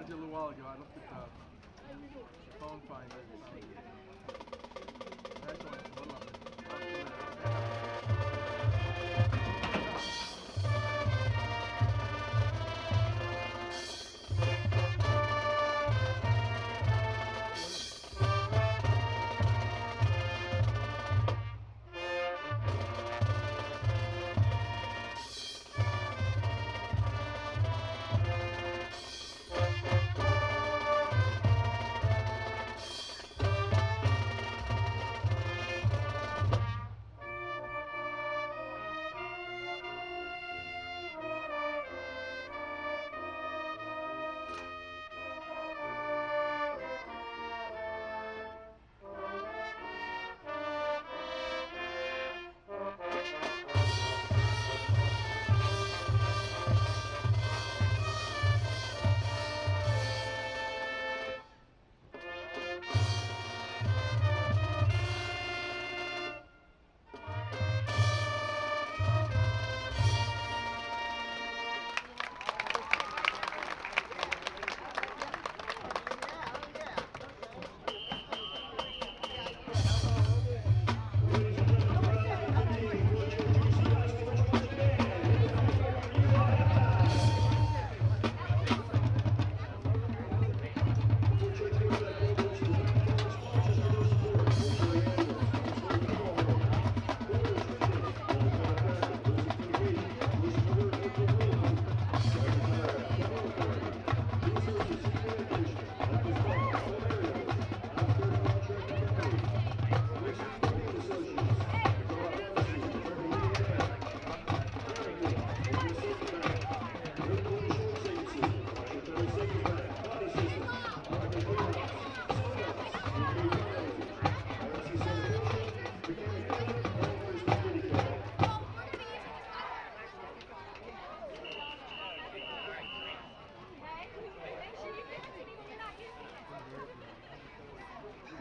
found you a little while ago. I looked at the phone finder. That's one. What love it.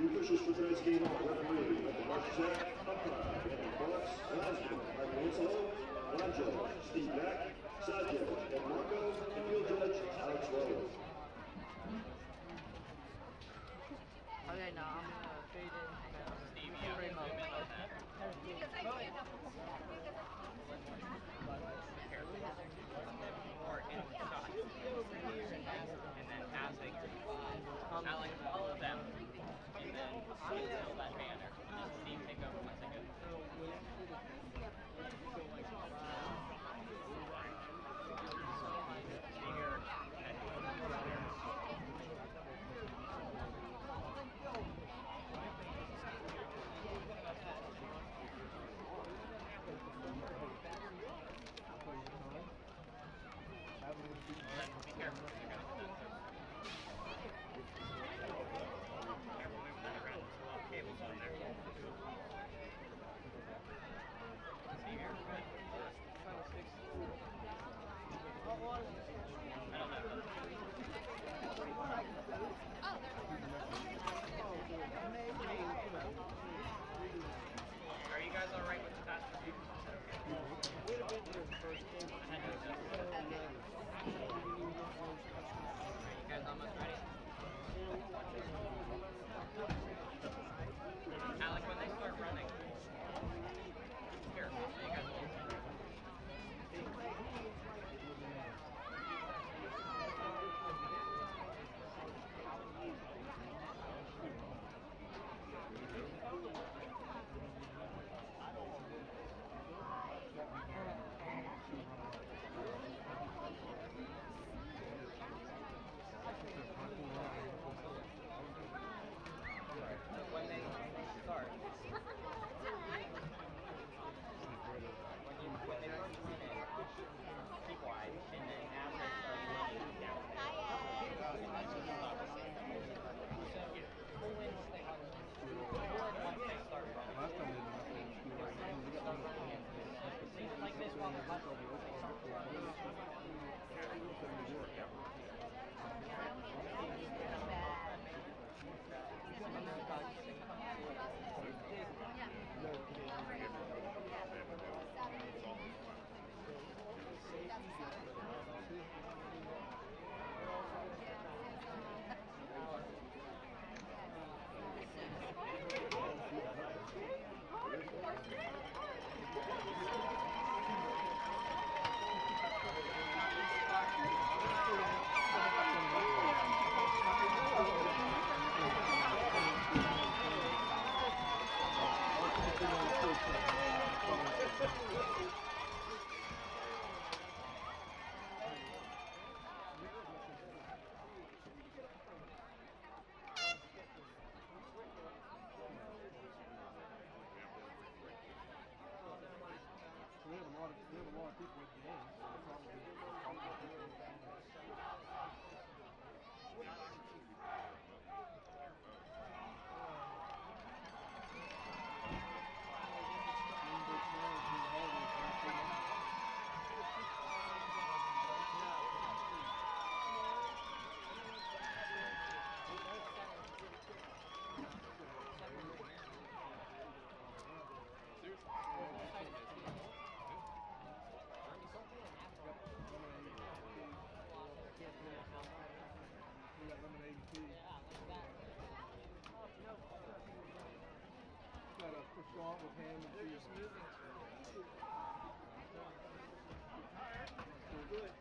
The officials for tonight's game are referee at the Marsh's Act, umpire, Andy Phillips, linesman, Michael Winslow, line judge, Steve Mack, side judge, Ed Marco, and field judge, Alex Rose. Okay, now I'm gonna fade in. Steve, you frame up. Or in shot. And then as they I like all of them. And then until that banner. Just Steve take over once I go. Bigger and go out with ham and They're cheese. just moving. Good. Good.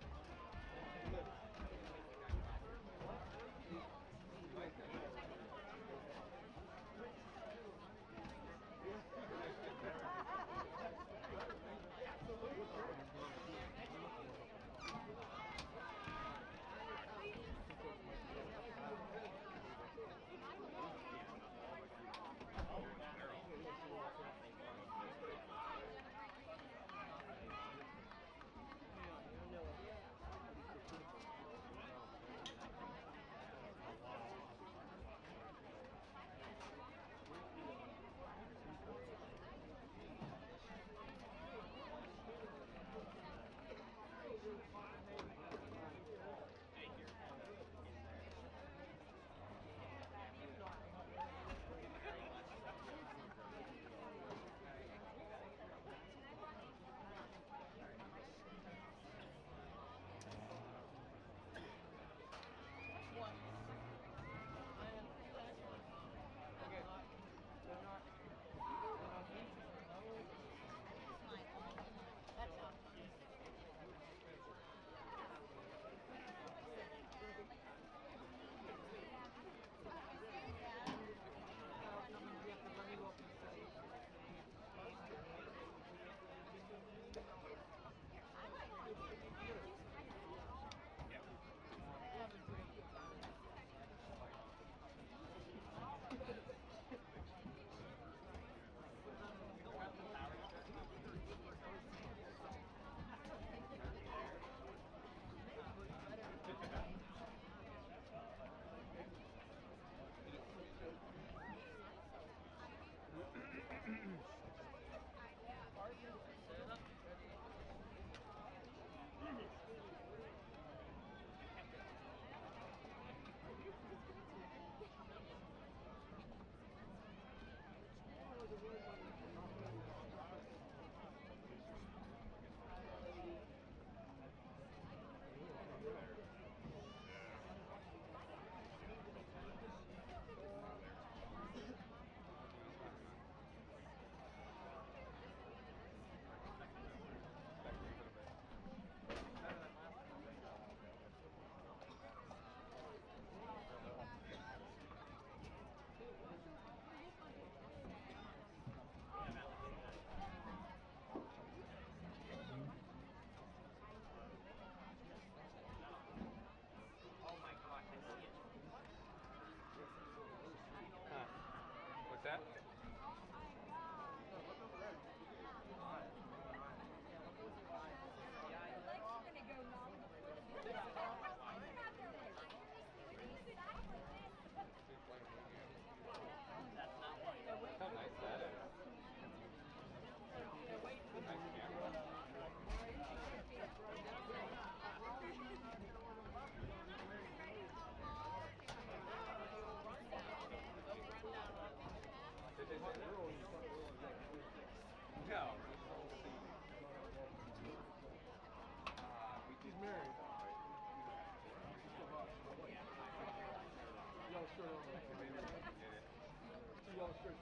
What's that? How nice that is. Nice camera. Did they say that? No. He's married. Y'all shirt on. See y'all shirt.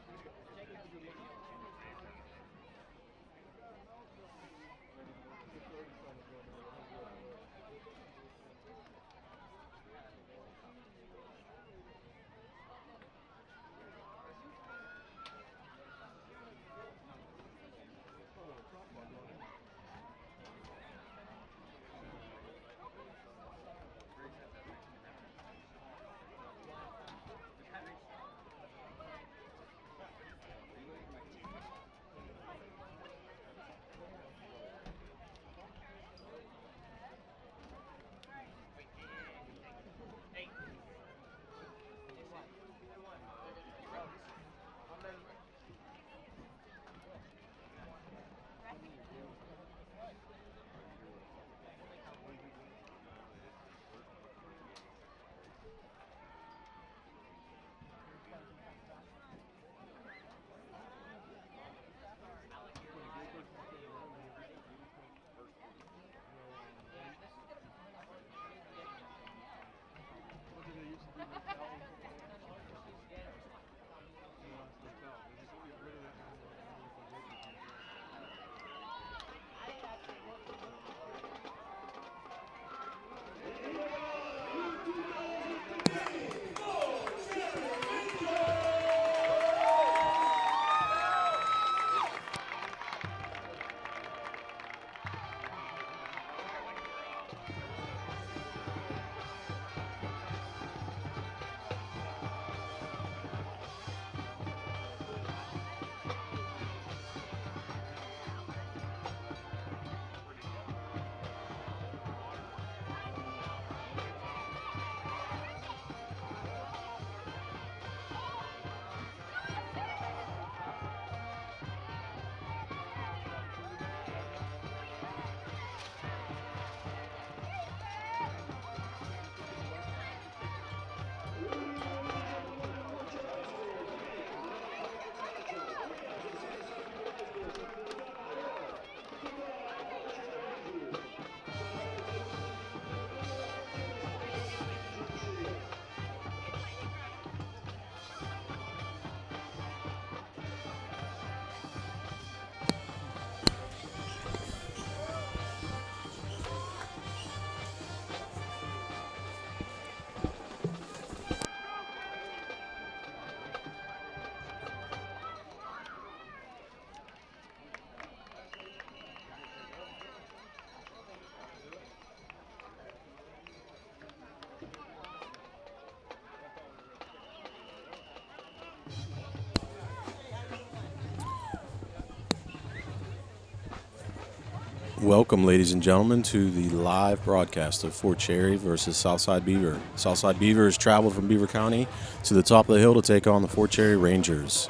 Welcome, ladies and gentlemen, to the live broadcast of Fort Cherry versus Southside Beaver. Southside Beaver has traveled from Beaver County to the top of the hill to take on the Fort Cherry Rangers.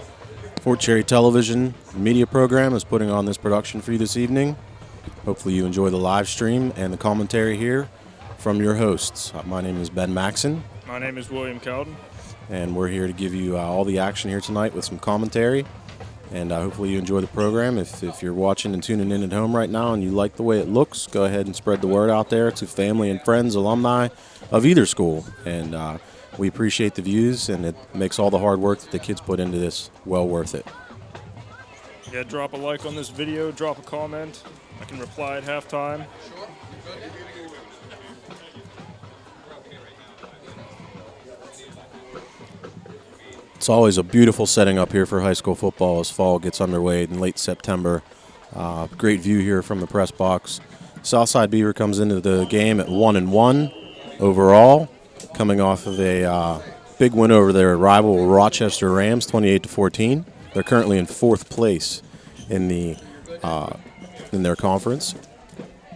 Fort Cherry Television Media Program is putting on this production for you this evening. Hopefully you enjoy the live stream and the commentary here from your hosts. My name is Ben Maxon. My name is William Cowden. And we're here to give you all the action here tonight with some commentary. And hopefully you enjoy the program. If you're watching and tuning in at home right now and you like the way it looks, go ahead and spread the word out there to family and friends, alumni of either school. And we appreciate the views, and it makes all the hard work that the kids put into this well worth it. Yeah, drop a like on this video, drop a comment. I can reply at halftime. It's always a beautiful setting up here for high school football as fall gets underway in late September. Great view here from the press box. Southside Beaver comes into the game at 1-1 overall, coming off of a big win over their rival Rochester Rams, 28-14. They're currently in fourth place in their conference.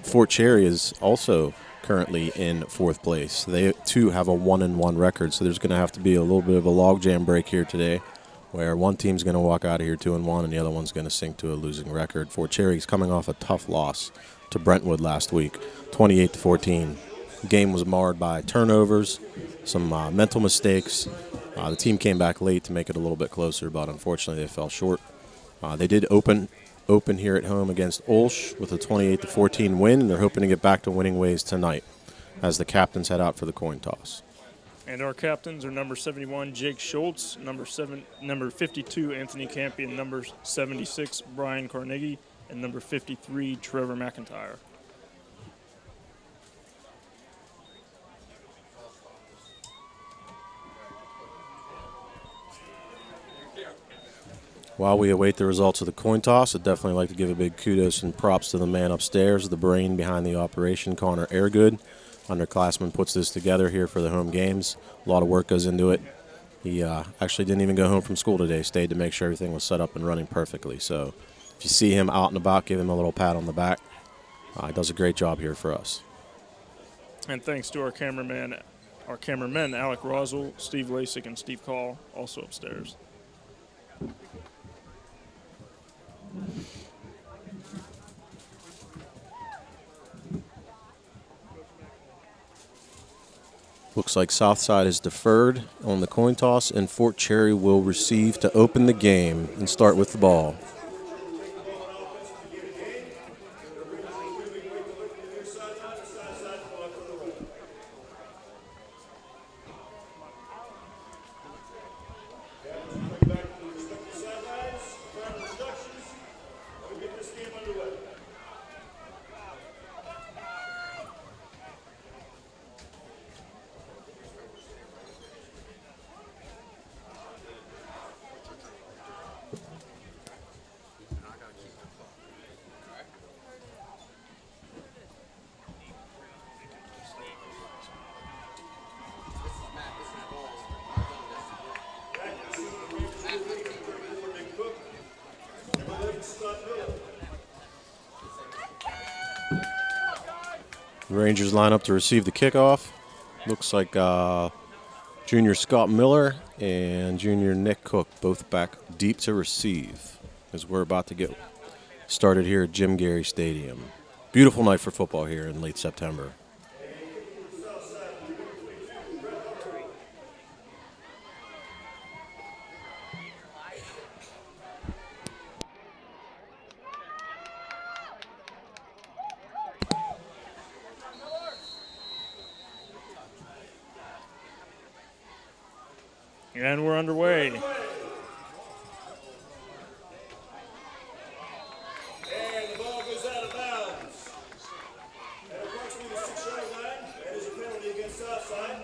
Fort Cherry is also currently in fourth place. They too have a 1-1 record, so there's going to have to be a little bit of a logjam break here today, where one team's going to walk out of here 2-1 and the other one's going to sink to a losing record. Fort Cherry's coming off a tough loss to Brentwood last week, 28-14. The game was marred by turnovers, some mental mistakes. The team came back late to make it a little bit closer, but unfortunately they fell short. They did open here at home against Olsh with a 28-14 win, and they're hoping to get back to winning ways tonight as the captains head out for the coin toss. And our captains are number 71, Jake Schultz, number 52, Anthony Campion, number 76, Brian Carnegie, and number 53, Trevor McIntyre. While we await the results of the coin toss, I'd definitely like to give a big kudos and props to the man upstairs, the brain behind the operation, Connor Airgood. Underclassman puts this together here for the home games. A lot of work goes into it. He actually didn't even go home from school today, stayed to make sure everything was set up and running perfectly. So if you see him out and about, give him a little pat on the back. He does a great job here for us. And thanks to our cameramen, Alec Roswell, Steve Lasik, and Steve Call, also upstairs. Looks like Southside is deferred on the coin toss, and Fort Cherry will receive to open the game and start with the ball. The Rangers line up to receive the kickoff. Looks like junior Scott Miller and junior Nick Cook both back deep to receive as we're about to get started here at Jim Garry Stadium. Beautiful night for football here in late September. And we're underway. And the ball goes out of bounds. At approximately the 6-yard line, that is a penalty against Southside.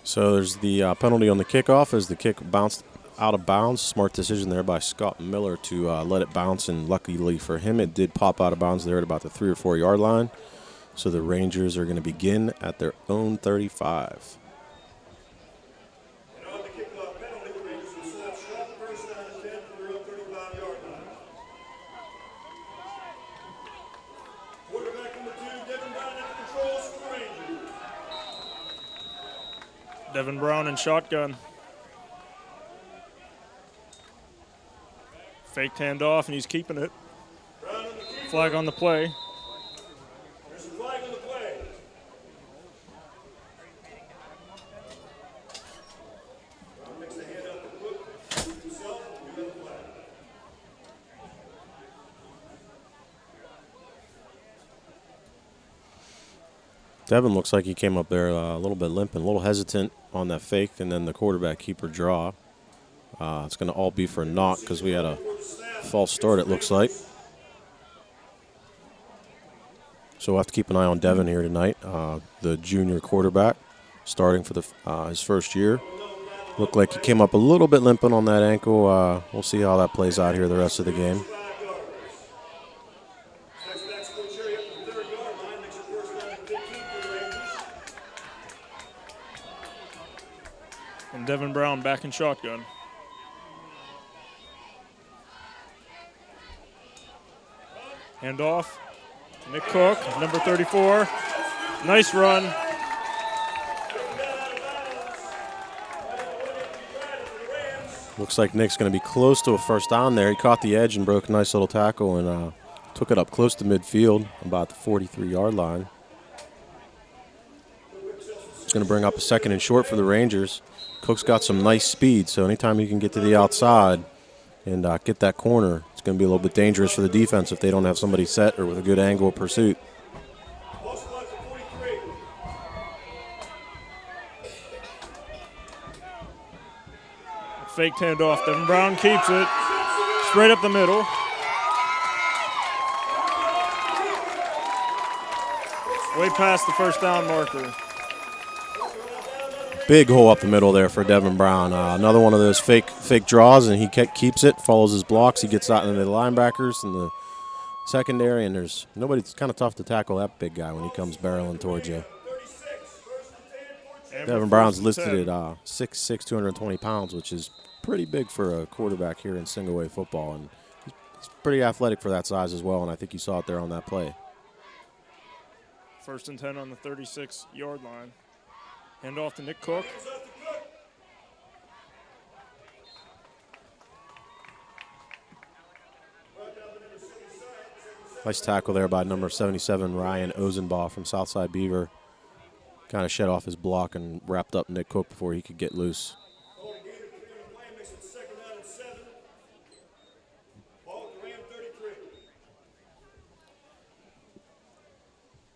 So there's the penalty on the kickoff as the kick bounced out of bounds. Smart decision there by Scott Miller to let it bounce, and luckily for him, it did pop out of bounds there at about the 3 or 4 yard line. So the Rangers are going to begin at their own 35. And on the kickoff penalty, the Rangers will set up strong Devin Brown in shotgun. Faked handoff, and he's keeping it. Flag on the play. There's a flag on the play. Mix the hand up the hook, shoot himself, and do the flag. Devin looks like he came up there a little bit limping, a little hesitant on that fake, and then the quarterback keeper draw. It's going to all be for a knock because we had a false start, it looks like. So we'll have to keep an eye on Devin here tonight, the junior quarterback, starting for his first year. Looked like he came up a little bit limping on that ankle. We'll see how that plays out here the rest of the game. And Devin Brown back in shotgun. Handoff. Nick Cook, number 34. Nice run. Looks like Nick's going to be close to a first down there. He caught the edge and broke a nice little tackle and took it up close to midfield, about the 43-yard line. It's going to bring up a second and short for the Rangers. Cook's got some nice speed, so anytime you can get to the outside and get that corner, it's going to be a little bit dangerous for the defense if they don't have somebody set or with a good angle of pursuit. Faked handoff. Devin Brown keeps it straight up the middle. Way past the first down marker. Big hole up the middle there for Devin Brown. Another one of those fake draws, and he keeps it, follows his blocks. He gets out into the linebackers and the secondary, and there's nobody. It's kind of tough to tackle that big guy when he comes barreling towards you. Devin Brown's listed at 6'6", 220 pounds, which is pretty big for a quarterback here in single-A football, and he's pretty athletic for that size as well, and I think you saw it there on that play. 1st and 10 on the 36-yard line. Hand off to Nick Cook. Nice tackle there by number 77, Ryan Ozenbaugh from Southside Beaver. Kind of shed off his block and wrapped up Nick Cook before he could get loose.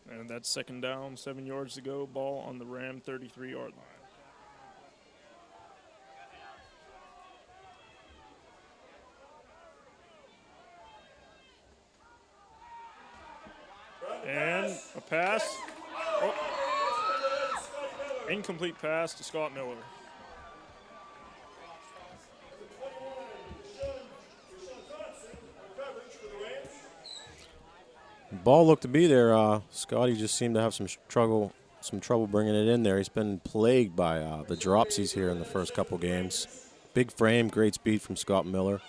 And that's second down, 7 yards to go. Ball on the Ram 33-yard line. And a pass. Oh. Incomplete pass to Scott Miller. Ball looked to be there. Scotty just seemed to have some trouble bringing it in there. He's been plagued by the dropsies here in the first couple games. Big frame, great speed from Scott Miller.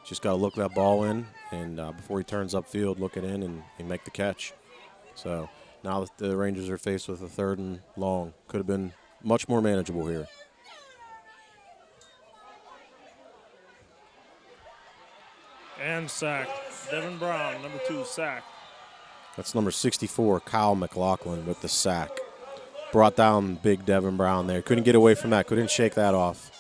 Just got to look that ball in, and before he turns upfield, look it in and make the catch. So now that the Rangers are faced with a 3rd and long, could have been much more manageable here. And sack. Devin Brown, number 2, sack. That's number 64, Kyle McLaughlin with the sack. Brought down big Devin Brown there. Couldn't get away from that. Couldn't shake that off.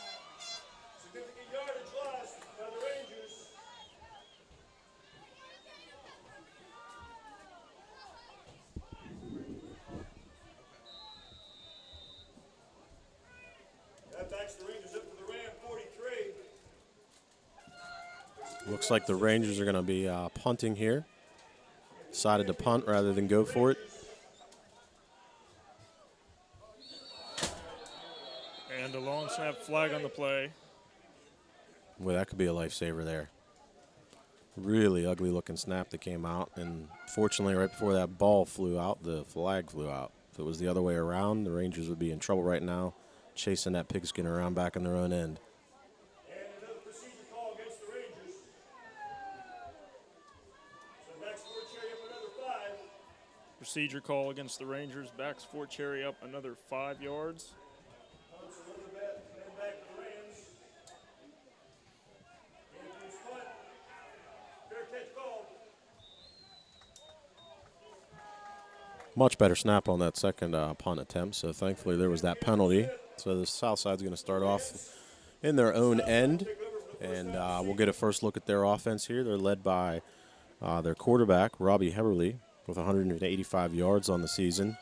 Looks like the Rangers are going to be punting here. Decided to punt rather than go for it. And a long snap flag on the play. Well, that could be a lifesaver there. Really ugly looking snap that came out. And fortunately, right before that ball flew out, the flag flew out. If it was the other way around, the Rangers would be in trouble right now, chasing that pigskin around back on their own end. Procedure call against the Rangers. Backs Fort Cherry up another 5 yards. Much better snap on that second punt attempt, so thankfully there was that penalty. So the Southside's going to start off in their own end, and we'll get a first look at their offense here. They're led by their quarterback, Robbie Heberly, with 185 yards on the season.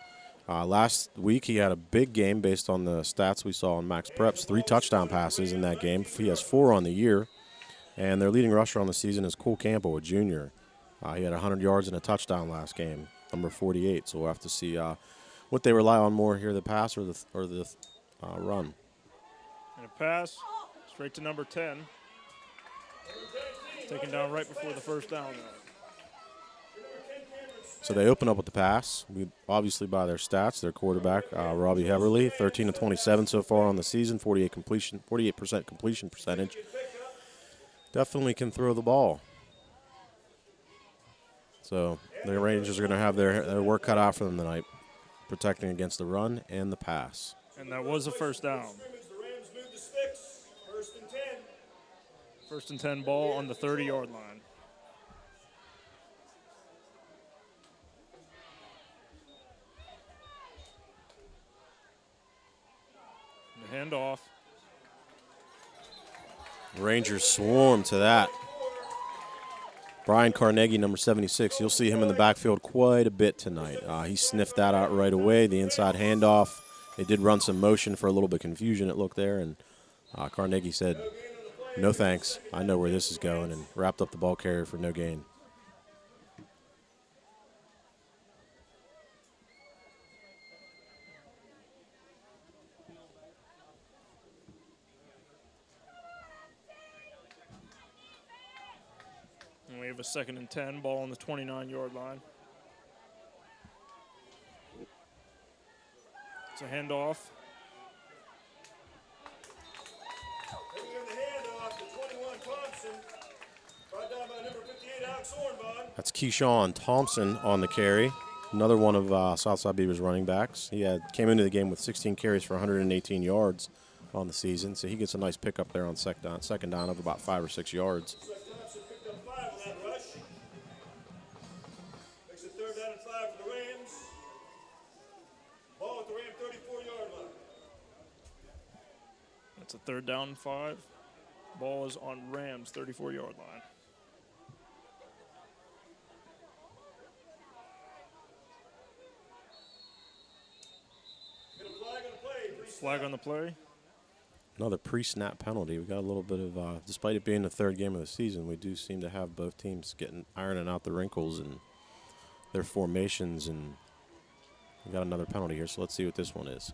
Last week he had a big game based on the stats we saw on Max Preps, 3 touchdown passes in that game. He has 4 on the year, and their leading rusher on the season is Cole Campbell, a junior. He had 100 yards and a touchdown last game, number 48. So we'll have to see what they rely on more here, the pass or the run. And a pass straight to number 10. Taken down right before the first down. So they open up with the pass. Obviously, by their stats, their quarterback, Robbie Heberly, 13 of 27 so far on the season, 48% completion percentage. Definitely can throw the ball. So the Rangers are going to have their work cut out for them tonight, protecting against the run and the pass. And that was a first down. First and 10 ball on the 30-yard line. The handoff. The Rangers swarm to that. Brian Carnegie, number 76. You'll see him in the backfield quite a bit tonight. He sniffed that out right away, the inside handoff. They did run some motion for a little bit of confusion, it looked there, and Carnegie said, no thanks, I know where this is going, and wrapped up the ball carrier for no gain. And we have a second and 10 ball on the 29-yard line. It's a handoff. That's Keyshawn Thompson on the carry. Another one of Southside Beavers running backs. He came into the game with 16 carries for 118 yards on the season, so he gets a nice pickup there on second down of about 5 or 6 yards. Makes it 3rd down and 5 for the Rams. Ball at the Ram 34-yard line. That's a 3rd down and 5. Ball is on Rams' 34-yard line. Flag on the play. Another pre-snap penalty. We got a little bit of, despite it being the 3rd game of the season, we do seem to have both teams ironing out the wrinkles and their formations, and we got another penalty here, so let's see what this one is.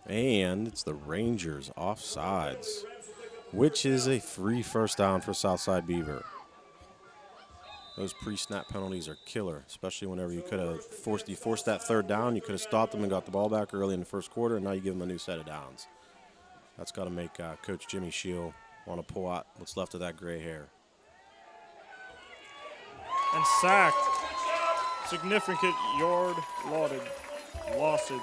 And it's the Rangers offsides, which is a free first down for Southside Beaver. Those pre-snap penalties are killer, especially whenever you could have forced that 3rd down. You could have stopped them and got the ball back early in the first quarter, and now you give them a new set of downs. That's got to make Coach Jimmy Shield want to pull out what's left of that gray hair. And sacked. Significant yard lossage.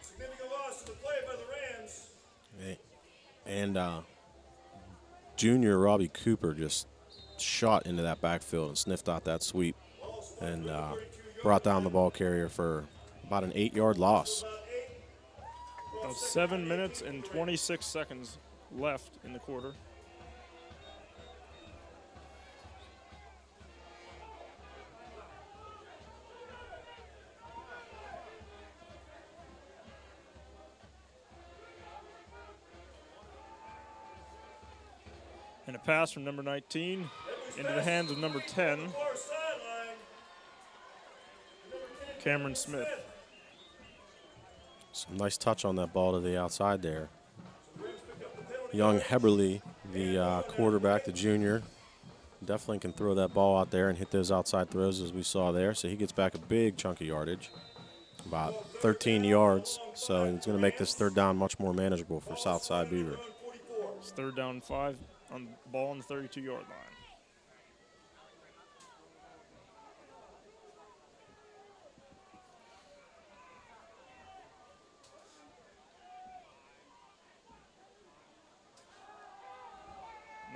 Significant loss to the play by the Rams. And junior Robbie Cooper just shot into that backfield and sniffed out that sweep and brought down the ball carrier for about an 8-yard loss. About 7 minutes and 26 seconds left in the quarter. And a pass from number 19 into the hands of number 10, Cameron Smith. Some nice touch on that ball to the outside there. Young Heberly, the quarterback, the junior, definitely can throw that ball out there and hit those outside throws as we saw there. So he gets back a big chunk of yardage, about 13 yards. So it's going to make this 3rd down much more manageable for Southside Beaver. It's 3rd down and 5 on the ball on the 32-yard line.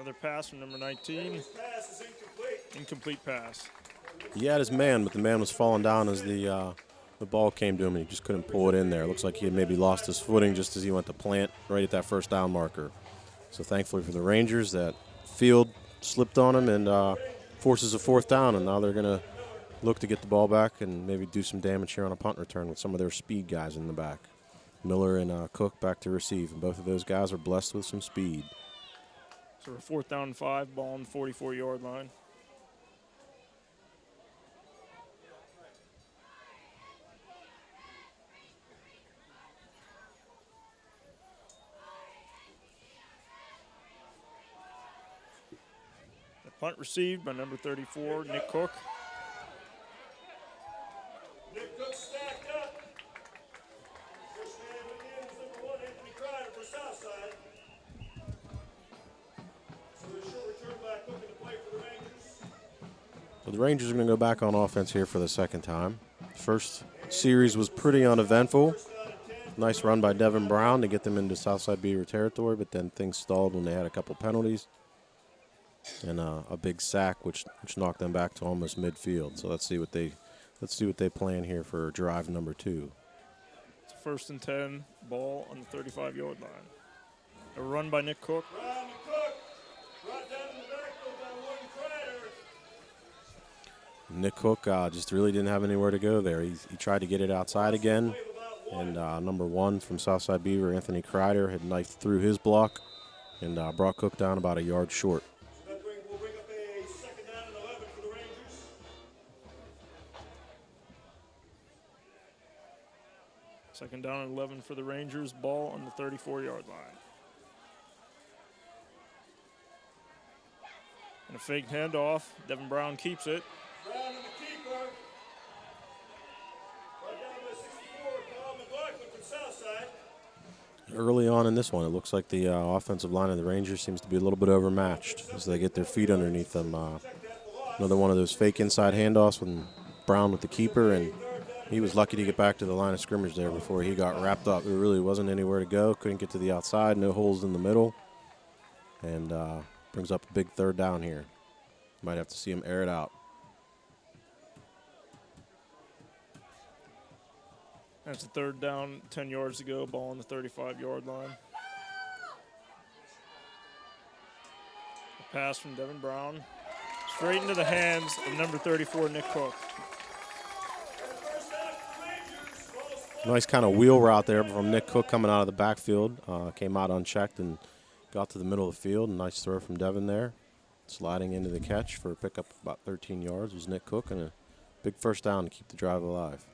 Another pass from number 19. Pass is incomplete. Incomplete pass. He had his man, but the man was falling down as the ball came to him, and he just couldn't pull it in there. It looks like he had maybe lost his footing just as he went to plant right at that first down marker. So thankfully for the Rangers, that field slipped on him and forces a fourth down, and now they're going to look to get the ball back and maybe do some damage here on a punt return with some of their speed guys in the back. Miller and Cook back to receive, and both of those guys are blessed with some speed. So we're 4th down and 5, ball on the 44-yard line. The punt received by number 34, Nick Cook. Nick Cook stacked up. First man begins, number 1, Anthony Crider for Southside. So the short return back looking to play for the Rangers. So the Rangers are going to go back on offense here for the second time. First series was pretty uneventful. Nice run by Devin Brown to get them into Southside Beaver territory, but then things stalled when they had a couple penalties and a big sack, which knocked them back to almost midfield. So let's see what they plan here for drive number 2. It's 1st and 10, ball on the 35-yard line. A run by Nick Cook. Brown to Cook. Brought down in the backfield by William Crider. Nick Cook just really didn't have anywhere to go there. He tried to get it outside again, and number 1 from Southside Beaver, Anthony Crider, had knifed through his block and brought Cook down about a yard short. That will bring up a 2nd down and 11 for the Rangers. Second down and 11 for the Rangers, ball on the 34-yard line. And a fake handoff. Devin Brown keeps it. Brown and the keeper. Right down by 64, Kyle McLaughlin from Southside. Early on in this one, it looks like the offensive line of the Rangers seems to be a little bit overmatched as they get their feet underneath them. Another one of those fake inside handoffs with Brown with the keeper, and he was lucky to get back to the line of scrimmage there before he got wrapped up. There really wasn't anywhere to go. Couldn't get to the outside, no holes in the middle, and brings up a big 3rd down here. Might have to see him air it out. That's a 3rd down, 10 yards to go, ball on the 35-yard line. A pass from Devin Brown. Straight into the hands of number 34, Nick Cook. Nice kind of wheel route there from Nick Cook coming out of the backfield. Came out unchecked and got to the middle of the field. Nice throw from Devin there. Sliding into the catch for a pickup of about 13 yards was Nick Cook, and a big 1st down to keep the drive alive.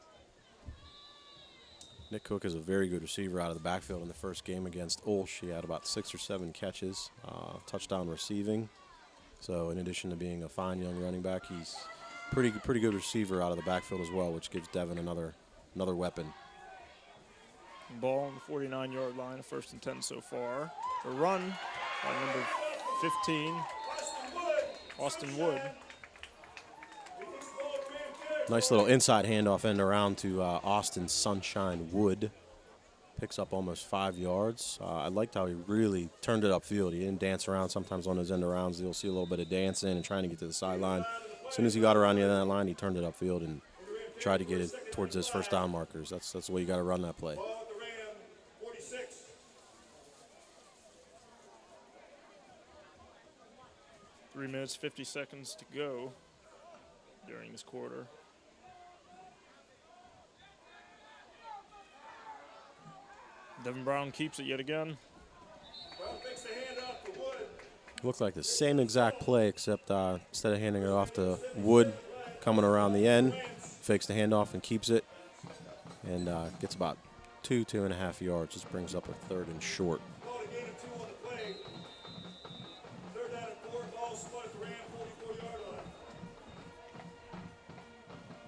Nick Cook is a very good receiver out of the backfield in the first game against Ulsh. He had about 6 or 7 catches, touchdown receiving. So in addition to being a fine young running back, he's pretty good receiver out of the backfield as well, which gives Devin another weapon. Ball on the 49-yard line, a 1st and 10 so far. A run by number 15, Austin Wood. Nice little inside handoff end around to Austin Sunshine Wood. Picks up almost 5 yards. I liked how he really turned it upfield. He didn't dance around. Sometimes on those end arounds, you'll see a little bit of dancing and trying to get to the sideline. As soon as he got around the end of that line, he turned it upfield and tried to get it towards those 1st down markers. That's the way you got to run that play. 3 minutes, 50 seconds to go during this quarter. Devin Brown keeps it yet again. Brown takes the hand off to Wood. Looked like the same exact play, except instead of handing it off to Wood, coming around the end, fakes the handoff and keeps it, and gets about 2.5 yards. Just brings up a 3rd and short.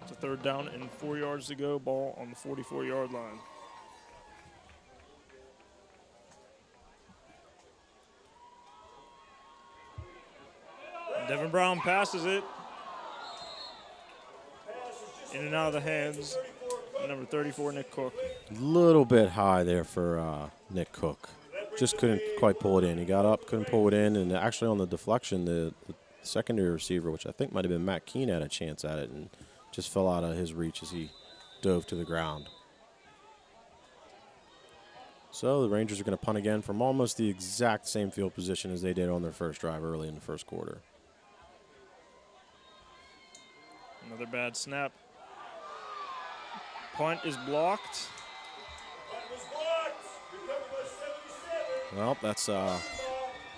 It's a 3rd down and 4 yards to go, ball on the 44-yard line. Devin Brown passes it. In and out of the hands of number 34, Nick Cook. A little bit high there for Nick Cook. That just couldn't quite pull it in. He got up, couldn't pull it in, and actually on the deflection, the secondary receiver, which I think might have been Matt Keene, had a chance at it and just fell out of his reach as he dove to the ground. So the Rangers are going to punt again from almost the exact same field position as they did on their first drive early in the first quarter. Another bad snap. Punt is blocked. Well, that's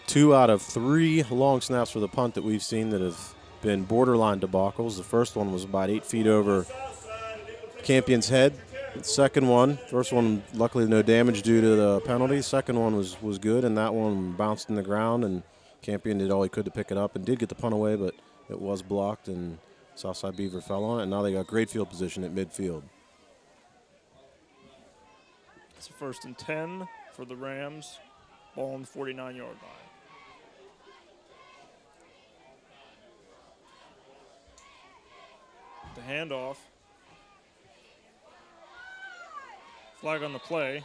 2 out of 3 long snaps for the punt that we've seen that have been borderline debacles. The first one was about 8 feet over Campion's head. The second one, first one, luckily no damage due to the penalty. Second one was good, and that one bounced in the ground, and Campion did all he could to pick it up and did get the punt away, but it was blocked, and Southside Beaver fell on it, and now they got great field position at midfield. It's a 1st and 10 for the Rams. Ball on the 49-yard line. The handoff. Flag on the play.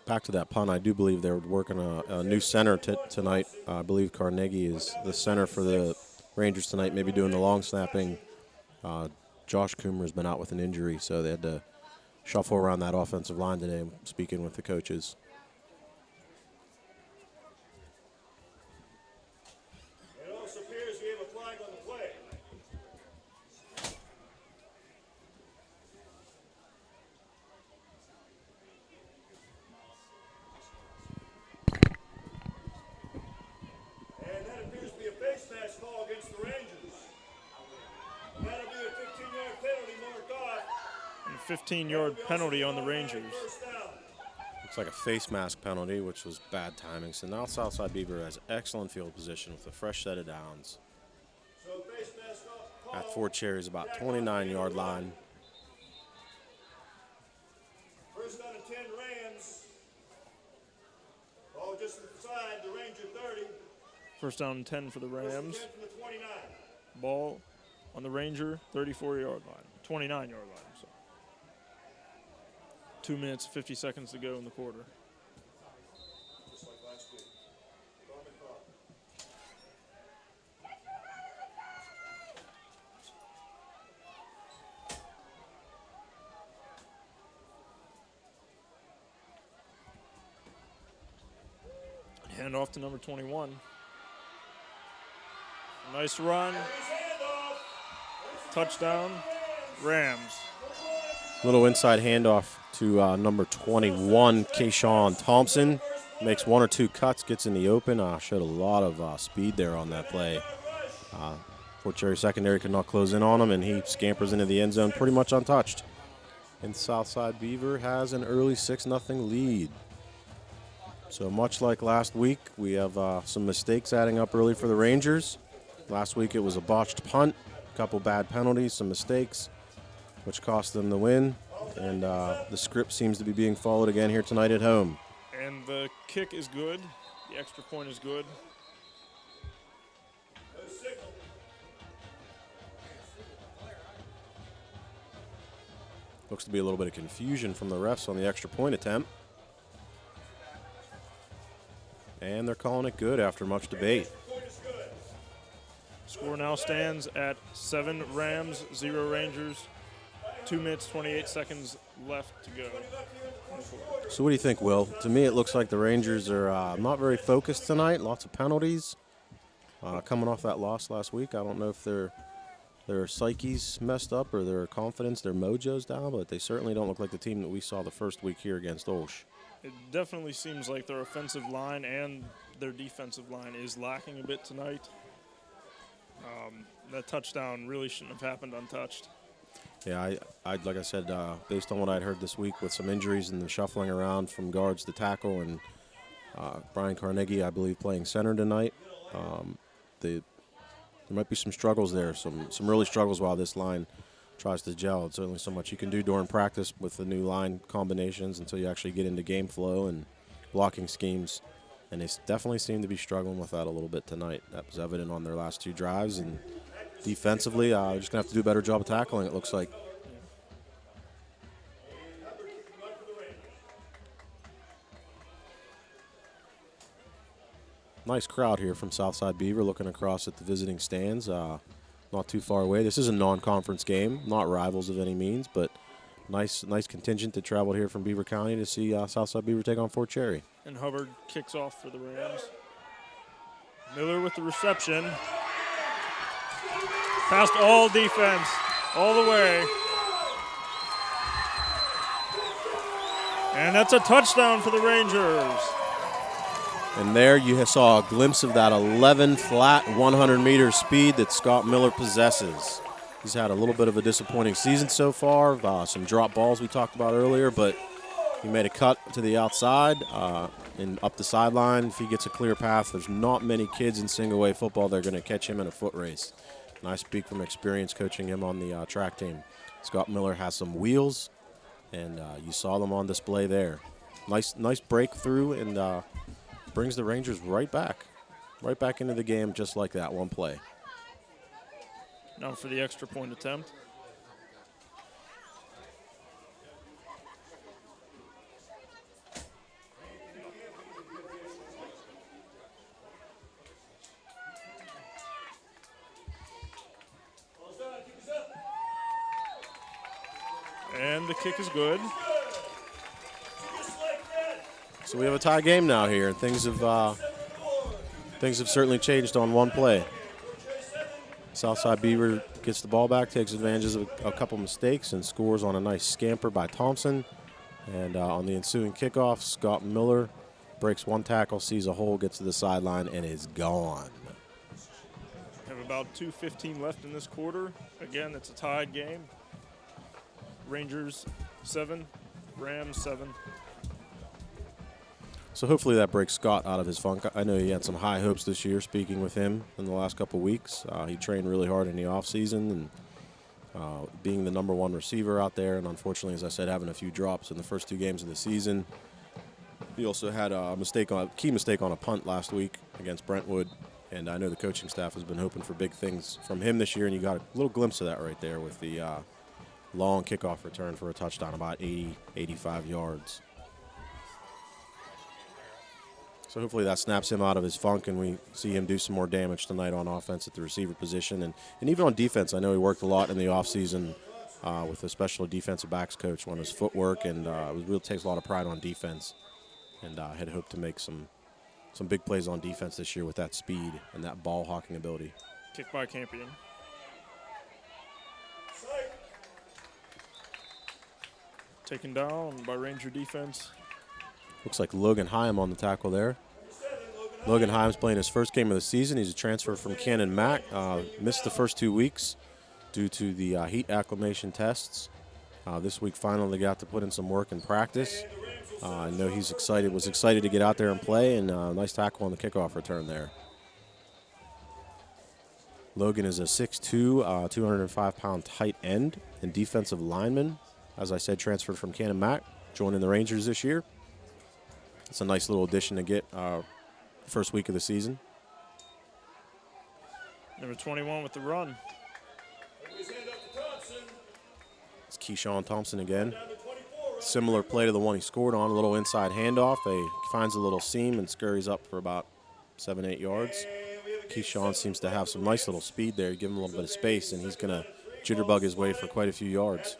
Back to that punt, I do believe they're working a new center tonight. I believe Carnegie is the center for the Rangers tonight, maybe doing the long snapping. Josh Coomer has been out with an injury, so they had to shuffle around that offensive line today, speaking with the coaches. It also appears we have a flag on the play. And that appears to be a face mask call against the Rangers. And that'll be a 15-yard penalty marked off. And a 15-yard penalty on the Rangers. First down. Looks like a face mask penalty, which was bad timing. So now Southside Beaver has excellent field position with a fresh set of downs. So face mask off. At Fort Cherry's about 29-yard line. First down and 10 Rams. Ball just inside the Ranger 30. First down and 10 for the First and Rams. 10 from the 29. Ball on the Ranger 34-yard line, 29-yard line. So 2 minutes, 50 seconds to go in the quarter. Just like last week. Garmin Carr. Hand off to number 21. Nice run. Touchdown, Rams. Little inside handoff to number 21, Kayshawn Thompson. Makes 1 or 2 cuts, gets in the open. Showed a lot of speed there on that play. Fort Cherry secondary could not close in on him, and he scampers into the end zone pretty much untouched. And Southside Beaver has an early 6-0 lead. So much like last week, we have some mistakes adding up early for the Rangers. Last week it was a botched punt, a couple bad penalties, some mistakes, which cost them the win. And the script seems to be being followed again here tonight at home. And the kick is good. The extra point is good. Looks to be a little bit of confusion from the refs on the extra point attempt. And they're calling it good after much debate. Score now stands at 7 Rams, 0 Rangers. 2 minutes, 28 seconds left to go. So what do you think, Will? To me, it looks like the Rangers are not very focused tonight. Lots of penalties. Coming off that loss last week, I don't know if their psyche's messed up or their confidence, their mojo's down, but they certainly don't look like the team that we saw the first week here against Olsh. It definitely seems like their offensive line and their defensive line is lacking a bit tonight. That touchdown really shouldn't have happened untouched. Yeah, I like I said, based on what I'd heard this week with some injuries and the shuffling around from guards to tackle, and Brian Carnegie, I believe, playing center tonight, there might be some struggles there, some really struggles while this line tries to gel. It's certainly so much you can do during practice with the new line combinations until you actually get into game flow and blocking schemes. And they definitely seem to be struggling with that a little bit tonight. That was evident on their last 2 drives. And defensively, we're just going to have to do a better job of tackling, it looks like. Nice crowd here from Southside Beaver looking across at the visiting stands. Not too far away. This is a non-conference game, not rivals of any means, but nice contingent that traveled here from Beaver County to see Southside Beaver take on Fort Cherry. And Hubbard kicks off for the Rams. Miller with the reception. Past all defense, all the way. And that's a touchdown for the Rangers. And there you saw a glimpse of that 11 flat 100-meter speed that Scott Miller possesses. He's had a little bit of a disappointing season so far, some drop balls we talked about earlier, but he made a cut to the outside and up the sideline. If he gets a clear path, there's not many kids in single-A football that are going to catch him in a foot race. And I speak from experience coaching him on the track team. Scott Miller has some wheels, and you saw them on display there. Nice breakthrough, and brings the Rangers right back into the game just like that, one play. Now for the extra point attempt. And the kick is good. So we have a tie game now here, and things have certainly changed on one play. Southside Beaver gets the ball back, takes advantage of a couple mistakes, and scores on a nice scamper by Thompson. And on the ensuing kickoff, Scott Miller breaks one tackle, sees a hole, gets to the sideline, and is gone. Have about 2:15 left in this quarter. Again, it's a tied game. Rangers 7, Rams 7. So hopefully that breaks Scott out of his funk. I know he had some high hopes this year, speaking with him in the last couple of weeks. He trained really hard in the offseason and being the #1 receiver out there. And unfortunately, as I said, having a few drops in the first 2 games of the season. He also had a key mistake on a punt last week against Brentwood. And I know the coaching staff has been hoping for big things from him this year. And you got a little glimpse of that right there with the long kickoff return for a touchdown, about 80, 85 yards. So hopefully that snaps him out of his funk, and we see him do some more damage tonight on offense at the receiver position. And even on defense, I know he worked a lot in the offseason with a special defensive backs coach on his footwork, and it really takes a lot of pride on defense. And I had hoped to make some big plays on defense this year with that speed and that ball hawking ability. Kick by Campion. Taken down by Ranger defense. Looks like Logan Hyam on the tackle there. Logan Hyam's playing his first game of the season. He's a transfer from Cannon Mac. Missed the first 2 weeks due to the heat acclimation tests. This week finally got to put in some work and practice. I know he's was excited to get out there and play, and nice tackle on the kickoff return there. Logan is a 6'2", 205-pound tight end and defensive lineman. As I said, transferred from Cannon Mac, joining the Rangers this year. It's a nice little addition to get first week of the season. Number 21 with the run. It's Keyshawn Thompson again. Similar play to the one he scored on, a little inside handoff. He finds a little seam and scurries up for about 7-8 yards. Keyshawn seems to have some nice little speed there. Give him a little bit of space, and he's going to jitterbug his way for quite a few yards.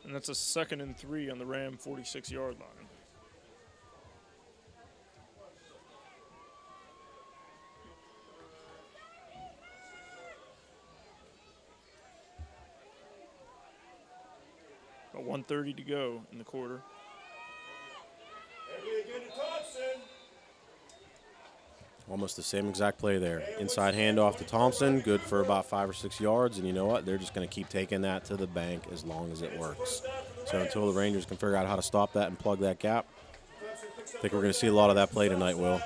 And that's a 2nd and 3 on the Ram 46-yard line. About 1:30 to go in the quarter. Almost the same exact play there. Inside handoff to Thompson, good for about 5 or 6 yards. And you know what? They're just going to keep taking that to the bank as long as it works. So until the Rangers can figure out how to stop that and plug that gap, I think we're going to see a lot of that play tonight, Will.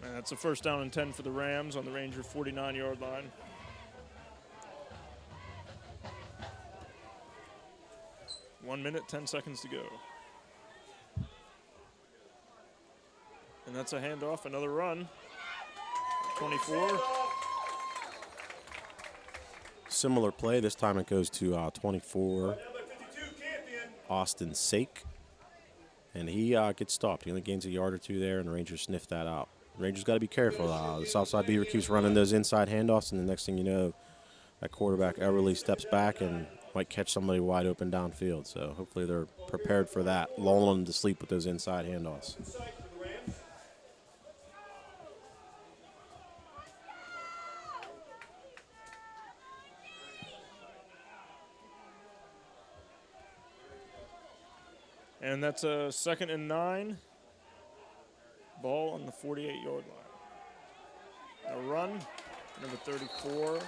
And that's a 1st down and 10 for the Rams on the Ranger 49-yard line. One minute, 10 seconds to go. And that's a handoff, another run. 24. Similar play. This time it goes to 24. Austin Sake. And he gets stopped. He only gains a yard or two there, and the Rangers sniff that out. Rangers got to be careful. The Southside Beaver keeps running those inside handoffs, and the next thing you know, that quarterback Everly steps back and might catch somebody wide open downfield. So hopefully they're prepared for that, lulling them to sleep with those inside handoffs. And that's a 2nd and 9. Ball on the 48-yard line. A run, number 34.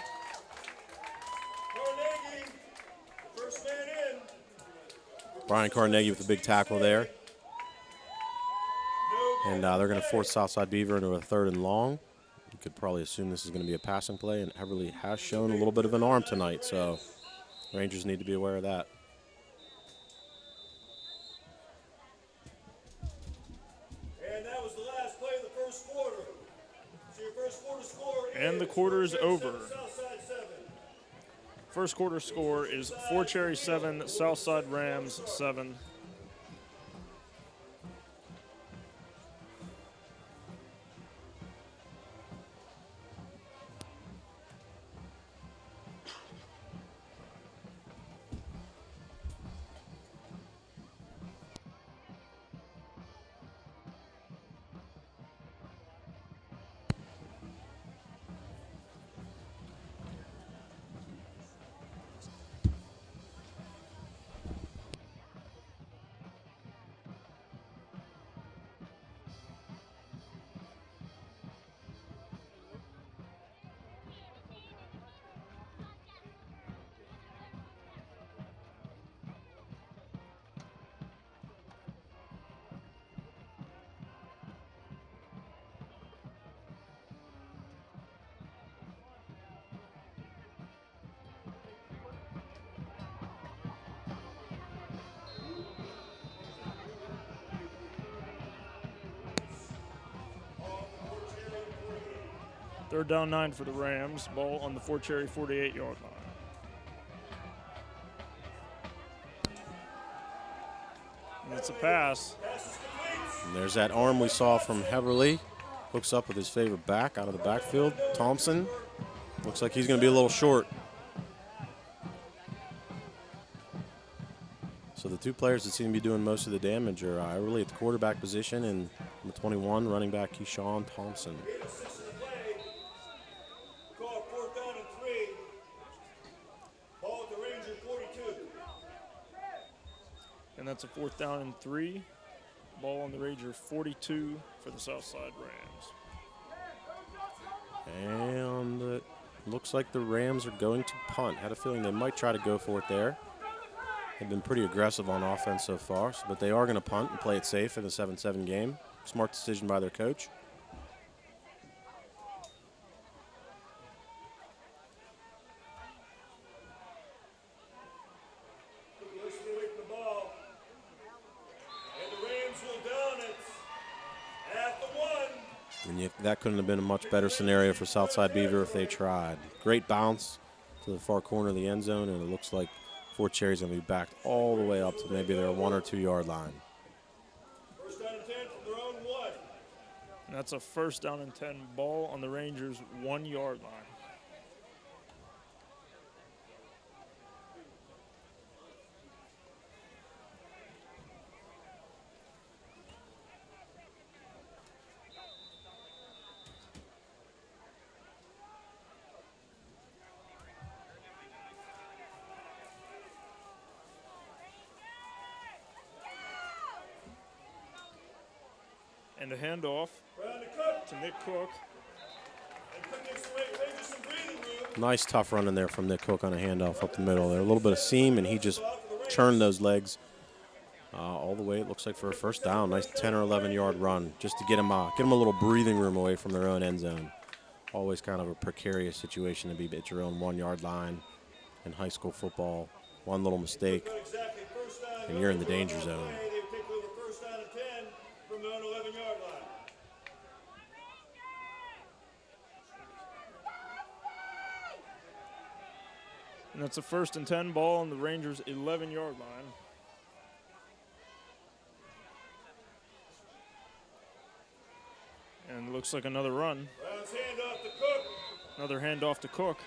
Carnegie, first man in. Brian Carnegie with the big tackle there. And they're going to force Southside Beaver into a 3rd and long. You could probably assume this is going to be a passing play, and Everly has shown a little bit of an arm tonight, so Rangers need to be aware of that. And that was the last play of the first quarter. So your first quarter score And the quarter is over. Southside 7. First quarter score is Fort Cherry 7, Southside Rams 7. Third down 9 for the Rams. Ball on the Fort Cherry 48-yard line. And it's a pass. And there's that arm we saw from Heberly. Hooks up with his favorite back out of the backfield. Thompson. Looks like he's going to be a little short. So the two players that seem to be doing most of the damage are Everly at the quarterback position and the 21, running back Keyshawn Thompson. Call 4th down and 3. Ball at the Ranger 42. And that's a 4th down and 3. Ball on the Ranger 42 for the Southside Rams. And it looks like the Rams are going to punt. Had a feeling they might try to go for it there. They've been pretty aggressive on offense so far, but they are going to punt and play it safe in a 7-7 game. Smart decision by their coach. Listen away from the ball. And the Rams will down it at the 1. And that couldn't have been a much better scenario for Southside Beaver if they tried. Great bounce to the far corner of the end zone, and it looks like Fort Cherry's going to be backed all the way up to maybe their 1 or 2 yard line. First down and 10 from their own 1. And that's a 1st down and 10. Ball on the Rangers 1 yard line. And a handoff to Nick Cook. Nice tough run in there from Nick Cook on a handoff up the middle there. A little bit of seam, and he just churned those legs all the way, it looks like, for a 1st down. Nice 10 or 11 yard run just to get him a little breathing room away from their own end zone. Always kind of a precarious situation to be at your own 1 yard line in high school football. One little mistake, and you're in the danger zone. And that's a 1st and 10. Ball on the Rangers 11 yard line. Looks like another run. Browns hand off to Cook. Another handoff to Cook.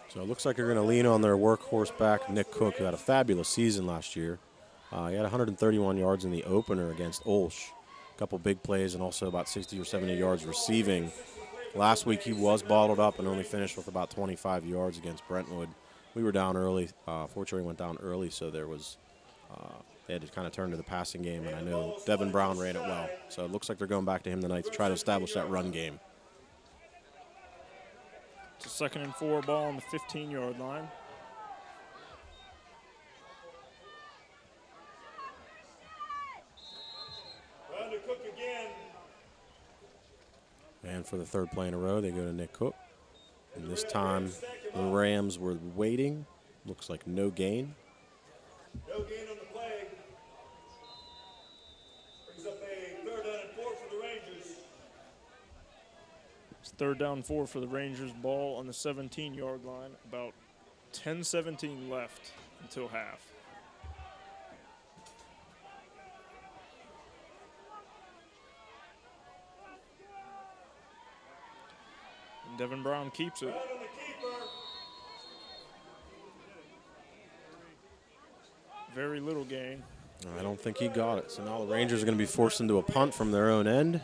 So it looks like they're going to lean on their workhorse back, Nick Cook, who had a fabulous season last year. He had 131 yards in the opener against Olsh. A couple big plays and also about 60 or 70 yards receiving. Last week he was bottled up and only finished with about 25 yards against Brentwood. We were down early. Fort Cherry went down early, so there was they had to kind of turn to the passing game, and I know Devin Brown ran it well. So it looks like they're going back to him tonight to try to establish that run game. It's a 2nd and 4 ball on the 15-yard line. Round to Cook again. And for the 3rd play in a row, they go to Nick Cook. And this time, the Rams were waiting. Looks like no gain. No gain on the play. Brings up a 3rd down and 4 for the Rangers. It's 3rd down 4 for the Rangers. Ball on the 17-yard line. About 10:17 left until half. And Devin Brown keeps it. Round on the keeper. Very little gain. I don't think he got it. So now the Rangers are going to be forced into a punt from their own end.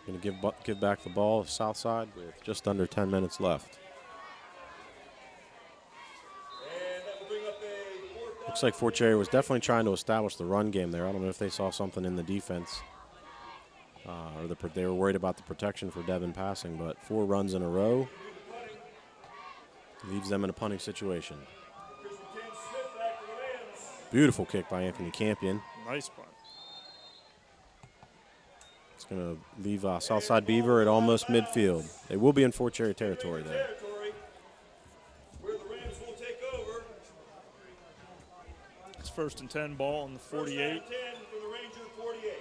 Going to give back the ball to Southside with just under 10 minutes left. And that will bring up a 4th down. Looks like Fort Cherry was definitely trying to establish the run game there. I don't know if they saw something in the defense. Or they were worried about the protection for Devin passing, but 4 runs in a row leaves them in a punting situation. Beautiful kick by Anthony Campion. Nice punt. It's going to leave Southside Beaver at almost midfield. They will be in Fort Cherry territory, though. Where the Rams will take over. It's 1st and 10 ball on the 48. 10 for the Ranger 48.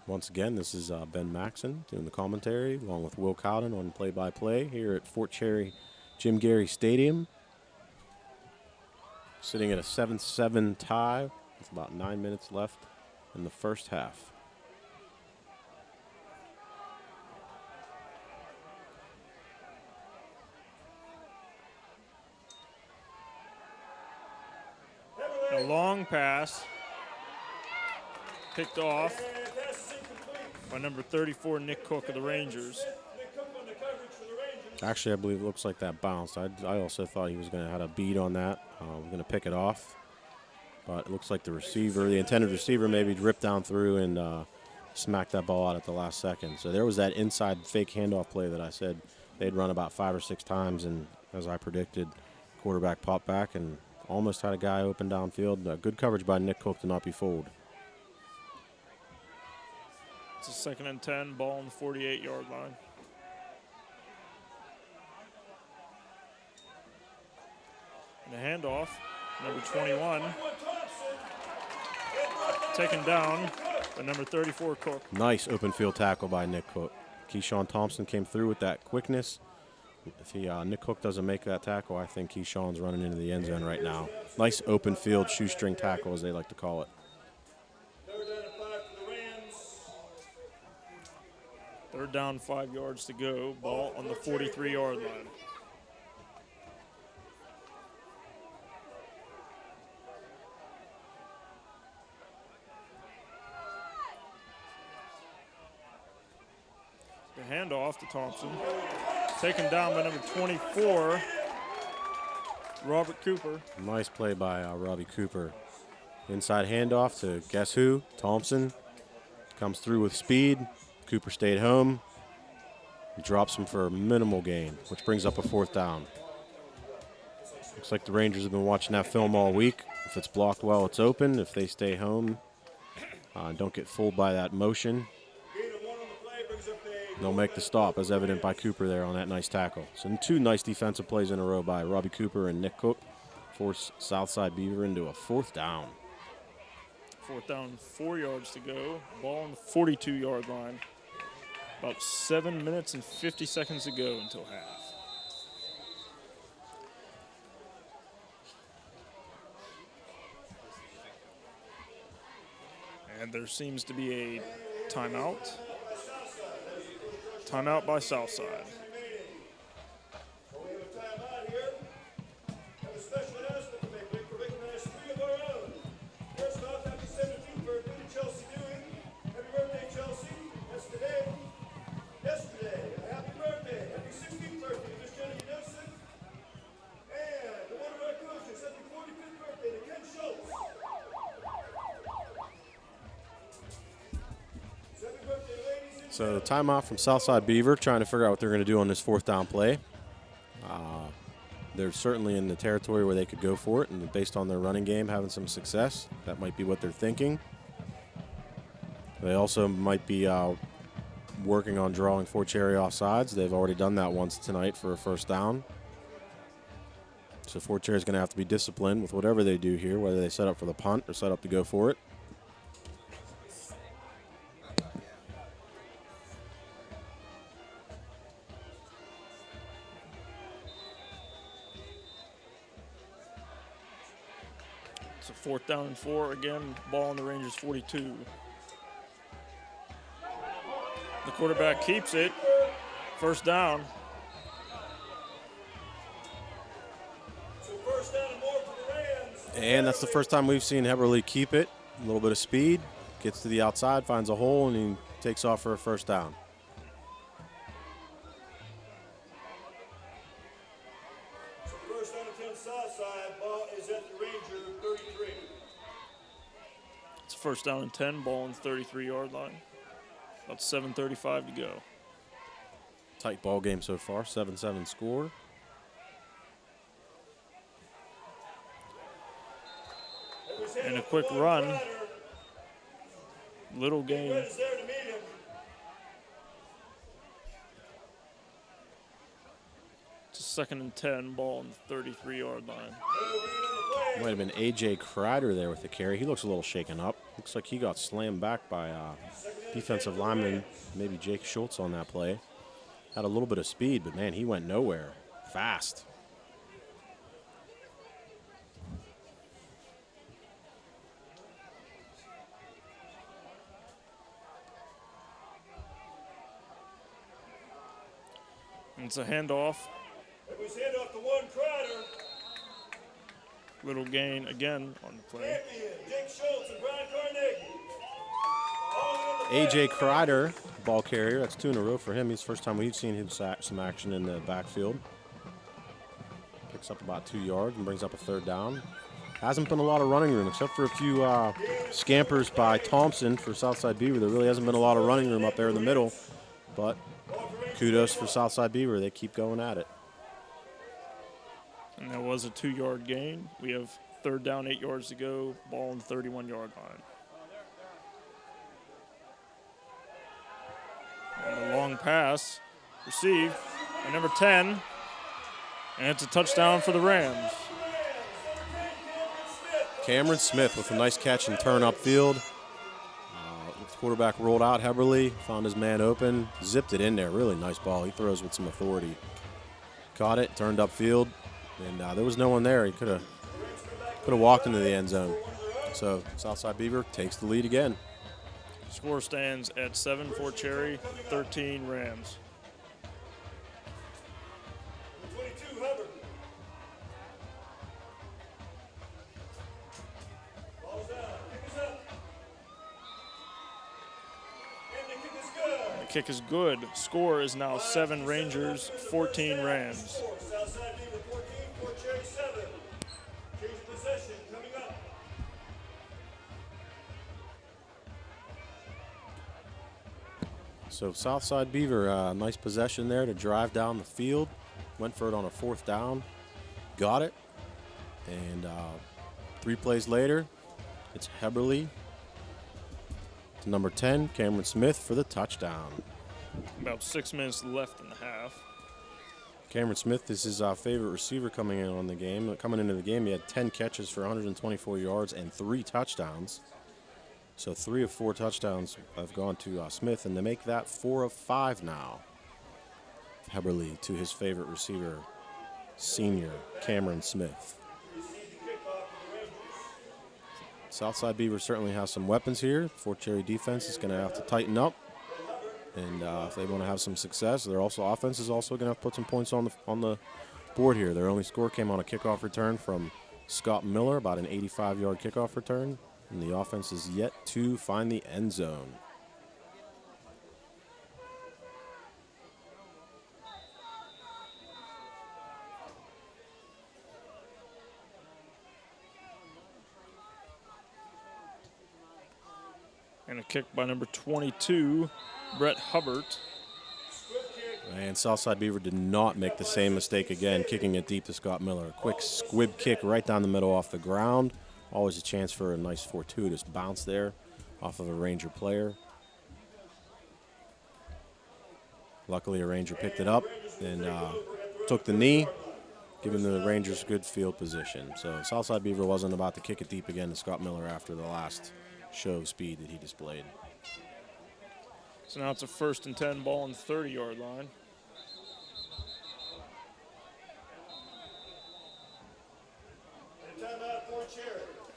Once again, this is Ben Maxon doing the commentary, along with Will Cowden on play-by-play here at Fort Cherry Jim Garry Stadium. Sitting at a 7-7 tie with about 9 minutes left in the first half. A long pass. Picked off by number 34, Nick Cook of the Rangers. Actually, I believe it looks like that bounced. I also thought he was going to have a beat on that. We're going to pick it off. But it looks like the receiver, the intended receiver, maybe ripped down through and smacked that ball out at the last second. So there was that inside fake handoff play that I said they'd run about 5 or 6 times. And as I predicted, quarterback popped back and almost had a guy open downfield. Good coverage by Nick Cook to not be fooled. It's a 2nd and 10 ball on the 48-yard line. And a handoff, number 21. Taken down by number 34, Cook. Nice open field tackle by Nick Cook. Keyshawn Thompson came through with that quickness. If Nick Cook doesn't make that tackle, I think Keyshawn's running into the end zone right now. Nice open field shoestring tackle, as they like to call it. 3rd down and 5 for the Rams. 3rd down, 5 yards to go. Ball on the 43-yard line. The handoff to Thompson. Taken down by number 24, Robert Cooper. Nice play by Robbie Cooper. Inside handoff to guess who? Thompson. Comes through with speed. Cooper stayed home. He drops him for a minimal gain, which brings up a 4th down. Looks like the Rangers have been watching that film all week. If it's blocked well, it's open. If they stay home, don't get fooled by that motion, Gain of 1 on the play brings up a they'll make the stop, as evident by Cooper there on that nice tackle. So 2 nice defensive plays in a row by Robbie Cooper and Nick Cook force Southside Beaver into a 4th down. 4th down, 4 yards to go. Ball on the 42-yard line. About 7 minutes and 50 seconds to go until half. And there seems to be a timeout. Timeout by Southside. So we have a timeout here. Have a special announcement to make. We recognize 3 of our own. First off, happy 17th birthday to Chelsea Dewey. Happy birthday, Chelsea. That's today. Yesterday. Happy birthday. Happy 16th birthday to Miss Jenny Nelson. And one of our coaches, happy 45th birthday to Ken Schultz. Happy birthday, ladies and So timeout from Southside Beaver, trying to figure out what they're going to do on this 4th down play. They're certainly in the territory where they could go for it, and based on their running game having some success, that might be what they're thinking. They also might be working on drawing Fort Cherry offsides. They've already done that once tonight for a 1st down. So Fort Cherry is going to have to be disciplined with whatever they do here, whether they set up for the punt or set up to go for it. It's a 4th down and 4. Again, ball on the Rangers 42. The quarterback keeps it. 1st down. so first down and more for the Rams. And that's the first time we've seen Heberly keep it. A little bit of speed, gets to the outside, finds a hole, and he takes off for a 1st down. So first down and 10 Southside. Ball is at the Ranger 33. It's 1st down and 10, ball on the 33-yard line. About 7:35 to go. Tight ball game so far, 7-7 score. And a quick run. Little gain. Is there to meet him. It's a 2nd and 10, ball on the 33-yard line. No read on the play. Might have been A.J. Kreider there with the carry. He looks a little shaken up. Looks like he got slammed back by defensive lineman, maybe Jake Schultz on that play. Had a little bit of speed, but, man, he went nowhere. Fast. And it's a handoff. It was hand off to one Kreider. Little gain again on the play. Champion, Jake Schultz and Brian Carnegie. All in the A.J. Kreider, ball carrier. That's 2 in a row for him. He's the first time we've seen him some action in the backfield. Picks up about 2 yards and brings up a 3rd down. Hasn't been a lot of running room, except for a few scampers by Thompson for Southside Beaver. There really hasn't been a lot of running room up there in the middle. But kudos for Southside Beaver. They keep going at it. And that was a 2-yard gain. We have 3rd down, 8 yards to go, ball on the 31-yard line. And a long pass received by number 10. And it's a touchdown for the Rams. Cameron Smith with a nice catch and turn upfield. The quarterback rolled out Heberly, found his man open, zipped it in there. Really nice ball. He throws with some authority. Caught it, turned upfield, and there was no one there. He could have walked into the end zone. So Southside Beaver takes the lead again. Score stands at 7 for Cherry, 13 Rams. 22 Hubbard. Ball's down. Kick is up. And the kick is good. The kick is good. Score is now 7 Rangers, 14 Rams. Southside Beaver 14, Fort Cherry 7. Change of possession coming up. So Southside Beaver, nice possession there to drive down the field. Went for it on a 4th down. Got it. And 3 plays later, it's Heberly to number 10, Cameron Smith for the touchdown. About 6 minutes left in the half. Cameron Smith is his favorite receiver coming into the game. He had 10 catches for 124 yards and 3 touchdowns. So 3 of 4 touchdowns have gone to Smith, and to make that 4 of 5 now. Heberly to his favorite receiver, senior Cameron Smith. Southside Beavers certainly has some weapons here. Fort Cherry defense is going to have to tighten up. And if they want to have some success, their offense is also going to have to put some points on the board here. Their only score came on a kickoff return from Scott Miller, about an 85-yard kickoff return. And the offense is yet to find the end zone. And a kick by number 22, Brett Hubbard. And Southside Beaver did not make the same mistake again, kicking it deep to Scott Miller. A quick squib kick right down the middle off the ground. Always a chance for a nice fortuitous bounce there off of a Ranger player. Luckily, a Ranger picked it up and took the knee, giving the Rangers good field position. So Southside Beaver wasn't about to kick it deep again to Scott Miller after the last show of speed that he displayed. So now it's a 1st and 10 ball on the 30-yard line.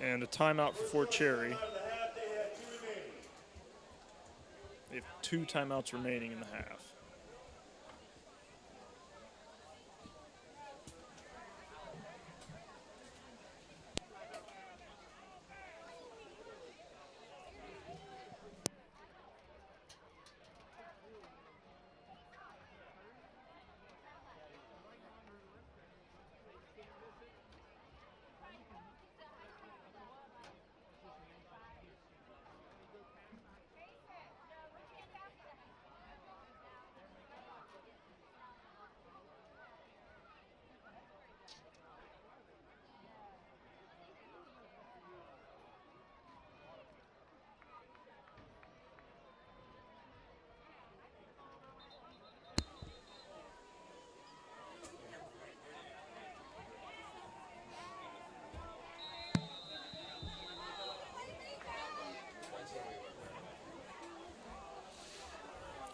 And a timeout for Fort Cherry. They have 2 timeouts remaining in the half.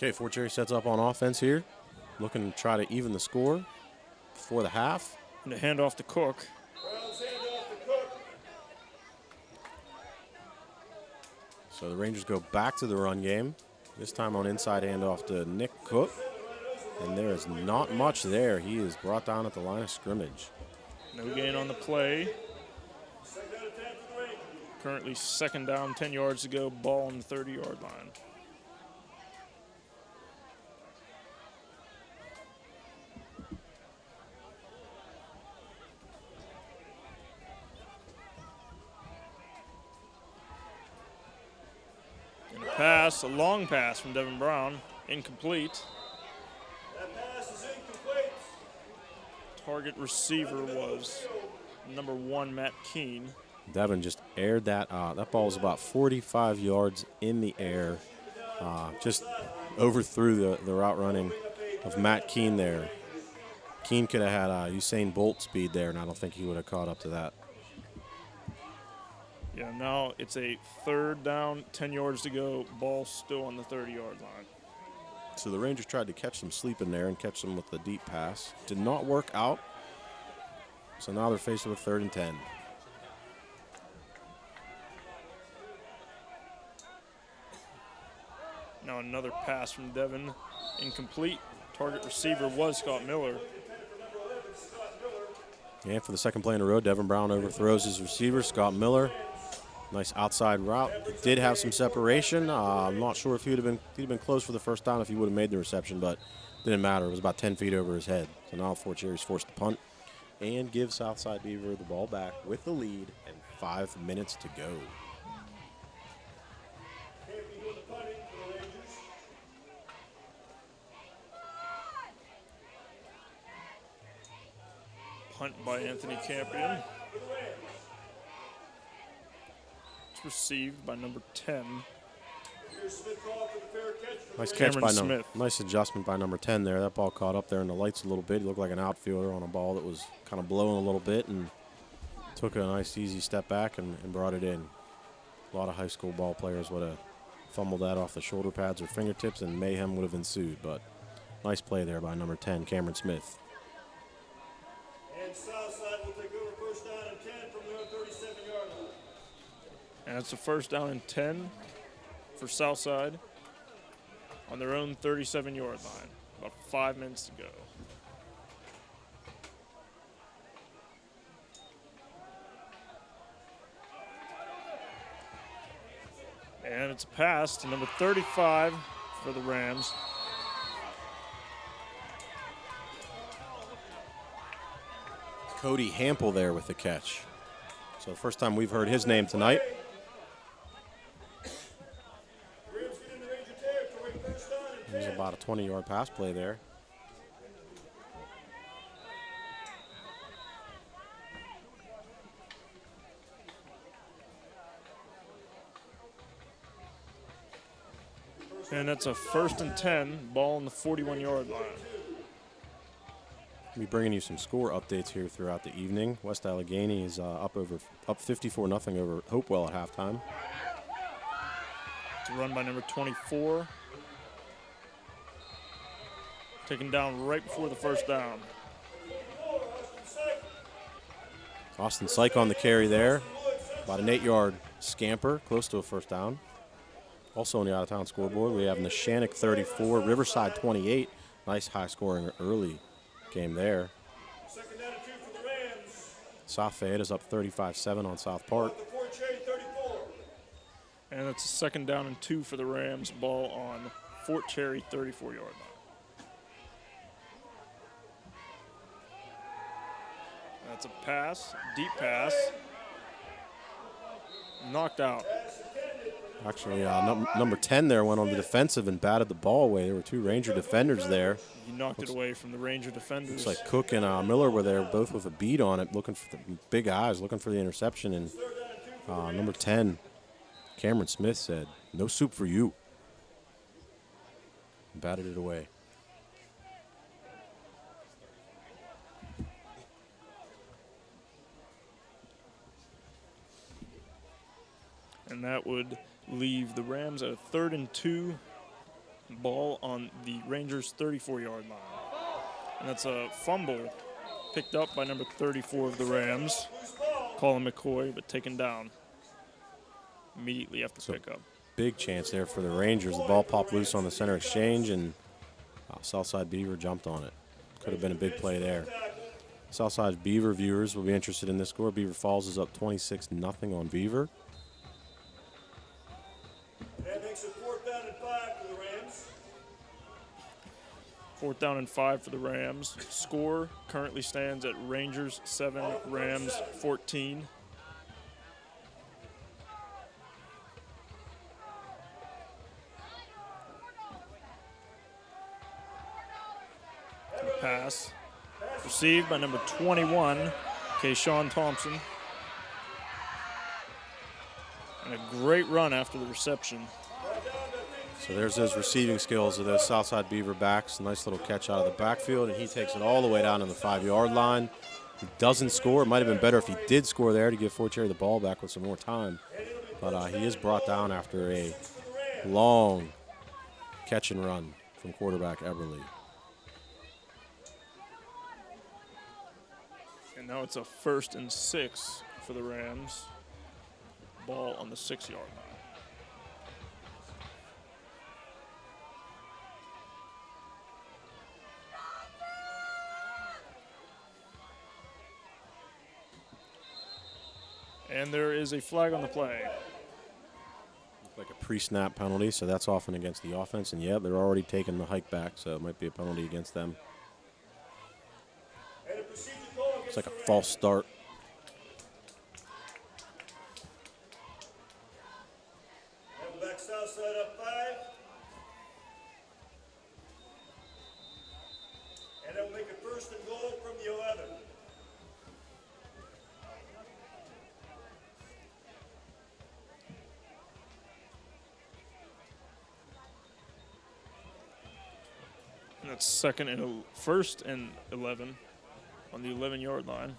Okay, Fort Cherry sets up on offense here, looking to try to even the score before the half. And a handoff to Cook. So the Rangers go back to the run game, this time on inside handoff to Nick Cook. And there is not much there. He is brought down at the line of scrimmage. No gain on the play. Currently 2nd down, 10 yards to go, ball on the 30-yard line. Pass, a long pass from Devin Brown, incomplete. That pass is incomplete. Target receiver was number 1, Matt Keene. Devin just aired that out. That ball was about 45 yards in the air. Just overthrew the route running of Matt Keene there. Keene could have had Usain Bolt speed there, and I don't think he would have caught up to that. Yeah, now it's a 3rd down, 10 yards to go, ball still on the 30-yard line. So the Rangers tried to catch some sleep in there and catch them with the deep pass. Did not work out. So now they're faced with 3rd and 10. Now another pass from Devin, incomplete. Target receiver was Scott Miller. And for the second play in a row, Devin Brown overthrows his receiver, Scott Miller. Nice outside route. It did have some separation. I'm not sure if he'd have been close for the first down if he would have made the reception, but didn't matter. It was about 10 feet over his head. So now Fort Cherry's forced to punt and give Southside Beaver the ball back with the lead and 5 minutes to go. Punt by Anthony Campion. It's received by number 10. Nice catch Cameron by Smith. Nice adjustment by number 10 there. That ball caught up there in the lights a little bit. He looked like an outfielder on a ball that was kind of blowing a little bit and took a nice easy step back and brought it in. A lot of high school ball players would have fumbled that off the shoulder pads or fingertips and mayhem would have ensued. But nice play there by number 10, Cameron Smith. And Southside will take over 1st down and 10 from their 37-yard line. And it's a first down and 10 for Southside on their own 37-yard line. About 5 minutes to go. And it's a pass to number 35 for the Rams. Cody Hample there with the catch. So the first time we've heard his name tonight. There's about a 20-yard pass play there. And that's a first and 10, ball on the 41-yard line. We'll be bringing you some score updates here throughout the evening. West Allegheny is up 54-0 over Hopewell at halftime. It's a run by number 24. Taken down right before the first down. Austin Syke on the carry there. About an 8-yard scamper, close to a first down. Also on the out-of-town scoreboard, we have Neshannock 34, Riverside 28. Nice high-scoring early game there. Second down and 2 for the Rams. South Fayette is up 35-7 on South Park. The Fort Cherry 34. And it's a second down and 2 for the Rams, ball on Fort Cherry 34-yard line. That's a pass, deep pass. Knocked out. Actually, number 10 there went on the defensive and batted the ball away. There were two Ranger defenders there. He knocked it away from the Ranger defenders. Looks like Cook and Miller were there, both with a bead on it, looking for the big eyes, looking for the interception. And number 10, Cameron Smith said, "No soup for you." And batted it away. And that would leave the Rams at a 3rd and 2, ball on the Rangers' 34-yard line. And that's a fumble picked up by number 34 of the Rams, Colin McCoy, but taken down immediately after pickup. Big chance there for the Rangers. The ball popped loose on the center exchange, and Southside Beaver jumped on it. Could have been a big play there. Southside Beaver viewers will be interested in this score. Beaver Falls is up 26-0 on Beaver. That makes it 4th down and 5 for the Rams. 4th down and 5 for the Rams. Score currently stands at Rangers 7, Rams 14. Pass received by number 21, Kayshawn Thompson. And a great run after the reception. So there's those receiving skills of those Southside Beaver backs. Nice little catch out of the backfield, and he takes it all the way down to the 5-yard line. He doesn't score. It might have been better if he did score there to give Fort Cherry the ball back with some more time. But he is brought down after a long catch and run from quarterback Eberly. And now it's a 1st and 6 for the Rams. Ball on the 6-yard line. And there is a flag on the play. Like a pre-snap penalty, so that's often against the offense. And, yeah, they're already taking the hike back, so it might be a penalty against them. It's like a false start. Back Southside up 5. And that will make it 1st and goal from the 11. And that's 1st and 11 on the 11-yard line.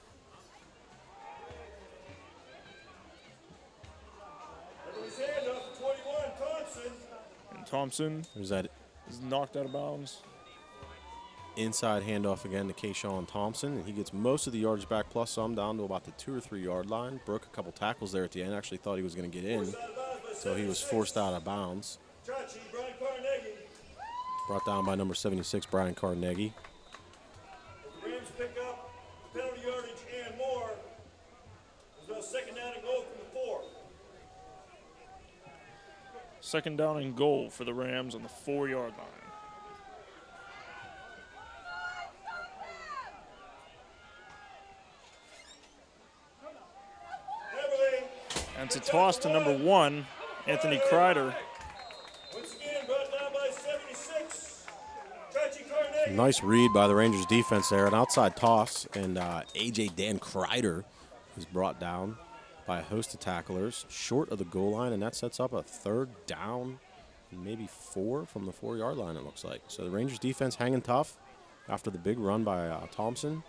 And Thompson There's that is knocked out of bounds. inside handoff again to Kayshawn Thompson, and he gets most of the yardage back plus some down to about the 2 or 3 yard line. Broke a couple tackles there at the end. Actually thought he was going to get in, so he was forced out of bounds. Brought down by number 76, Brian Carnegie. If the Rams pick up penalty yardage and more, there's no second down and goal from the 4. Second down and goal for the Rams on the 4 yard line. And it's a toss to number 1, Anthony Kreider. Once again, brought down by 76. Tracy Carnegie. Nice read by the Rangers defense there, an outside toss, and A.J. Dan Kreider is brought down by a host of tacklers short of the goal line, and that sets up a 3rd down, maybe 4 from the 4 yard line, it looks like. So the Rangers defense hanging tough after the big run by Thompson.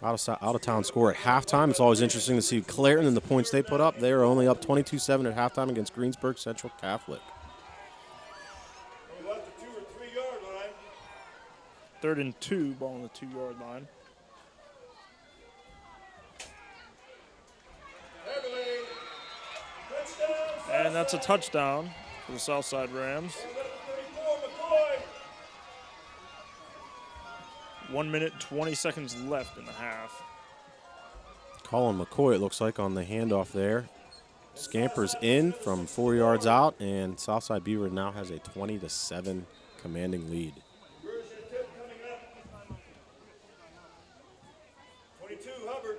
Out of town score at halftime. It's always interesting to see Clareton and the points they put up. They are only up 22-7 at halftime against Greensburg Central Catholic. We left the 2 or 3 yard line. 3rd and 2, ball on the 2 yard line. Everly. Touchdown. And that's a touchdown for the Southside Rams. 34, McCoy. 1 minute, 20 seconds left in the half. Colin McCoy, it looks like, on the handoff there. Scampers in from 4 yards out, and Southside Beaver now has a 20-7 commanding lead. Version tip coming up. 22, Hubbard.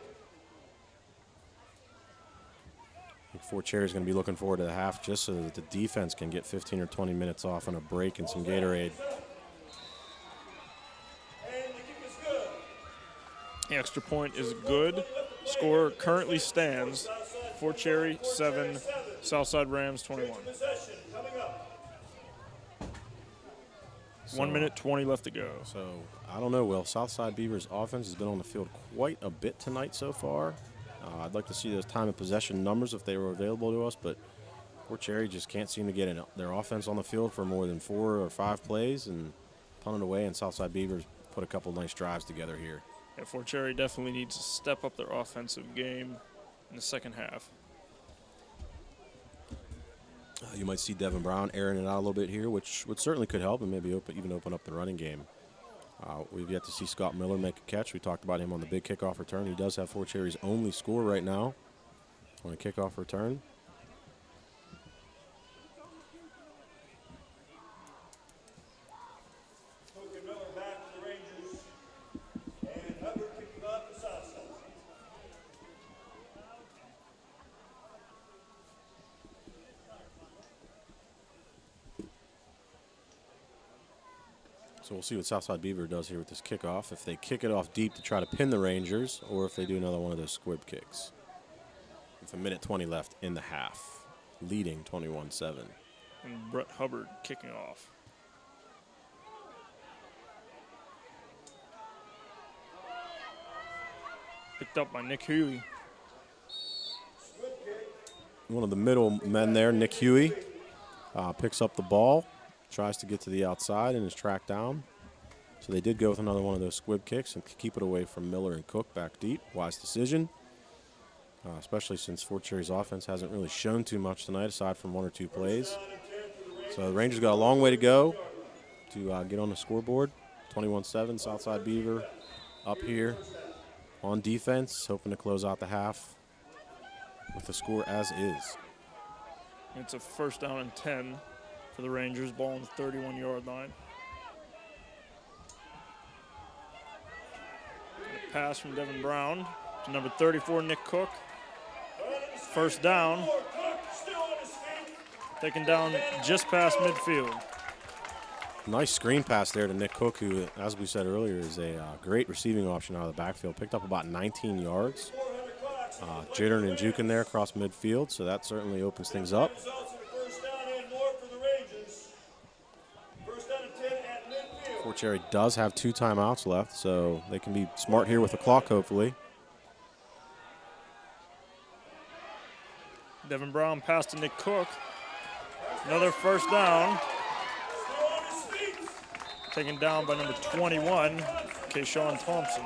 I think Fort Cherry's going to be looking forward to the half just so that the defense can get 15 or 20 minutes off on a break and some Gatorade. And the kick is good. The extra point is good. Score currently stands Fort Cherry 7, Southside Rams 21. Possession coming up. 1 minute, 20 left to go. So, I don't know, Will. Southside Beavers offense has been on the field quite a bit tonight so far. I'd like to see those time of possession numbers if they were available to us, but Fort Cherry just can't seem to get their offense on the field for more than 4 or 5 plays and punt it away, and Southside Beavers put a couple nice drives together here. Yeah, Fort Cherry definitely needs to step up their offensive game in the second half. You might see Devin Brown airing it out a little bit here, which certainly could help and maybe even open up the running game. We've yet to see Scott Miller make a catch. We talked about him on the big kickoff return. He does have Fort Cherry's only score right now on a kickoff return. Hook Miller back to the Rangers. And Hubbard kicking off the Southside. So we'll see what Southside Beaver does here with this kickoff. If they kick it off deep to try to pin the Rangers, or if they do another one of those squib kicks. With 1 minute 20 left in the half, leading 21-7. And Brett Hubbard kicking off. Picked up by Nick Huey. One of the middle men there, Nick Huey, picks up the ball, tries to get to the outside, and is tracked down. So they did go with another one of those squib kicks and keep it away from Miller and Cook back deep. Wise decision, especially since Fort Cherry's offense hasn't really shown too much tonight aside from 1 or 2 plays. So the Rangers got a long way to go to get on the scoreboard. 21-7, Southside Beaver up here on defense, hoping to close out the half with the score as is. It's a 1st down and 10 for the Rangers, ball on the 31-yard line. And a pass from Devin Brown to number 34, Nick Cook. 1st down. Taken down just past midfield. Nice screen pass there to Nick Cook, who, as we said earlier, is a great receiving option out of the backfield. Picked up about 19 yards. Jittering and juking there across midfield, so that certainly opens things up. Fort Cherry does have 2 timeouts left, so they can be smart here with the clock, hopefully. Devin Brown pass to Nick Cook. Another 1st down. taken down by number 21, Kayshawn Thompson.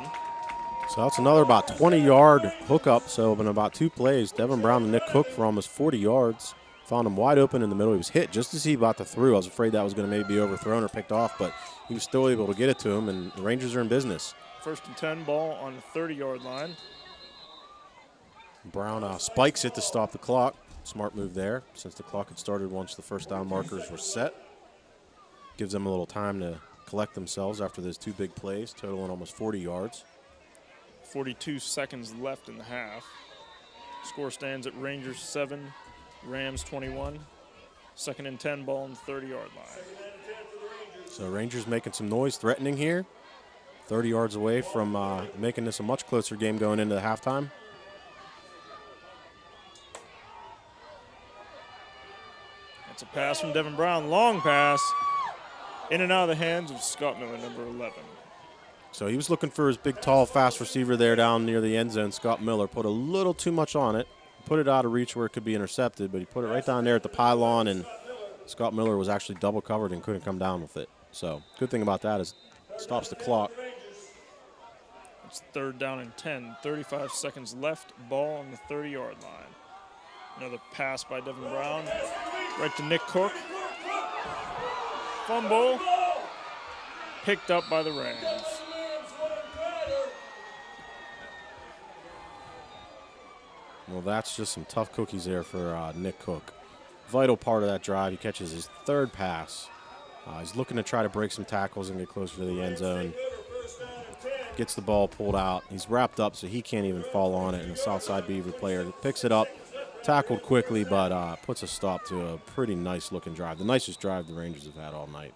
So that's another about 20-yard hookup. So in about 2 plays, Devin Brown and Nick Cook for almost 40 yards. Found him wide open in the middle. He was hit just as he about to throw. I was afraid that was going to maybe be overthrown or picked off, but he was still able to get it to him, and the Rangers are in business. 1st and 10, ball on the 30-yard line. Brown spikes it to stop the clock. Smart move there, since the clock had started once the first down markers were set. Gives them a little time to collect themselves after those 2 big plays, totaling almost 40 yards. 42 seconds left in the half. Score stands at Rangers 7, Rams 21. 2nd and 10, ball on the 30-yard line. So Rangers making some noise, threatening here. 30 yards away from making this a much closer game going into the halftime. It's a pass from Devin Brown, long pass. In and out of the hands of Scott Miller, number 11. So he was looking for his big, tall, fast receiver there down near the end zone. Scott Miller put a little too much on it. Put it out of reach where it could be intercepted, but he put it right down there at the pylon, and Scott Miller was actually double covered and couldn't come down with it. So good thing about that is it stops the clock. It's 3rd down and 10, 35 seconds left, ball on the 30-yard line. Another pass by Devin Brown, right to Nick Cook. Fumble, picked up by the Rams. Well, that's just some tough cookies there for Nick Cook. Vital part of that drive. He catches his 3rd pass. He's looking to try to break some tackles and get closer to the end zone. Gets the ball pulled out. He's wrapped up so he can't even fall on it. And the Southside Beaver player picks it up, tackled quickly, but puts a stop to a pretty nice-looking drive. The nicest drive the Rangers have had all night.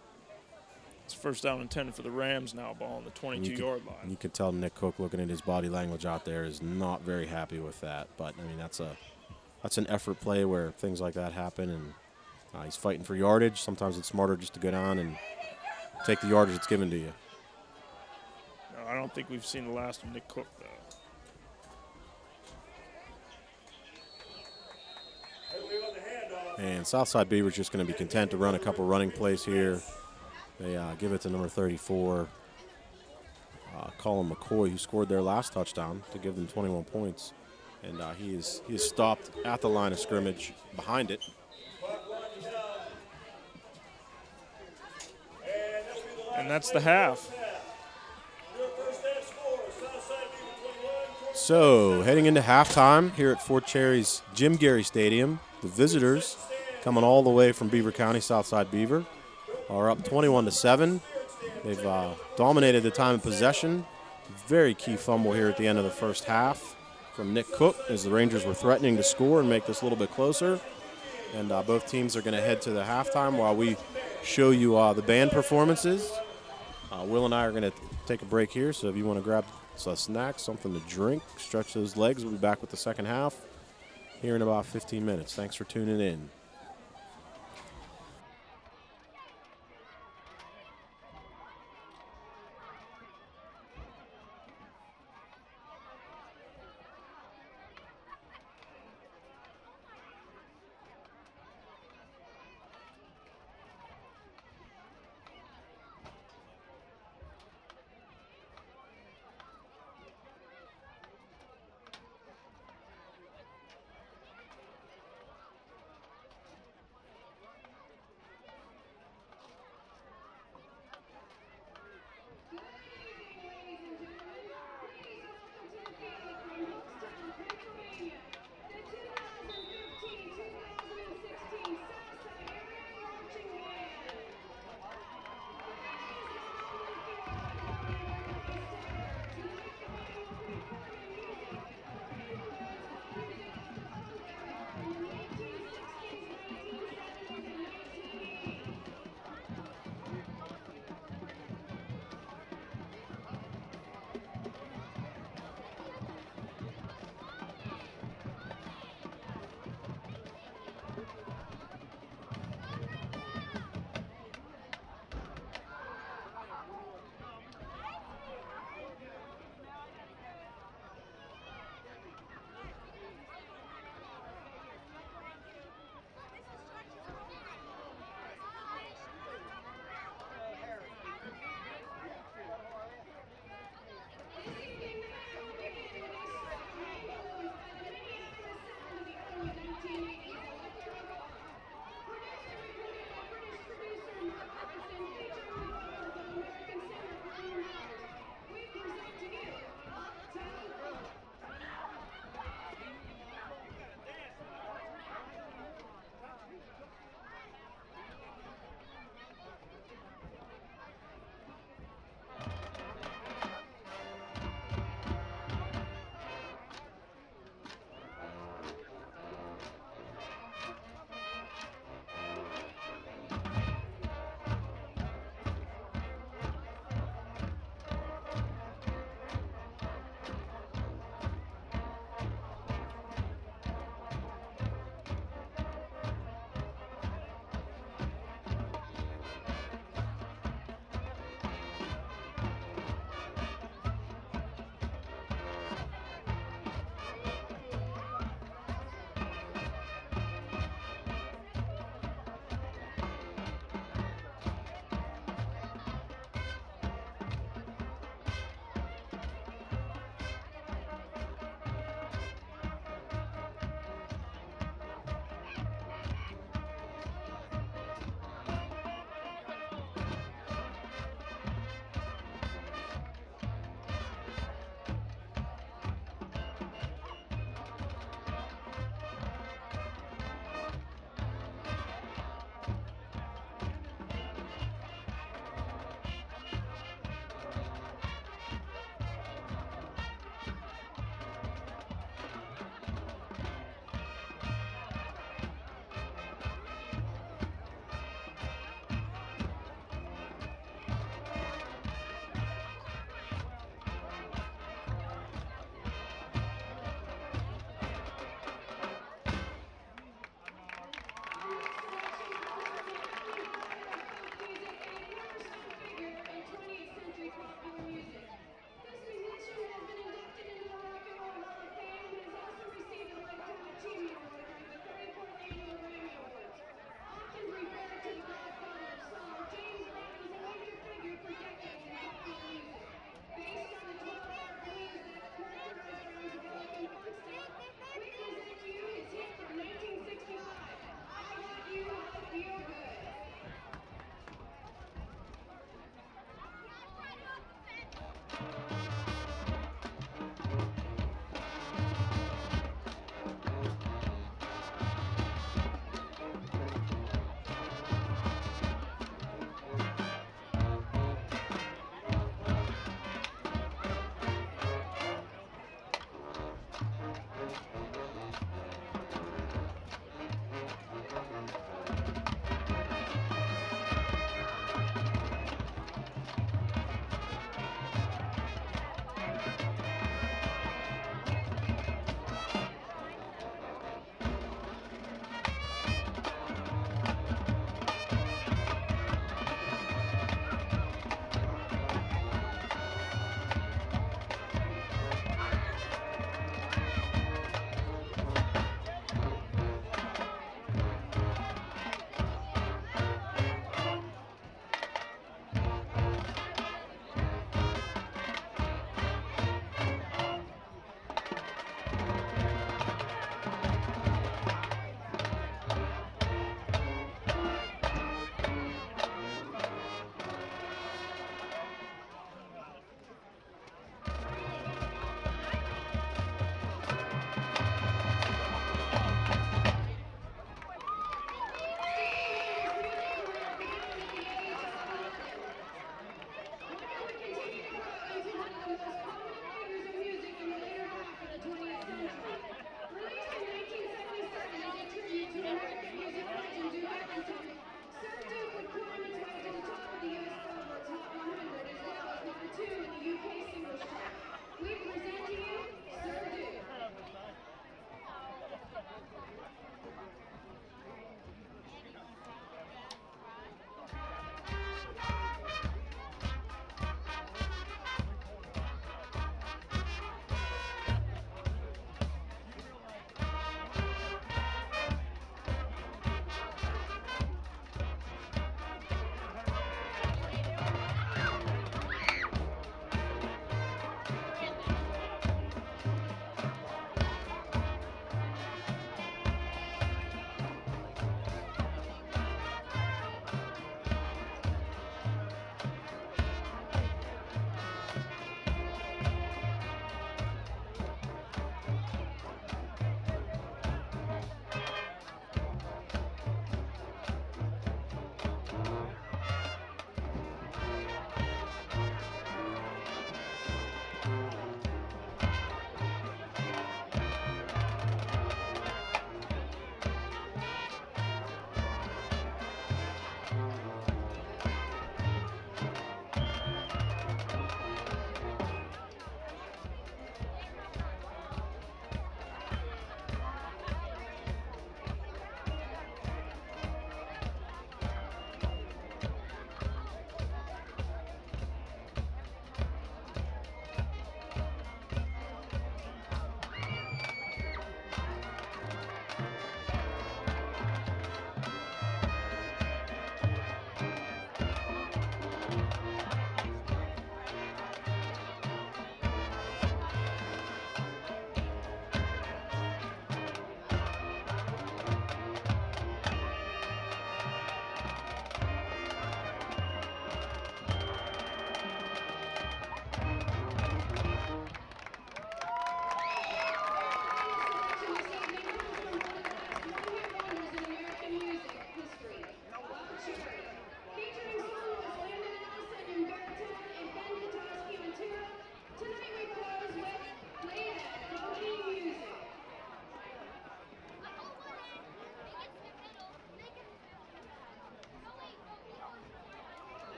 It's 1st down and 10 for the Rams now, ball on the 22-yard line. You can tell Nick Cook, looking at his body language out there, is not very happy with that. But, I mean, that's an effort play where things like that happen, and he's fighting for yardage. Sometimes it's smarter just to go down and take the yardage that's given to you. No, I don't think we've seen the last of Nick Cook, though. And Southside Beaver's just going to be content to run a couple running plays here. They give it to number 34, Colin McCoy, who scored their last touchdown to give them 21 points. And he is stopped at the line of scrimmage behind it. And that's the half. So heading into halftime here at Fort Cherry's Jim Garry Stadium, the visitors coming all the way from Beaver County, Southside Beaver, are up 21-7. They've dominated the time of possession. Very key fumble here at the end of the first half from Nick Cook as the Rangers were threatening to score and make this a little bit closer. And both teams are going to head to the halftime while we show you the band performances. Will and I are going to take a break here, so if you want to grab a snack, something to drink, stretch those legs, we'll be back with the second half here in about 15 minutes. Thanks for tuning in.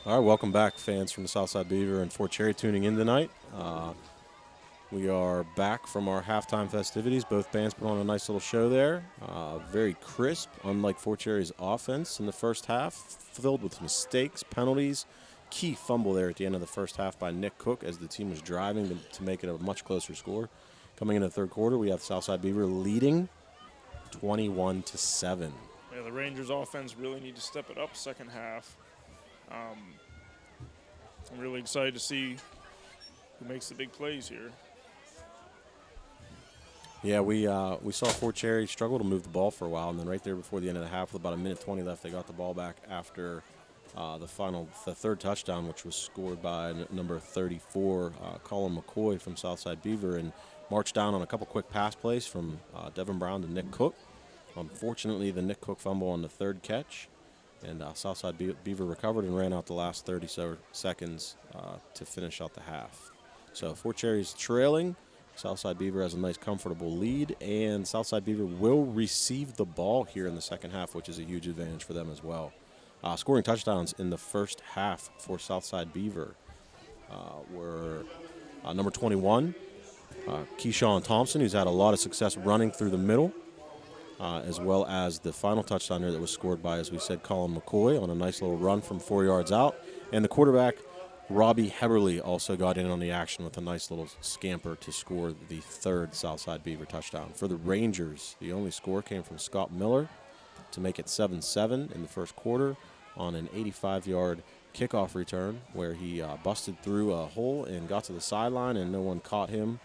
All right, welcome back, fans from the Southside Beaver and Fort Cherry tuning in tonight. We are back from our halftime festivities. Both bands put on a nice little show there. Very crisp, unlike Fort Cherry's offense in the first half, filled with mistakes, penalties. Key fumble there at the end of the first half by Nick Cook as the team was driving to make it a much closer score. Coming into the third quarter, we have Southside Beaver leading 21-7. Yeah, the Rangers offense really need to step it up second half. I'm really excited to see who makes the big plays here. Yeah, we saw Fort Cherry struggle to move the ball for a while, and then right there before the end of the half, with about 1:20 left, they got the ball back after the third touchdown, which was scored by number 34, Colin McCoy from Southside Beaver, and marched down on a couple quick pass plays from Devin Brown to Nick Cook. Unfortunately, the Nick Cook fumble on the third catch, and Southside Beaver recovered and ran out the last 30 seconds to finish out the half. So Fort Cherry's trailing. Southside Beaver has a nice, comfortable lead, and Southside Beaver will receive the ball here in the second half, which is a huge advantage for them as well. Scoring touchdowns in the first half for Southside Beaver were number 21, Keyshawn Thompson, who's had a lot of success running through the middle, as well as the final touchdown there that was scored by, as we said, Colin McCoy on a nice little run from 4 yards out. And the quarterback, Robbie Heberly, also got in on the action with a nice little scamper to score the third Southside Beaver touchdown. For the Rangers, the only score came from Scott Miller to make it 7-7 in the first quarter on an 85-yard kickoff return where he busted through a hole and got to the sideline, and no one caught him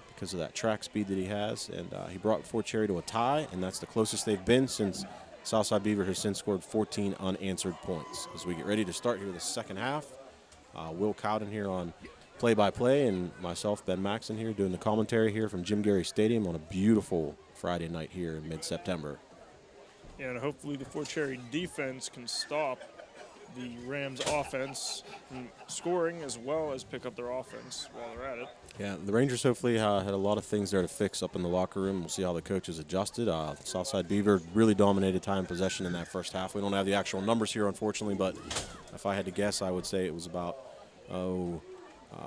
because of that track speed that he has. And he brought Fort Cherry to a tie, and that's the closest they've been since Southside Beaver has since scored 14 unanswered points. As we get ready to start here the second half, Will Cowden here on play-by-play, and myself, Ben Maxon, here doing the commentary here from Jim Garry Stadium on a beautiful Friday night here in mid-September. Yeah, and hopefully the Fort Cherry defense can stop the Rams offense from scoring as well as pick up their offense while they're at it. Yeah, the Rangers hopefully had a lot of things there to fix up in the locker room. We'll see how the coaches adjusted. Southside Beaver really dominated time possession in that first half. We don't have the actual numbers here, unfortunately, but if I had to guess, I would say it was about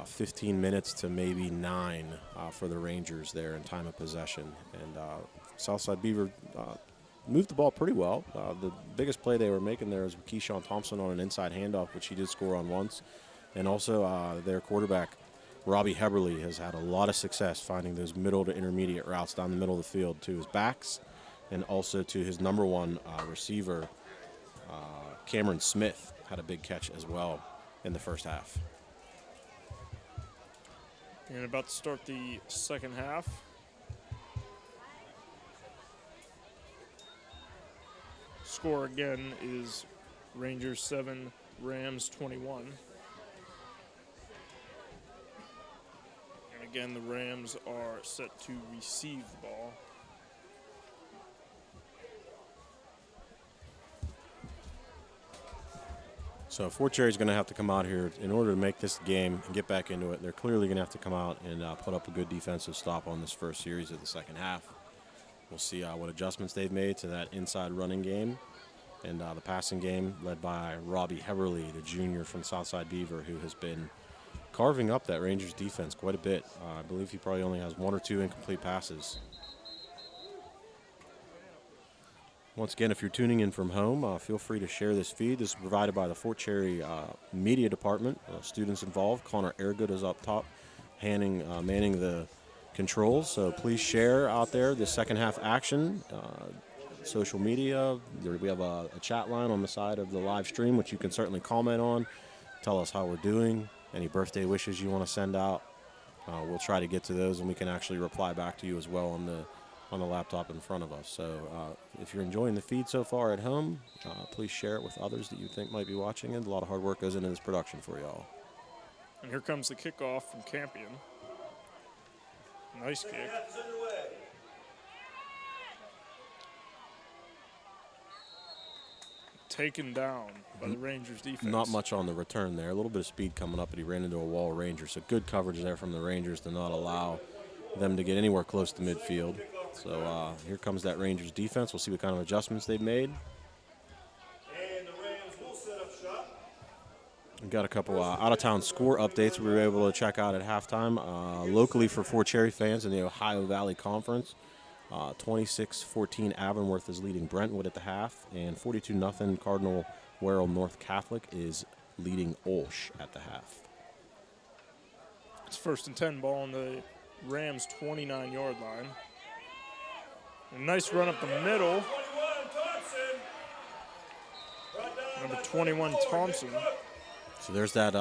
15 minutes to maybe 9 for the Rangers there in time of possession. And Southside Beaver moved the ball pretty well. The biggest play they were making there was Keyshawn Thompson on an inside handoff, which he did score on once. And also their quarterback, Robbie Heberly, has had a lot of success finding those middle to intermediate routes down the middle of the field to his backs and also to his number one receiver, Cameron Smith, had a big catch as well in the first half. And about to start the second half. Score again is Rangers 7, Rams 21. And again, the Rams are set to receive the ball. So Fort Cherry's going to have to come out here in order to make this game and get back into it. They're clearly going to have to come out and put up a good defensive stop on this first series of the second half. We'll see what adjustments they've made to that inside running game and the passing game led by Robbie Heberly, the junior from Southside Beaver, who has been carving up that Rangers defense quite a bit. I believe he probably only has 1 or 2 incomplete passes. Once again, if you're tuning in from home, feel free to share this feed. This is provided by the Fort Cherry Media Department. Students involved. Connor Airgood is up top, manning the controls. So please share out there the second half action. Social media. We have a chat line on the side of the live stream, which you can certainly comment on. Tell us how we're doing. Any birthday wishes you want to send out. We'll try to get to those, and we can actually reply back to you as well on the laptop in front of us. So if you're enjoying the feed so far at home, please share it with others that you think might be watching it. A lot of hard work goes into this production for y'all. And here comes the kickoff from Campion. Nice kick. Taken down by the Rangers defense. Not much on the return there. A little bit of speed coming up, but he ran into a wall of Rangers. So good coverage there from the Rangers to not allow them to get anywhere close to midfield. So here comes that Rangers defense. We'll see what kind of adjustments they've made. And the Rams will set up shop. We've got a couple out-of-town score updates we were able to check out at halftime. Locally for Fort Cherry fans in the Ohio Valley Conference, 26-14 Avonworth is leading Brentwood at the half, and 42-0 Cardinal Werrell North Catholic is leading Olsh at the half. It's 1st and 10, ball on the Rams' 29-yard line. A nice run up the middle. Number 21, Thompson. So there's that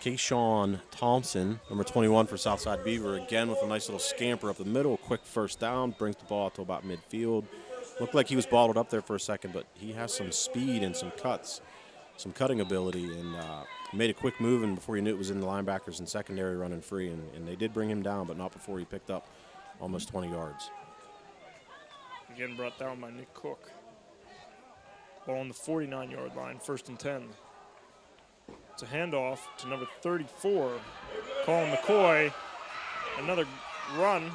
Keyshawn Thompson, number 21 for Southside Beaver, again with a nice little scamper up the middle. Quick first down, brings the ball to about midfield. Looked like he was bottled up there for a second, but he has some speed and some cuts, some cutting ability, and made a quick move, and before you knew it was in the linebackers and secondary running free, and they did bring him down, but not before he picked up almost 20 yards. Again brought down by Nick Cook. Ball on the 49-yard line, 1st and 10. It's a handoff to number 34, Colin McCoy. Another run.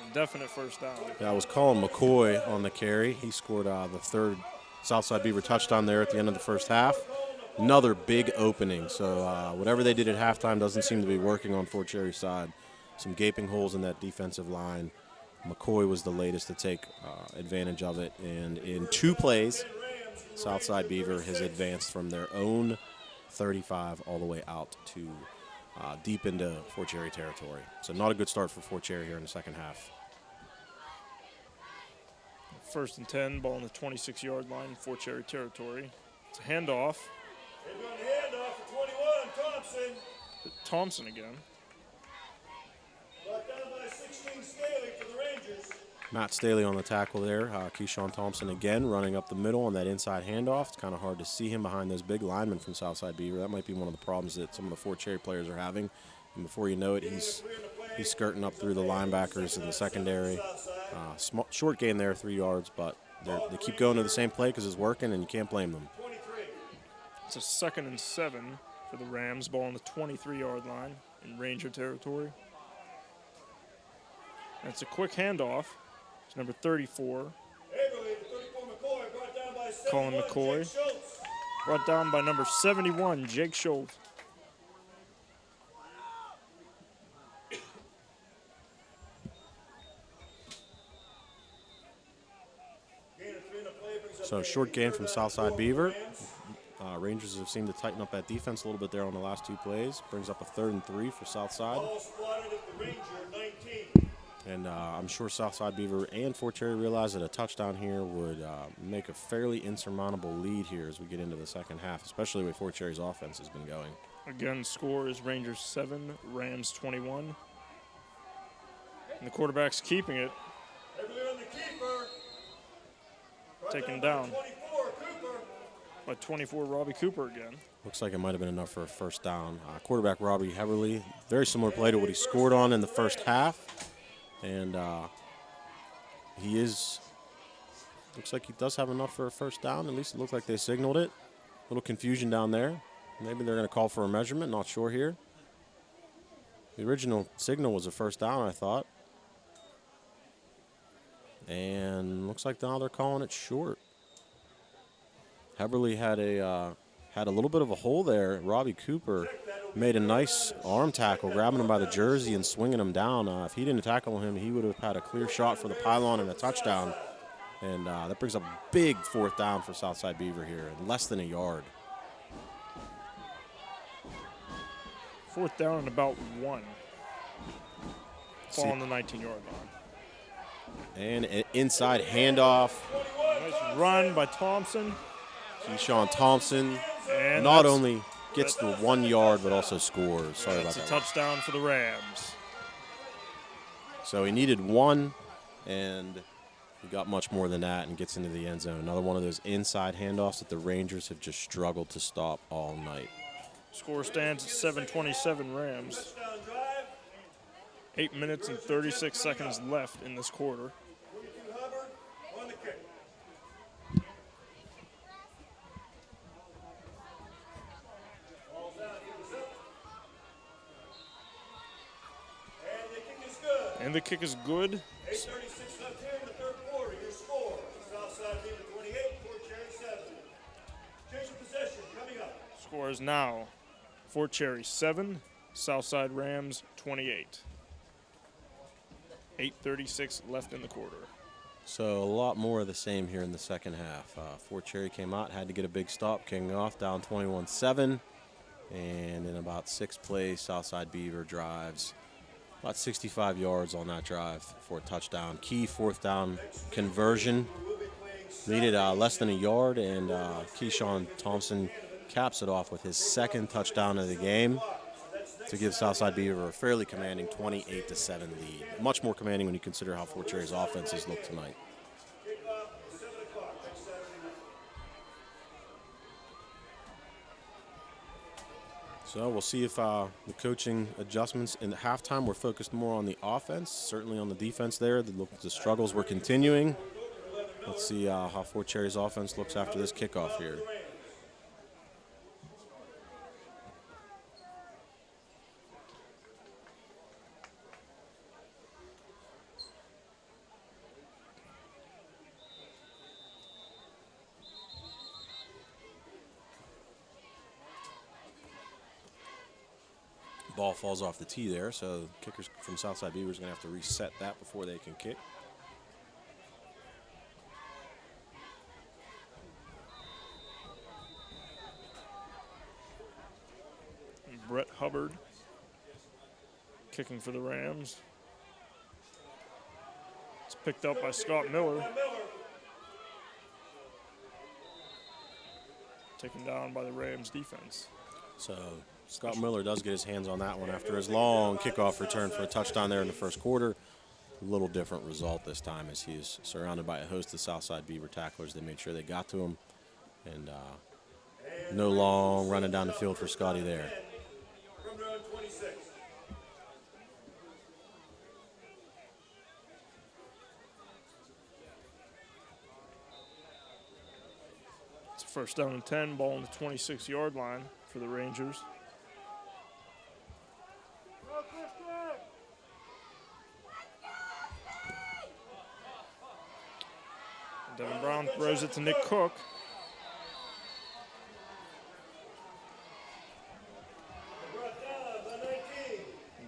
A definite first down. That was Colin McCoy on the carry. He scored the 3rd Southside Beaver touchdown there at the end of the first half. Another big opening. So whatever they did at halftime doesn't seem to be working on Fort Cherry's side. Some gaping holes in that defensive line. McCoy was the latest to take advantage of it. And in 2 plays, Southside Beaver has advanced from their own 35 all the way out to deep into Fort Cherry territory. So not a good start for Fort Cherry here in the second half. 1st and 10, ball on the 26-yard line, Fort Cherry territory. It's a handoff. They're doing the handoff to 21, Thompson. Thompson again. Brought down by 16, Staley for the Rangers. Matt Staley on the tackle there. Keyshawn Thompson again running up the middle on that inside handoff. It's kind of hard to see him behind those big linemen from Southside Beaver. That might be one of the problems that some of the Fort Cherry players are having. And before you know it, he's skirting up through the linebackers in the secondary. Short gain there, 3 yards, but they keep going to the same play because it's working, and you can't blame them. It's a 2nd and 7 for the Rams. Ball on the 23-yard line in Ranger territory. And it's a quick handoff. It's number 34, Colin McCoy. Brought down by number 71, Jake Schultz. So short gain from Southside Beaver. Rangers have seemed to tighten up that defense a little bit there on the last 2 plays. Brings up a 3rd and 3 for Southside. And I'm sure Southside Beaver and Fort Cherry realize that a touchdown here would make a fairly insurmountable lead here as we get into the second half, especially the way Fort Cherry's offense has been going. Again, score is Rangers 7, Rams 21. And the quarterback's keeping it. Taken down by 24, Robbie Cooper again. Looks like it might have been enough for a first down. Quarterback Robbie Heverly, very similar play to what he scored on in the first half. And looks like he does have enough for a first down. At least it looked like they signaled it. A little confusion down there. Maybe they're going to call for a measurement, not sure here. The original signal was a first down, I thought. And looks like now they're calling it short. Heverly had a little bit of a hole there. Robbie Cooper made a nice arm tackle, grabbing him by the jersey and swinging him down. If he didn't tackle him, he would have had a clear shot for the pylon and a touchdown. And that brings up a big 4th down for Southside Beaver here, in less than a yard. 4th down and about 1. Ball on the 19-yard line. And an inside handoff. Nice run by Thompson. Keyshawn Thompson And not only gets the 1 yard, but also scores. Sorry about that. It's a touchdown for the Rams. So he needed 1, and he got much more than that and gets into the end zone. Another one of those inside handoffs that the Rangers have just struggled to stop all night. Score stands at 7-27 Rams. 8 minutes and 36 seconds left in this quarter. And the kick is good. 8:36 left here in the third quarter. Your score: Southside Beaver 28, Fort Cherry 7. Change of possession. Score is now Fort Cherry 7, Southside Rams 28. 8:36 left in the quarter. So a lot more of the same here in the second half. Fort Cherry came out, had to get a big stop, kicking off down 21-7. And in about 6 plays, Southside Beaver drives about 65 yards on that drive for a touchdown. Key 4th down conversion. Needed less than a yard, and Keyshawn Thompson caps it off with his 2nd touchdown of the game to give Southside Beaver a fairly commanding 28-7 lead. Much more commanding when you consider how Fort Cherry's offenses look tonight. So we'll see if the coaching adjustments in the halftime were focused more on the offense, certainly on the defense there. The struggles were continuing. Let's see how Fort Cherry's offense looks after this kickoff here. Ball falls off the tee there, so kickers from Southside Beavers are going to have to reset that before they can kick. And Brett Hubbard kicking for the Rams. It's picked up by Scott Miller. Taken down by the Rams defense. So Scott Miller does get his hands on that one after his long kickoff return for a touchdown there in the first quarter. A little different result this time as he is surrounded by a host of Southside Beaver tacklers. They made sure they got to him. And no long running down the field for Scotty there. From round 26. It's a 1st down and 10, ball on the 26-yard line for the Rangers. Devin Brown throws it to Nick Cook.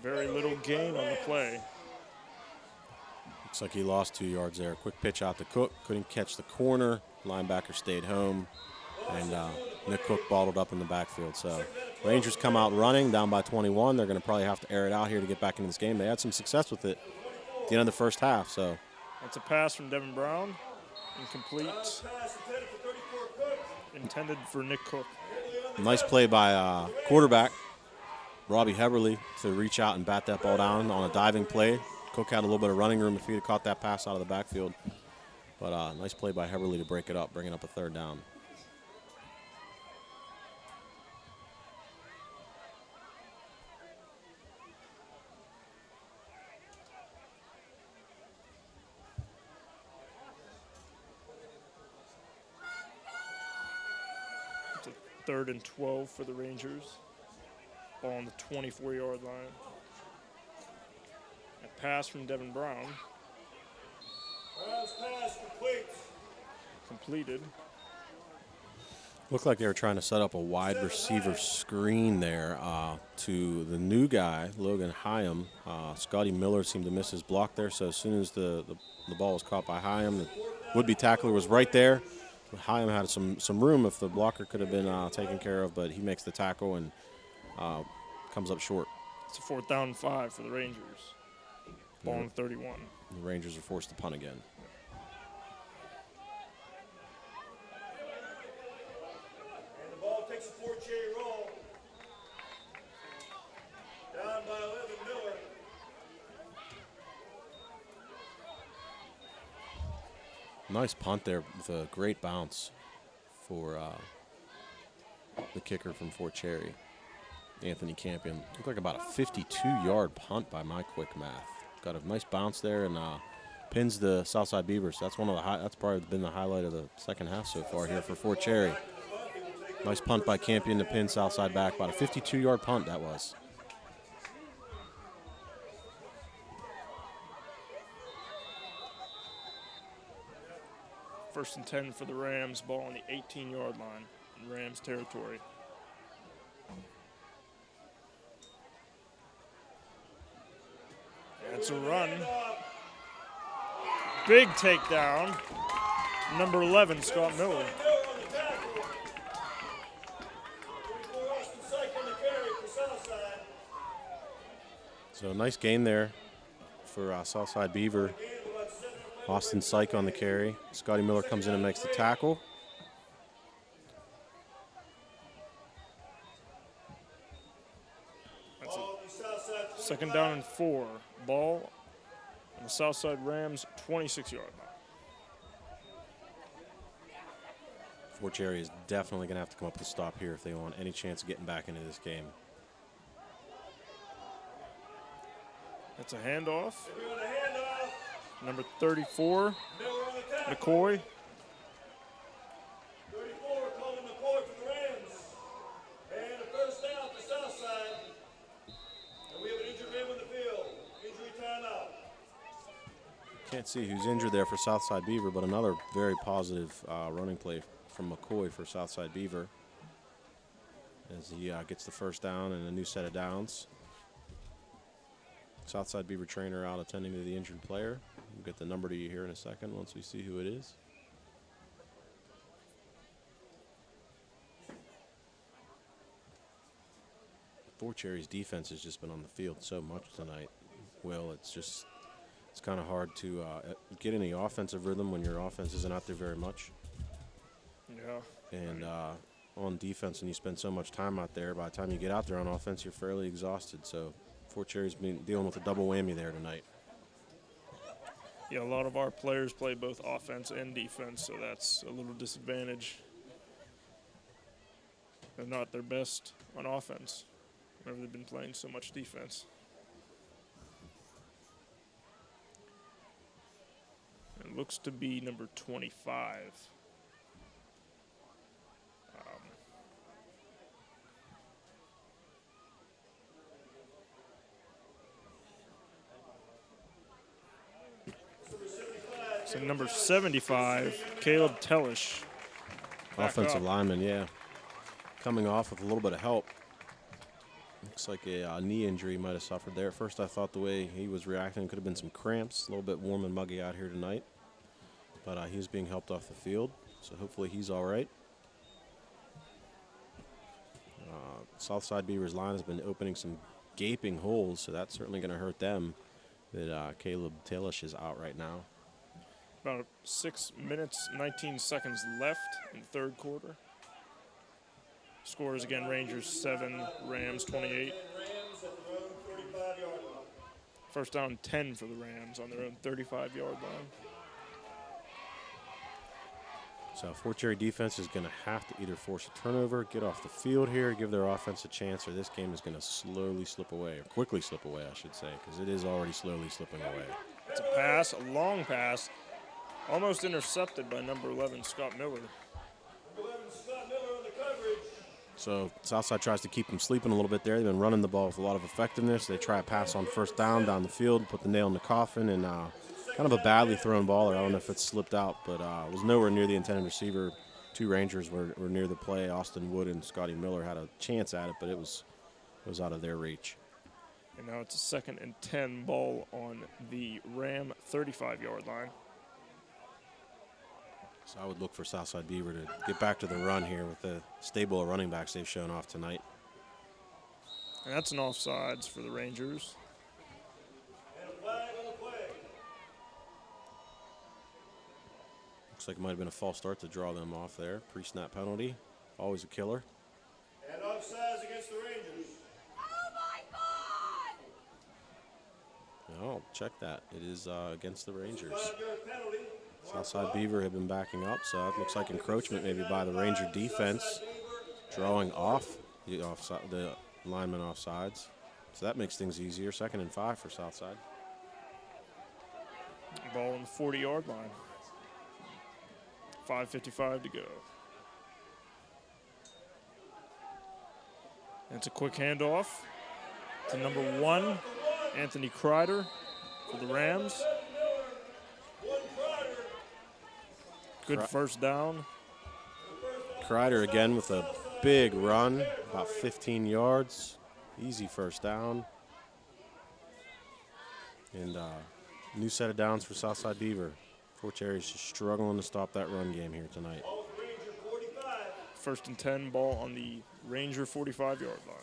Very little gain on the play. Looks like he lost 2 yards there. Quick pitch out to Cook. Couldn't catch the corner. Linebacker stayed home. And Nick Cook bottled up in the backfield. So Rangers come out running down by 21. They're going to probably have to air it out here to get back into this game. They had some success with it at the end of the first half. So That's a pass from Devin Brown. Incomplete. Intended for Nick Cook. nice play by quarterback Robbie Heberly to reach out and bat that ball down on a diving play. Cook had a little bit of running room if he had caught that pass out of the backfield. But nice play by Heberly to break it up, bringing up a 3rd down. It's a 3rd and 12 for the Rangers. Ball on the 24-yard line. A pass from Devin Brown. Pass complete. Completed. Looked like they were trying to set up a wide receiver screen there to the new guy, Logan Hyam. Scotty Miller seemed to miss his block there, so as soon as the ball was caught by Hyam, the would-be tackler was right there. Hyam had some room if the blocker could have been taken care of, but he makes the tackle and comes up short. It's a 4th down and 5 for the Rangers. Ball on 31. The Rangers are forced to punt again. And the ball takes a Fort Cherry roll. Down by 11, Miller. Nice punt there with a great bounce for the kicker from Fort Cherry, Anthony Campion. Looked like about a 52-yard punt by my quick math. Got a nice bounce there and pins the Southside Beavers. That's that's probably been the highlight of the second half so far here for Fort Cherry. Nice punt by Campion to pin Southside back. About a 52-yard punt that was. First and 10 for the Rams. Ball on the 18-yard line in Rams territory. It's a run. Big takedown. Number 11, Scott Miller. So nice gain there for Southside Beaver. Austin Syke on the carry. Scotty Miller comes in and makes the tackle. That's it. Second down and 4. Ball on the Southside Rams 26-yard line. Fort Cherry is definitely going to have to come up with a stop here if they want any chance of getting back into this game. That's a handoff. Number 34, McCoy. 34 calling McCoy for the Rams. And a first down for Southside. And we have an injured man on the field. Injury timeout. Can't see who's injured there for Southside Beaver, but another very positive running play from McCoy for Southside Beaver as he gets the first down and a new set of downs. Southside Beaver trainer out attending to the injured player. We'll get the number to you here in a second once we see who it is. Fort Cherry's defense has just been on the field so much tonight. Will, it's kind of hard to get any offensive rhythm when your offense isn't out there very much. Yeah. And on defense, when you spend so much time out there, by the time you get out there on offense, you're fairly exhausted. So Fort Cherry's been dealing with a double whammy there tonight. Yeah, a lot of our players play both offense and defense, so that's a little disadvantage. They're not their best on offense whenever they've been playing so much defense. It looks to be number 25. So number 75, Caleb Tellish. Offensive lineman, yeah. Coming off with a little bit of help. Looks like a knee injury might have suffered there. At first I thought the way he was reacting could have been some cramps. A little bit warm and muggy out here tonight. But he was being helped off the field, so hopefully he's all right. Southside Beavers line has been opening some gaping holes, so that's certainly going to hurt them. That Caleb Tellish is out right now. About 6 minutes, 19 seconds left in the third quarter. Scores again, Rangers 7, Rams 28. First down 10 for the Rams on their own 35-yard line. So Fort Cherry defense is going to have to either force a turnover, get off the field here, give their offense a chance, or this game is going to slowly slip away, or quickly slip away, I should say, because it is already slowly slipping away. It's a pass, a long pass, almost intercepted by number 11, Scott Miller. So Southside tries to keep them sleeping a little bit there. They've been running the ball with a lot of effectiveness. They try a pass on first down the field, put the nail in the coffin, and kind of a badly thrown ball there. I don't know if it slipped out, but it was nowhere near the intended receiver. Two Rangers were near the play. Austin Wood and Scotty Miller had a chance at it, but it was out of their reach. And now it's a 2nd and 10 ball on the Ram 35-yard line. So I would look for Southside Beaver to get back to the run here with the stable of running backs they've shown off tonight. And that's an offsides for the Rangers. Looks like it might have been a false start to draw them off there. Pre-snap penalty, always a killer. And offsides against the Rangers. Oh, check that. It is against the Rangers. 5-yard penalty. Southside Beaver have been backing up, so it looks like encroachment maybe by the Ranger defense, drawing off the lineman offsides. So that makes things easier. 2nd and 5 for Southside. Ball on the 40-yard line. 5:55 to go. It's a quick handoff to number 1, Anthony Kreider for the Rams. Good first down. Kreider again with a big run, about 15 yards. Easy first down. And new set of downs for Southside Beaver. Fort Cherry's just struggling to stop that run game here tonight. First and 10, ball on the Ranger 45-yard line.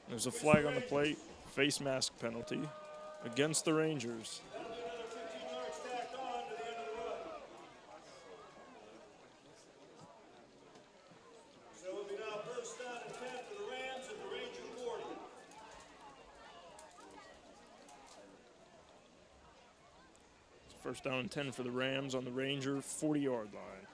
There's a flag on the plate, face mask penalty against the Rangers. So it'll be now first down and 10 for the Rams at the Ranger 40. First down and 10 for the Rams on the Ranger 40-yard line.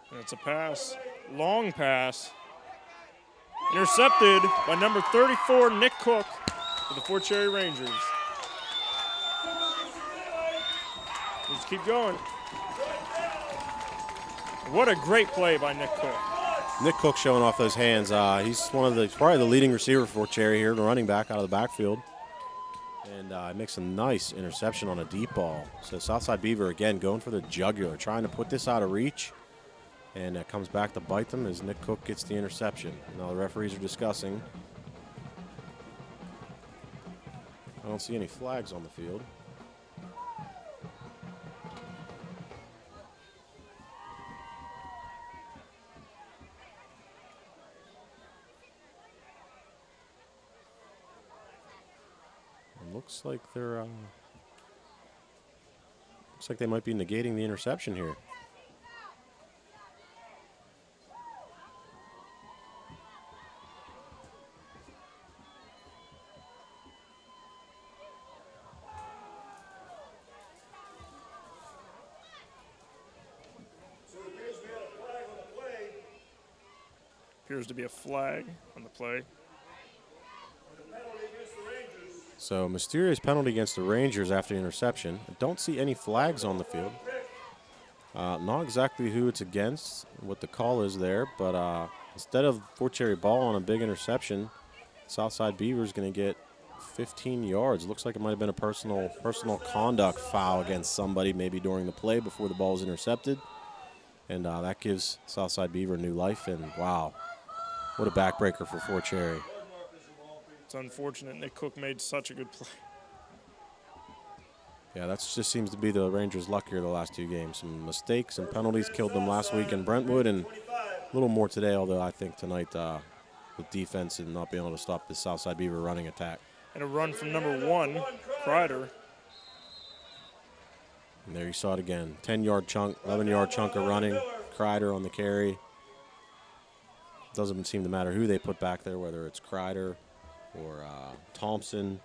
And it's a pass, long pass, intercepted by number 34, Nick Cook, for the Fort Cherry Rangers. Let's keep going. What a great play by Nick Cook. Nick Cook showing off those hands. He's probably the leading receiver for Fort Cherry here, the running back out of the backfield. And makes a nice interception on a deep ball. So Southside Beaver again going for the jugular, trying to put this out of reach. And it comes back to bite them as Nick Cook gets the interception. Now the referees are discussing. I don't see any flags on the field. It looks like they're looks like they might be negating the interception here. Appears to be a flag on the play. So mysterious penalty against the Rangers after the interception. I don't see any flags on the field. Not exactly who it's against, what the call is there, but instead of Fort Cherry ball on a big interception, Southside Beaver is going to get 15 yards. Looks like it might have been a personal conduct foul against somebody maybe during the play before the ball was intercepted. And that gives Southside Beaver new life, and wow, what a backbreaker for Fort Cherry. It's unfortunate Nick Cook made such a good play. Yeah, that just seems to be the Rangers' luck here the last two games. Some mistakes and penalties killed them last week in Brentwood, and a little more today, although I think tonight with defense and not being able to stop the Southside Beaver running attack. And a run from number 1, Kreider. And there you saw it again. 10-yard chunk, 11-yard chunk of running. Kreider on the carry. Doesn't seem to matter who they put back there, whether it's Kreider or Thompson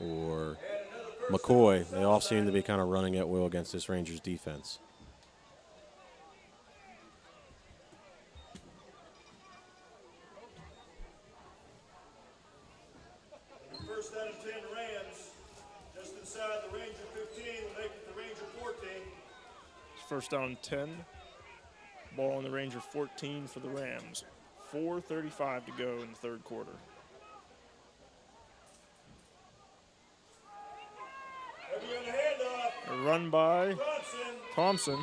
or McCoy. They all seem to be kind of running at will against this Rangers defense. First down and 10 Rams, just inside the Ranger 15, will make it the Ranger 14. First down and 10. Ball on the Ranger 14 for the Rams. 4:35 to go in the third quarter. Heavy on the handoff. A run by Thompson.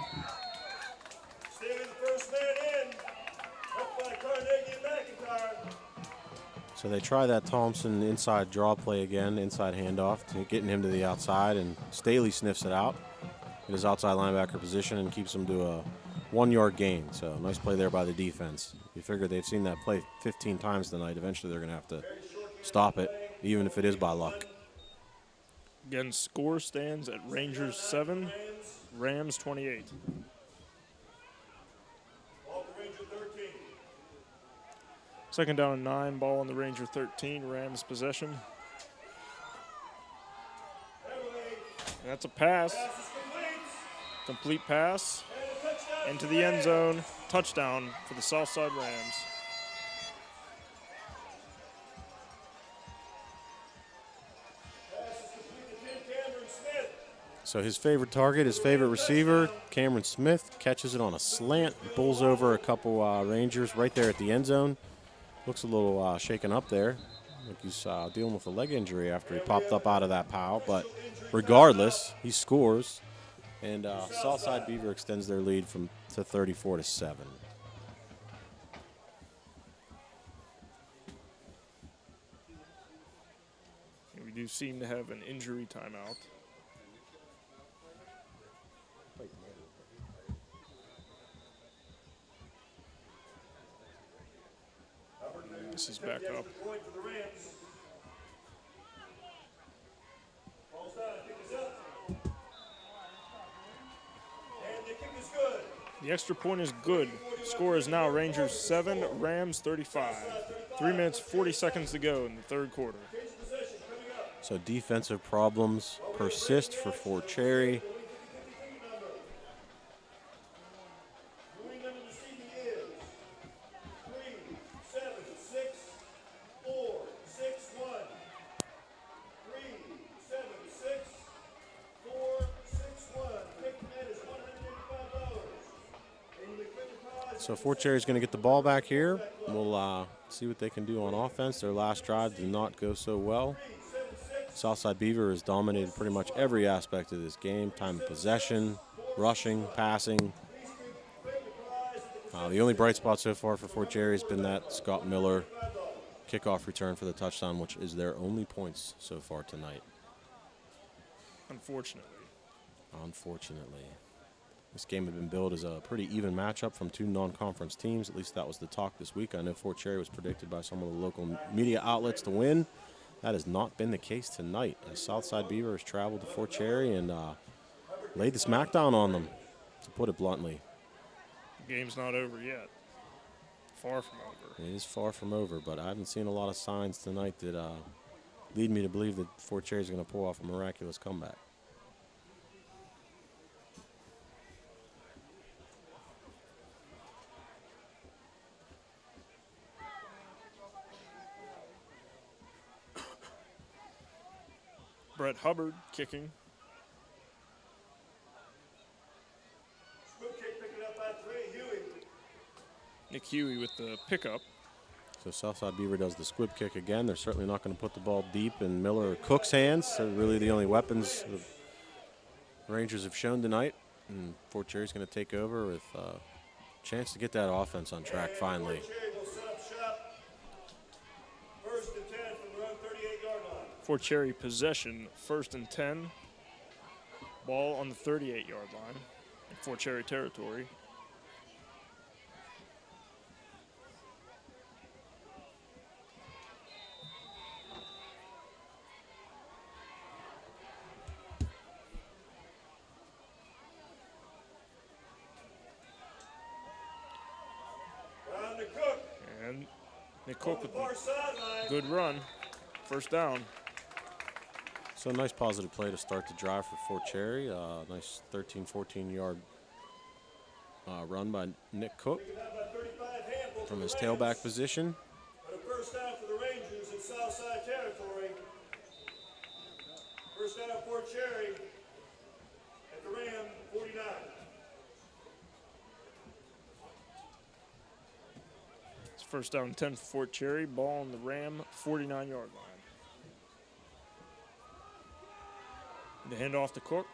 Stealing the first man in. Up by Carnegie and McIntyre. So they try that Thompson inside draw play again, inside handoff, getting him to the outside, and Staley sniffs it out in his outside linebacker position and keeps him to a 1-yard gain. So nice play there by the defense. You figure they've seen that play 15 times tonight. Eventually they're going to have to stop it, even if it is by luck. Again, score stands at Rangers 7, Rams 28. Second down and 9, ball on the Ranger 13, Rams possession. And that's a pass. Complete pass into the end zone. Touchdown for the Southside Rams. So his favorite target, his favorite receiver, Cameron Smith, catches it on a slant, bowls over a couple Rangers right there at the end zone. Looks a little shaken up there. Like he's dealing with a leg injury after he popped up out of that pile. But regardless, he scores. And Southside Beaver extends their lead to 34-7. We do seem to have an injury timeout. This is back up. The extra point is good. Score is now Rangers 7, Rams 35. 3 minutes, 40 seconds to go in the third quarter. So defensive problems persist for Fort Cherry. So Fort Cherry's going to get the ball back here. We'll see what they can do on offense. Their last drive did not go so well. Southside Beaver has dominated pretty much every aspect of this game. Time of possession, rushing, passing. The only bright spot so far for Fort Cherry has been that Scott Miller kickoff return for the touchdown, which is their only points so far tonight. Unfortunately. This game had been billed as a pretty even matchup from two non-conference teams. At least that was the talk this week. I know Fort Cherry was predicted by some of the local media outlets to win. That has not been the case tonight, as Southside Beaver has traveled to Fort Cherry and laid the smackdown on them, to put it bluntly. The game's not over yet. Far from over. It is far from over, but I haven't seen a lot of signs tonight that lead me to believe that Fort Cherry is going to pull off a miraculous comeback. Brett Hubbard kicking. Nick Huey with the pickup. So Southside Beaver does the squib kick again. They're certainly not going to put the ball deep in Miller or Cook's hands. They're really the only weapons the Rangers have shown tonight. And Fort Cherry's going to take over with a chance to get that offense on track finally. Fort Cherry possession, 1st and 10. Ball on the 38-yard line in Fort Cherry territory. And Nick Cook with a good run. First down. So nice positive play to start the drive for Fort Cherry. Nice 13, 14-yard run by Nick Cook from his tailback position. But a first down for the Rangers in Southside territory. First down Fort Cherry at the Ram 49. It's first down 10 for Fort Cherry. Ball on the Ram 49-yard line. The handoff to Cook.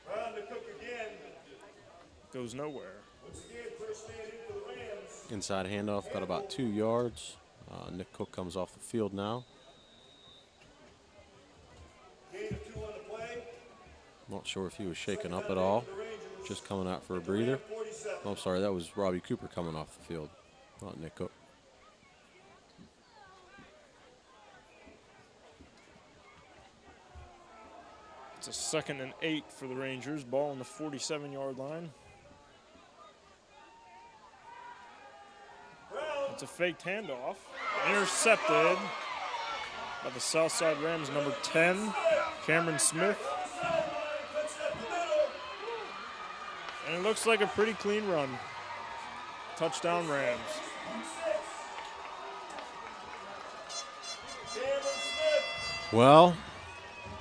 Round to Cook again. Goes nowhere. Once again, first man in for the Rams. Inside handoff, got about 2 yards. Nick Cook comes off the field now. Gain of 2 on the play. Not sure if he was shaken up at all. Just coming out for a breather. Oh, I'm sorry, that was Robbie Cooper coming off the field, not Nick Cook. It's a 2nd and 8 for the Rangers. Ball on the 47-yard line. It's a faked handoff. Intercepted by the Southside Rams, number 10, Cameron Smith. And it looks like a pretty clean run. Touchdown Rams. Cameron Smith Well,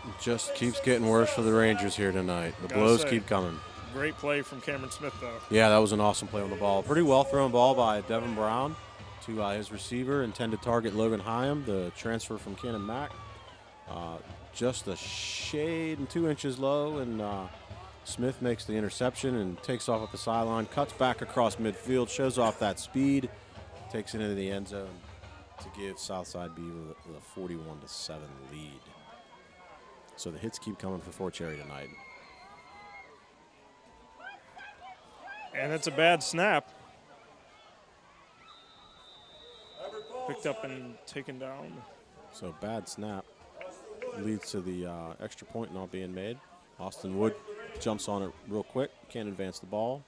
it just keeps getting worse for the Rangers here tonight. The Gotta blows say, keep coming. Great play from Cameron Smith, though. Yeah, that was an awesome play on the ball. Pretty well thrown ball by Devin Brown to his receiver, intended target Logan Hyam, the transfer from Cannon Mac. Just a shade and 2 inches low, and Smith makes the interception and takes off at the sideline, cuts back across midfield, shows off that speed, takes it into the end zone to give Southside Beaver the 41-7 lead. So the hits keep coming for Fort Cherry tonight. And it's a bad snap. Picked up and taken down. So bad snap leads to the extra point not being made. Austin Wood jumps on it real quick, can't advance the ball.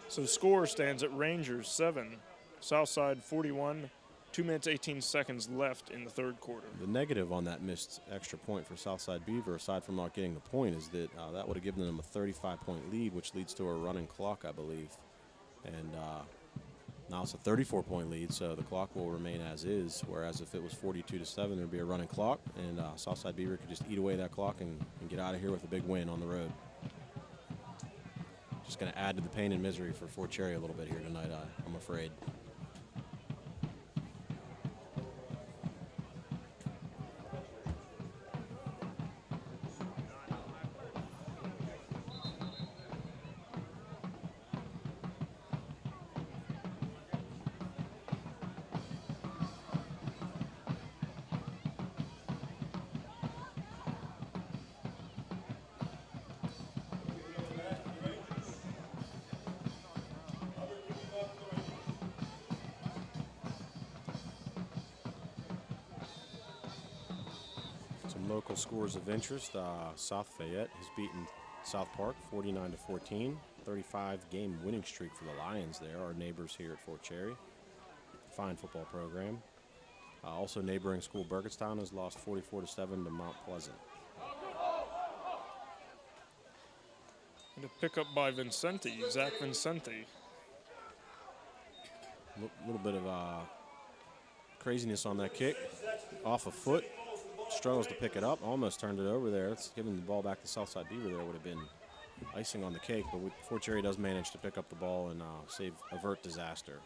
So score stands at Rangers 7, Southside 41, 2 minutes 18 seconds left in the third quarter. The negative on that missed extra point for Southside Beaver, aside from not getting the point, is that that would have given them a 35-point lead, which leads to a running clock, I believe. And now it's a 34-point lead, so the clock will remain as is, whereas if it was 42-7, there would be a running clock, and Southside Beaver could just eat away that clock and get out of here with a big win on the road. Just going to add to the pain and misery for Fort Cherry a little bit here tonight, I'm afraid. Local scores of interest. South Fayette has beaten South Park 49-14. 35-game winning streak for the Lions there, our neighbors here at Fort Cherry. Fine football program. Also neighboring school Burgettstown has lost 44-7 to Mount Pleasant. And a pickup by Vincenti, Zach Vincenti. A little bit of craziness on that kick. Off a foot. Struggles to pick it up, almost turned it over there. It's giving the ball back to Southside Beaver there would have been icing on the cake, but Fort Cherry does manage to pick up the ball and avert disaster.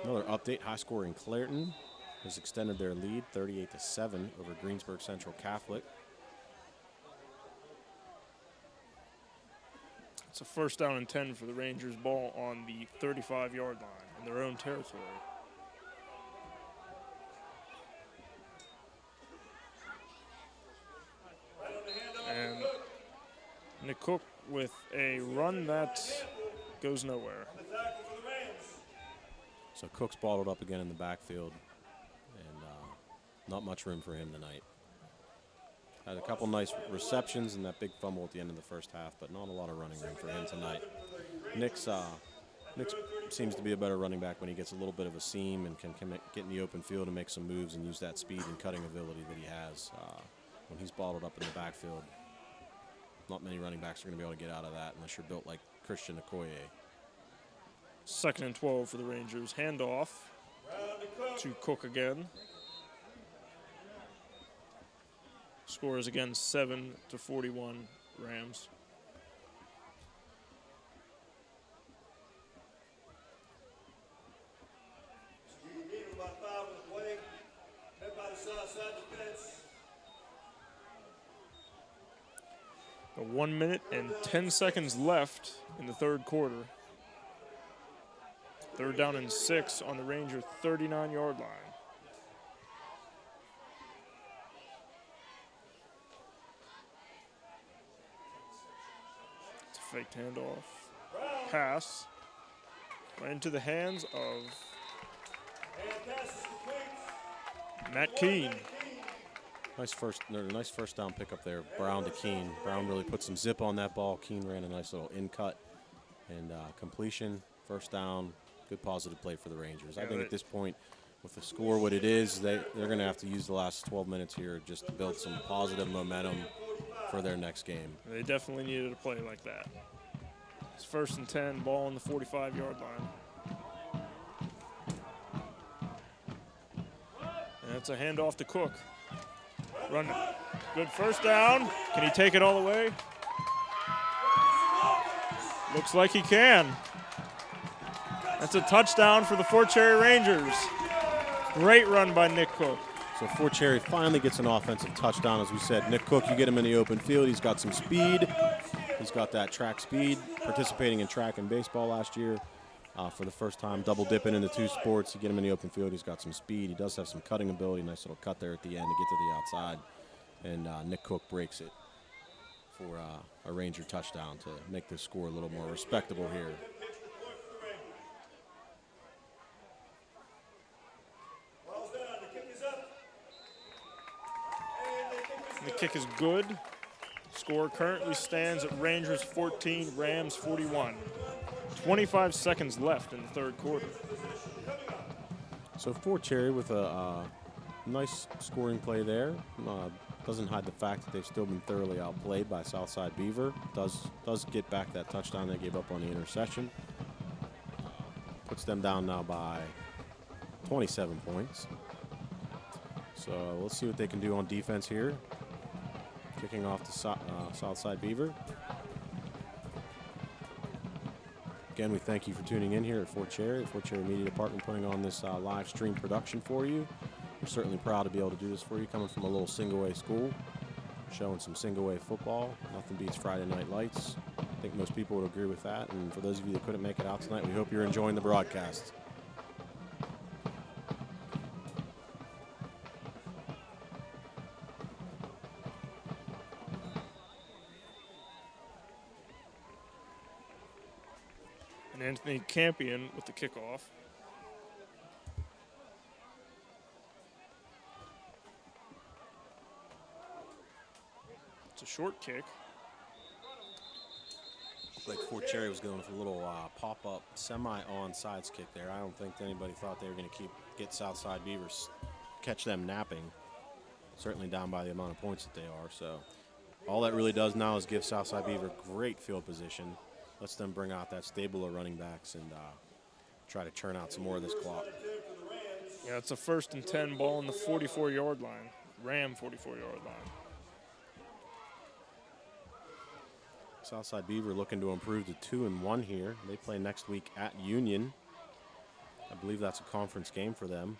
Another update, high score in Clairton has extended their lead 38-7 over Greensburg Central Catholic. It's a 1st down and 10 for the Rangers. Ball on the 35-yard line in their own territory. And Nick Cook with a run that goes nowhere. So Cook's balled up again in the backfield, and not much room for him tonight. Had a couple nice receptions and that big fumble at the end of the first half, but not a lot of running room for him tonight. Nick's seems to be a better running back when he gets a little bit of a seam and can get in the open field and make some moves and use that speed and cutting ability that he has. When he's balled up in the backfield, not many running backs are going to be able to get out of that unless you're built like Christian Okoye. 2nd and 12 for the Rangers. Handoff to Cook again. Score is again 7-41 Rams. A 1 minute and 10 seconds left in the third quarter. 3rd down and 6 on the Ranger 39-yard line. It's a faked handoff. Pass right into the hands of Matt Keene. Nice first down pickup there, Brown to Keene. Brown really put some zip on that ball. Keene ran a nice little in-cut and completion. 1st down, good positive play for the Rangers. I think at this point, with the score what it is, they're going to have to use the last 12 minutes here just to build some positive momentum for their next game. They definitely needed a play like that. It's 1st and 10, ball on the 45-yard line. And it's a handoff to Cook. Run. Good first down. Can he take it all the way? Looks like he can. That's a touchdown for the Fort Cherry Rangers. Great run by Nick Cook. So Fort Cherry finally gets an offensive touchdown. As we said, Nick Cook, you get him in the open field. He's got some speed. He's got that track speed, participating in track and baseball last year for the first time, double dipping in the two sports. You get him in the open field. He's got some speed. He does have some cutting ability. Nice little cut there at the end to get to the outside. And Nick Cook breaks it for a Ranger touchdown to make the score a little more respectable here. The kick is good. Score currently stands at Rangers 14, Rams 41. 25 seconds left in the third quarter. So Fort Cherry with a nice scoring play there. Doesn't hide the fact that they've still been thoroughly outplayed by Southside Beaver. Does get back that touchdown they gave up on the interception. Puts them down now by 27 points. So we'll see what they can do on defense here. Kicking off to Southside Beaver. Again, we thank you for tuning in here at Fort Cherry Media Department, putting on this live stream production for you. We're certainly proud to be able to do this for you, coming from a little single-A school, showing some single-A football. Nothing beats Friday Night Lights. I think most people would agree with that. And for those of you that couldn't make it out tonight, we hope you're enjoying the broadcast. Anthony Campion with the kickoff. It's a short kick. Looked like Fort Cherry was going for a little pop-up semi-onside kick there. I don't think anybody thought they were going to get Southside Beavers, catch them napping. Certainly down by the amount of points that they are. So all that really does now is give Southside Beaver great field position. Lets them bring out that stable of running backs and try to churn out some more of this clock. Yeah, it's a 1st and 10, ball on the 44-yard line. Ram 44-yard line. Southside Beaver looking to improve to 2-1 here. They play next week at Union. I believe that's a conference game for them.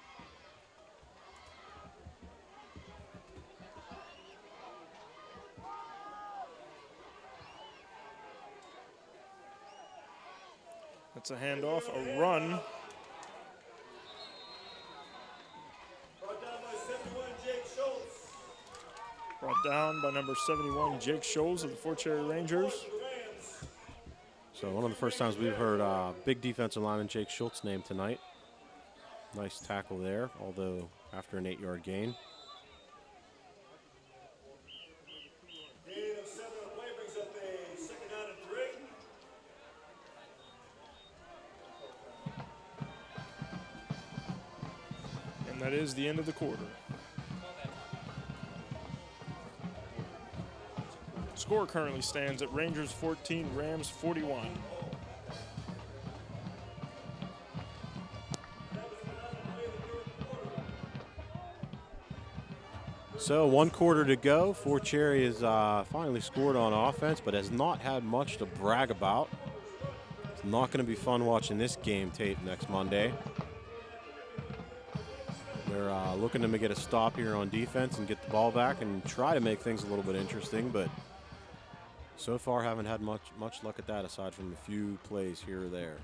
It's a handoff, a run. Brought down by number 71, Jake Scholes of the Fort Cherry Rangers. So one of the first times we've heard big defensive lineman Jake Schultz name tonight. Nice tackle there, although after an 8-yard gain. That is the end of the quarter. Score currently stands at Rangers 14, Rams 41. So 1 quarter to go. Fort Cherry has finally scored on offense, but has not had much to brag about. It's not going to be fun watching this game tape next Monday. They're looking to get a stop here on defense and get the ball back and try to make things a little bit interesting, but so far haven't had much luck at that aside from a few plays here or there.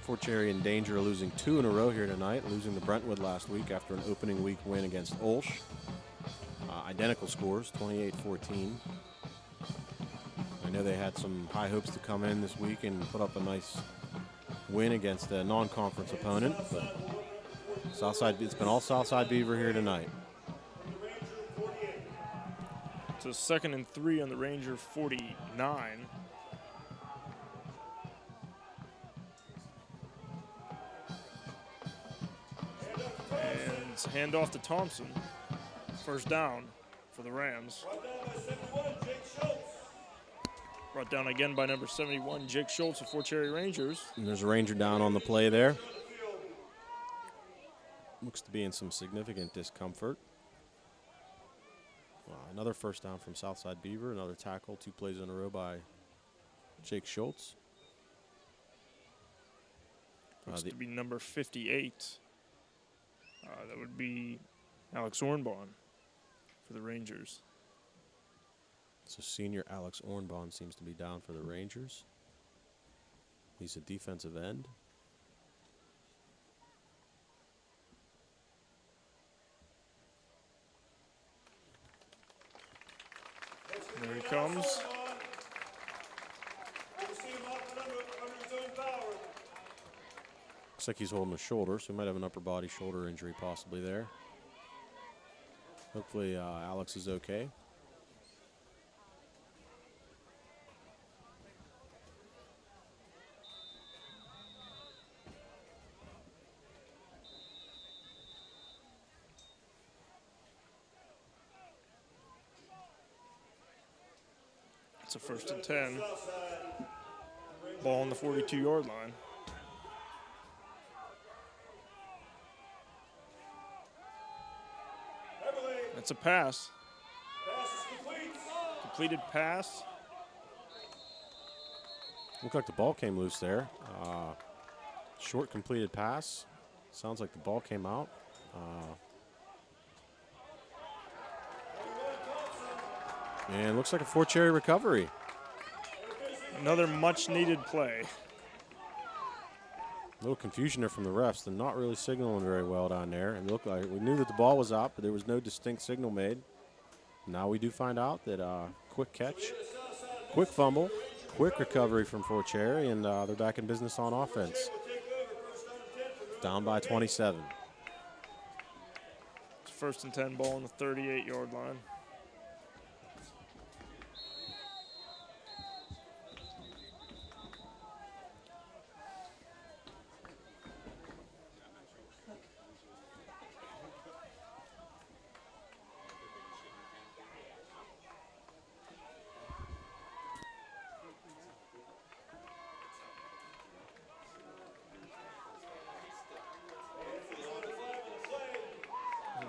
Fort Cherry in danger of losing 2 in a row here tonight, losing to Brentwood last week after an opening week win against Olsh. Identical scores, 28-14. I know they had some high hopes to come in this week and put up a nice win against a non-conference opponent, but it's been all Southside Beaver here tonight. It's a 2nd and 3 on the Ranger 49. It's a handoff to Thompson. First down for the Rams. Brought down again by number 71, Jake Schultz of Fort Cherry Rangers. And there's a Ranger down on the play there. Looks to be in some significant discomfort. Another first down from Southside Beaver. Another tackle, 2 plays in a row by Jake Schultz. Looks to be number 58. That would be Alex Ornbaum for the Rangers. So senior Alex Ornbaum seems to be down for the Rangers. He's a defensive end. There he comes. Looks like he's holding a shoulder, so he might have an upper body shoulder injury possibly there. Hopefully Alex is okay. It's a 1st and 10. Ball on the 42-yard line. That's a pass. Completed pass. Looked like the ball came loose there. Short completed pass. Sounds like the ball came out. And looks like a Fort Cherry recovery. Another much-needed play. A little confusion there from the refs. They're not really signaling very well down there. And looked like we knew that the ball was out, but there was no distinct signal made. Now we do find out that quick catch, quick fumble, quick recovery from Fort Cherry, and they're back in business on offense. Down by 27. It's 1st and 10, ball on the 38-yard line.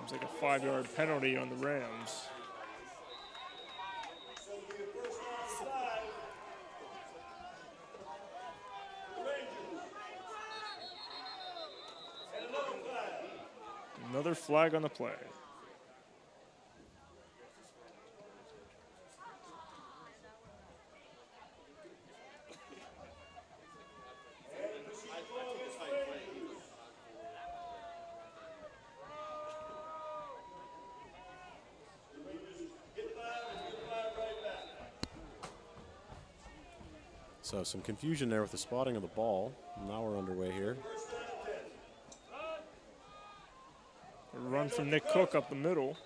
Seems like a 5-yard penalty on the Rams. Another flag on the play. So some confusion there with the spotting of the ball. Now we're underway here. A run from Nick Cook up the middle.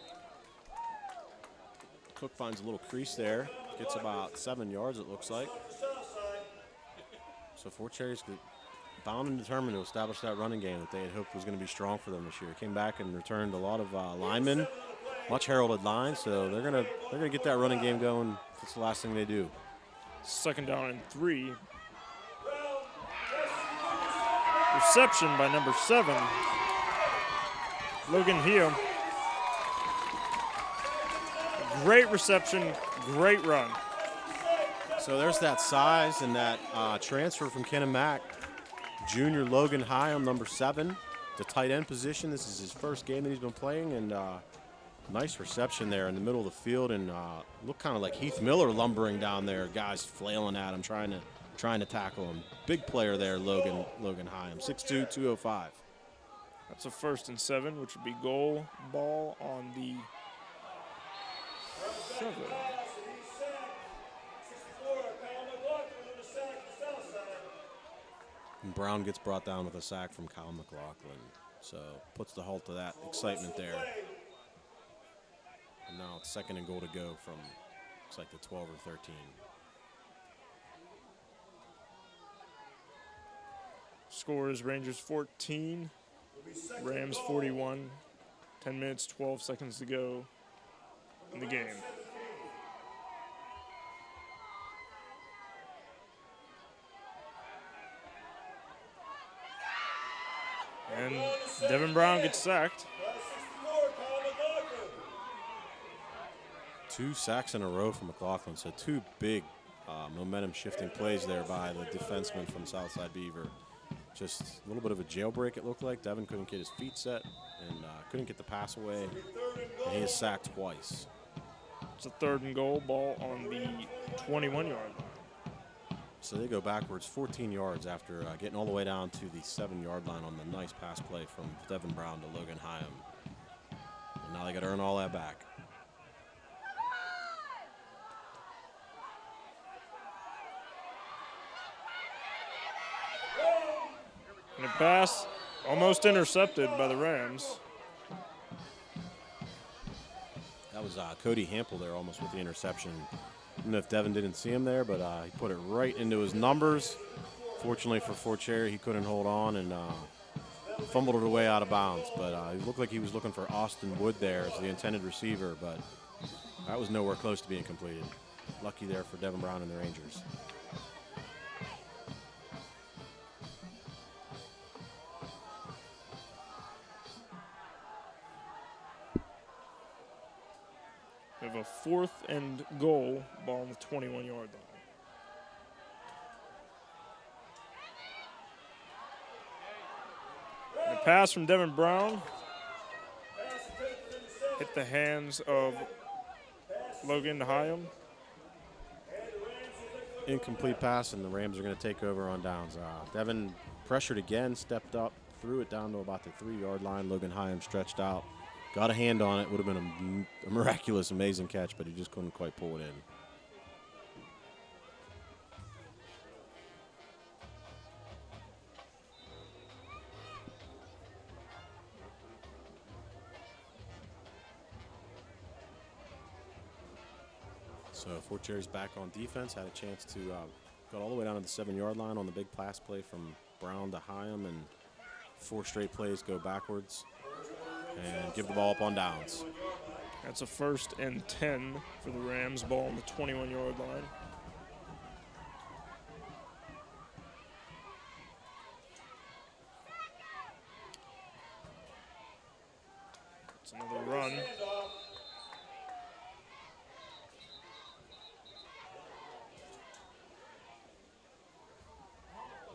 Cook finds a little crease there. Gets about 7 yards, it looks like. So Fort Cherry's bound and determined to establish that running game that they had hoped was going to be strong for them this year. Came back and returned a lot of linemen, much heralded line. So they're gonna get that running game going. That's the last thing they do. 2nd down and 3. Reception by number 7, Logan Hill. Great reception, great run. So there's that size and that transfer from Kennebec. Junior Logan Hyam, number 7, the tight end position. This is his first game that he's been playing, and nice reception there in the middle of the field, and looked kind of like Heath Miller lumbering down there. Guys flailing at him, trying to tackle him. Big player there, Logan Hyam, 6'2", 205. That's a 1st and 7, which would be goal ball on the 7. And Brown gets brought down with a sack from Kyle McLaughlin, so puts the halt to that excitement there. And now it's 2nd and goal to go from, looks like the 12 or 13. Score is Rangers 14, Rams 41. 10 minutes, 12 seconds to go in the game. And Devin Brown gets sacked. 2 sacks in a row for McLaughlin, so 2 big momentum-shifting plays there by the defenseman from Southside Beaver. Just a little bit of a jailbreak, it looked like. Devin couldn't get his feet set and couldn't get the pass away, and he is sacked twice. It's a 3rd and goal, ball on the 21-yard line. So they go backwards 14 yards after getting all the way down to the 7-yard line on the nice pass play from Devin Brown to Logan Hyam. And now they got to earn all that back. And a pass almost intercepted by the Rams. That was Cody Hample there almost with the interception. I don't know if Devin didn't see him there, but he put it right into his numbers. Fortunately for Fort Cherry, he couldn't hold on and fumbled it away out of bounds. But it looked like he was looking for Austin Wood there as the intended receiver, but that was nowhere close to being completed. Lucky there for Devin Brown and the Rangers. We have a 4th and goal, ball on the 21-yard line. And a pass from Devin Brown hit the hands of Logan Hyam. Incomplete pass, and the Rams are going to take over on downs. Devin pressured again, stepped up, threw it down to about the 3-yard line. Logan Hyam stretched out. Got a hand on it. Would have been a miraculous, amazing catch, but he just couldn't quite pull it in. So Fort Cherry's back on defense. Had a chance to got all the way down to the 7-yard line on the big pass play from Brown to Hyam, and 4 straight plays go backwards and give the ball up on downs. That's a 1st and 10 for the Rams, ball on the 21-yard line. It's another run.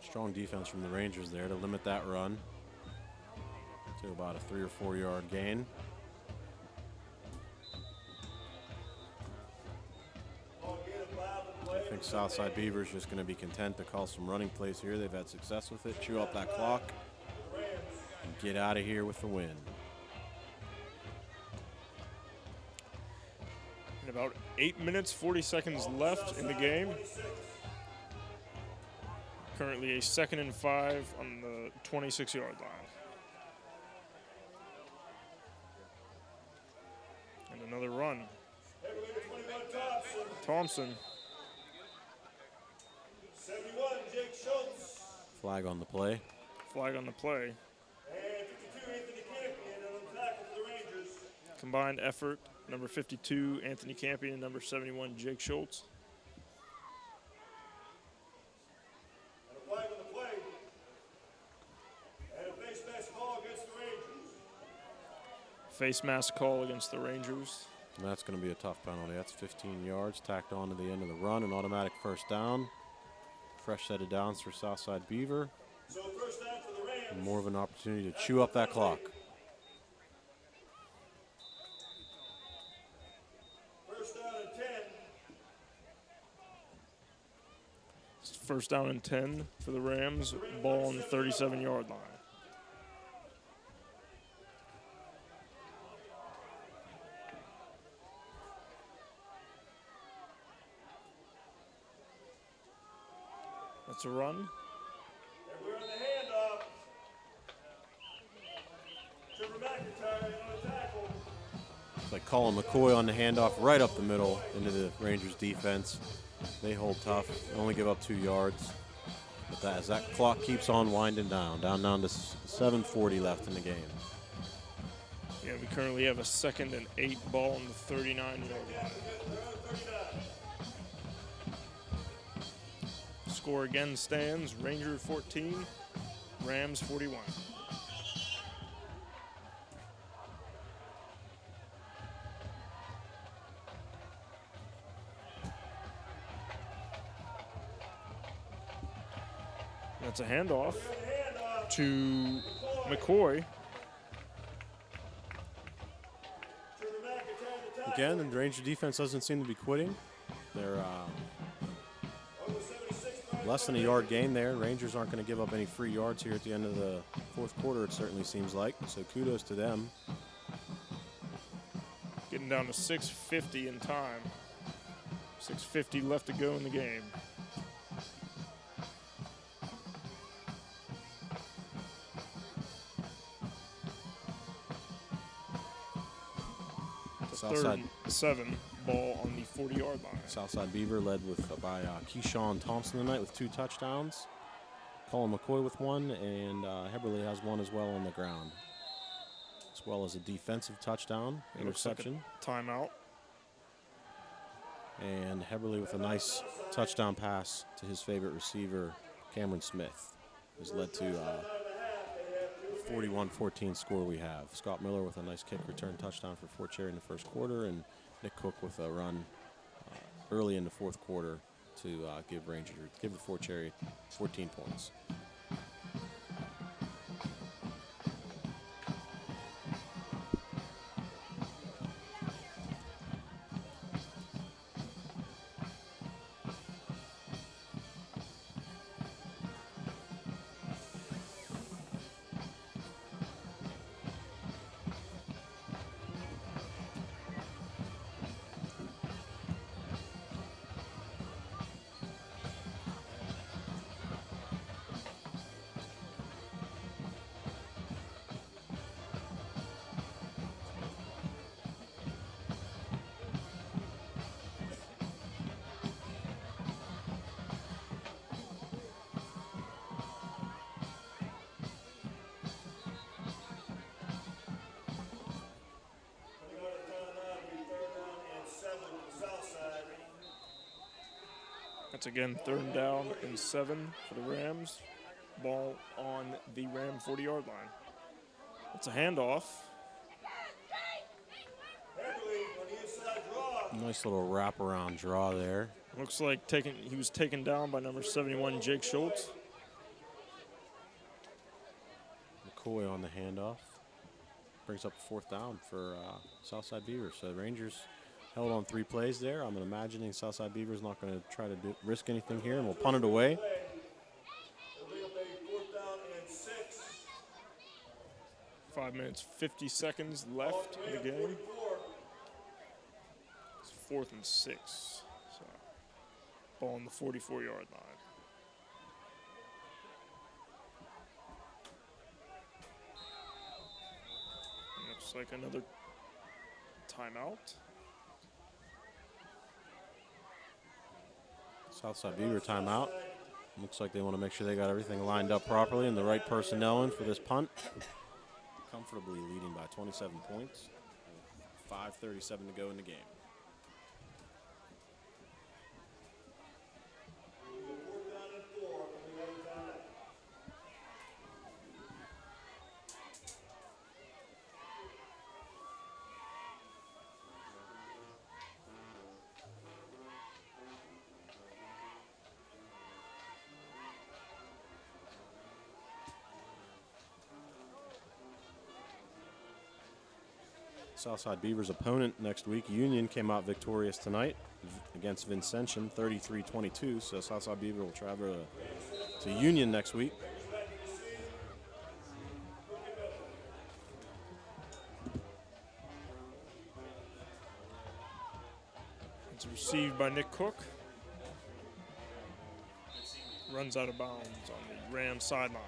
Strong defense from the Rangers there to limit that run to about a 3 or 4 yard gain. I think Southside Beavers just going to be content to call some running plays here. They've had success with it. Chew up that clock and get out of here with the win. And about 8 minutes, 40 seconds left in the game. Currently a 2nd and 5 on the 26-yard line. And another run. Thompson. 71, Jake Schultz. Flag on the play. Flag on the play. And 52, Anthony Campion on the tackle for the Rangers. Combined effort, number 52, Anthony Campion, number 71, Jake Schultz. And a flag on the play. And a face mask call against the Rangers. Face mask call against the Rangers. And that's going to be a tough penalty. That's 15 yards tacked on to the end of the run. An automatic first down. Fresh set of downs for Southside Beaver. So first down for the Rams. And more of an opportunity to chew up that clock. First down and 10. It's first down and 10 for the Rams. Ball on the 37-yard line. That's a run. And we're on the handoff. Trevor McIntyre on the tackle. It's like Colin McCoy on the handoff right up the middle into the Rangers defense. They hold tough, only give up 2 yards. But that, as that clock keeps on winding down to 7:40 left in the game. Yeah, we currently have a 2nd and 8 ball on the 39-yard line. Score again stands, Ranger 14, Rams 41. That's a handoff to McCoy. Again, the Ranger defense doesn't seem to be quitting. They're less than a yard gain there. Rangers aren't going to give up any free yards here at the end of the fourth quarter, it certainly seems like. So kudos to them. Getting down to 6:50 in time. 6:50 left to go in the game. Southside 7 ball on the 40-yard line. Southside Beaver led by Keyshawn Thompson tonight with 2 touchdowns. Colin McCoy with 1, and Heberly has 1 as well on the ground, as well as a defensive touchdown, interception. Timeout. And Heberly with a nice touchdown pass to his favorite receiver, Cameron Smith, has led to a 41-14 score we have. Scott Miller with a nice kick return touchdown for Fort Cherry in the first quarter, and Nick Cook with a run early in the fourth quarter to give the Fort Cherry 14 points. That's again 3rd down and 7 for the Rams. Ball on the Ram 40-yard line. It's a handoff. Nice little wraparound draw there. Looks like he was taken down by number 71, Jake Schultz. McCoy on the handoff. Brings up a 4th down for Southside Beavers. So the Rangers held on 3 plays there. I'm imagining Southside Beavers not going to try to risk anything here, and we'll punt it away. 5 minutes, 50 seconds left in the game. It's 4th and 6. So, ball on the 44-yard line. Looks like another timeout. Southside Beaver timeout. Looks like they want to make sure they got everything lined up properly and the right personnel in for this punt. Comfortably leading by 27 points. 5:37 to go in the game. Southside Beavers' opponent next week, Union, came out victorious tonight against Vincentian, 33-22. So Southside Beaver will travel to Union next week. It's received by Nick Cook. Runs out of bounds on the Rams sideline.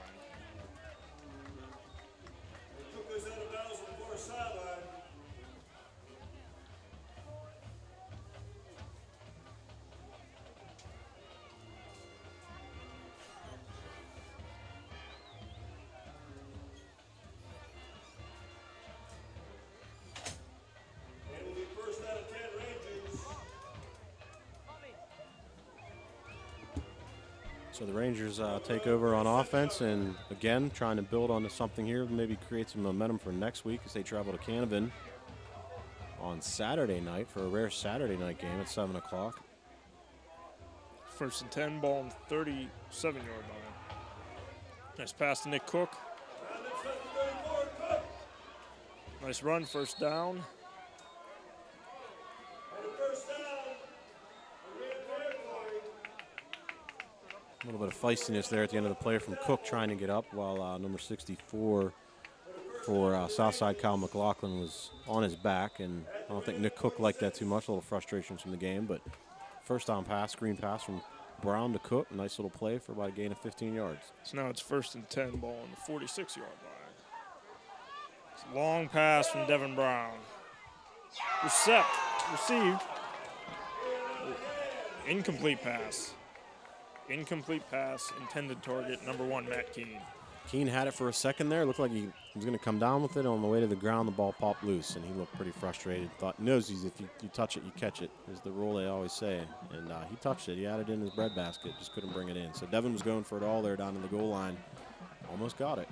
So the Rangers take over on offense, and again, trying to build onto something here, maybe create some momentum for next week as they travel to Canevin on Saturday night for a rare Saturday night game at 7 o'clock. 1st and 10, ball on the 37-yard line. Nice pass to Nick Cook. Nice run, 1st down. A little bit of feistiness there at the end of the play from Cook trying to get up while number 64 for Southside, Kyle McLaughlin, was on his back. And I don't think Nick Cook liked that too much, a little frustrations from the game. But 1st down pass, screen pass from Brown to Cook. Nice little play for about a gain of 15 yards. So now it's 1st and 10, ball on the 46-yard line. It's a long pass from Devin Brown. Received. Incomplete pass. Incomplete pass, intended target, number 1, Matt Keene. Keene had it for a second there. Looked like he was going to come down with it. On the way to the ground, the ball popped loose, and he looked pretty frustrated. Knows if you touch it, you catch it, is the rule they always say. And he touched it. He had it in his breadbasket, just couldn't bring it in. So Devin was going for it all there down to the goal line. Almost got it.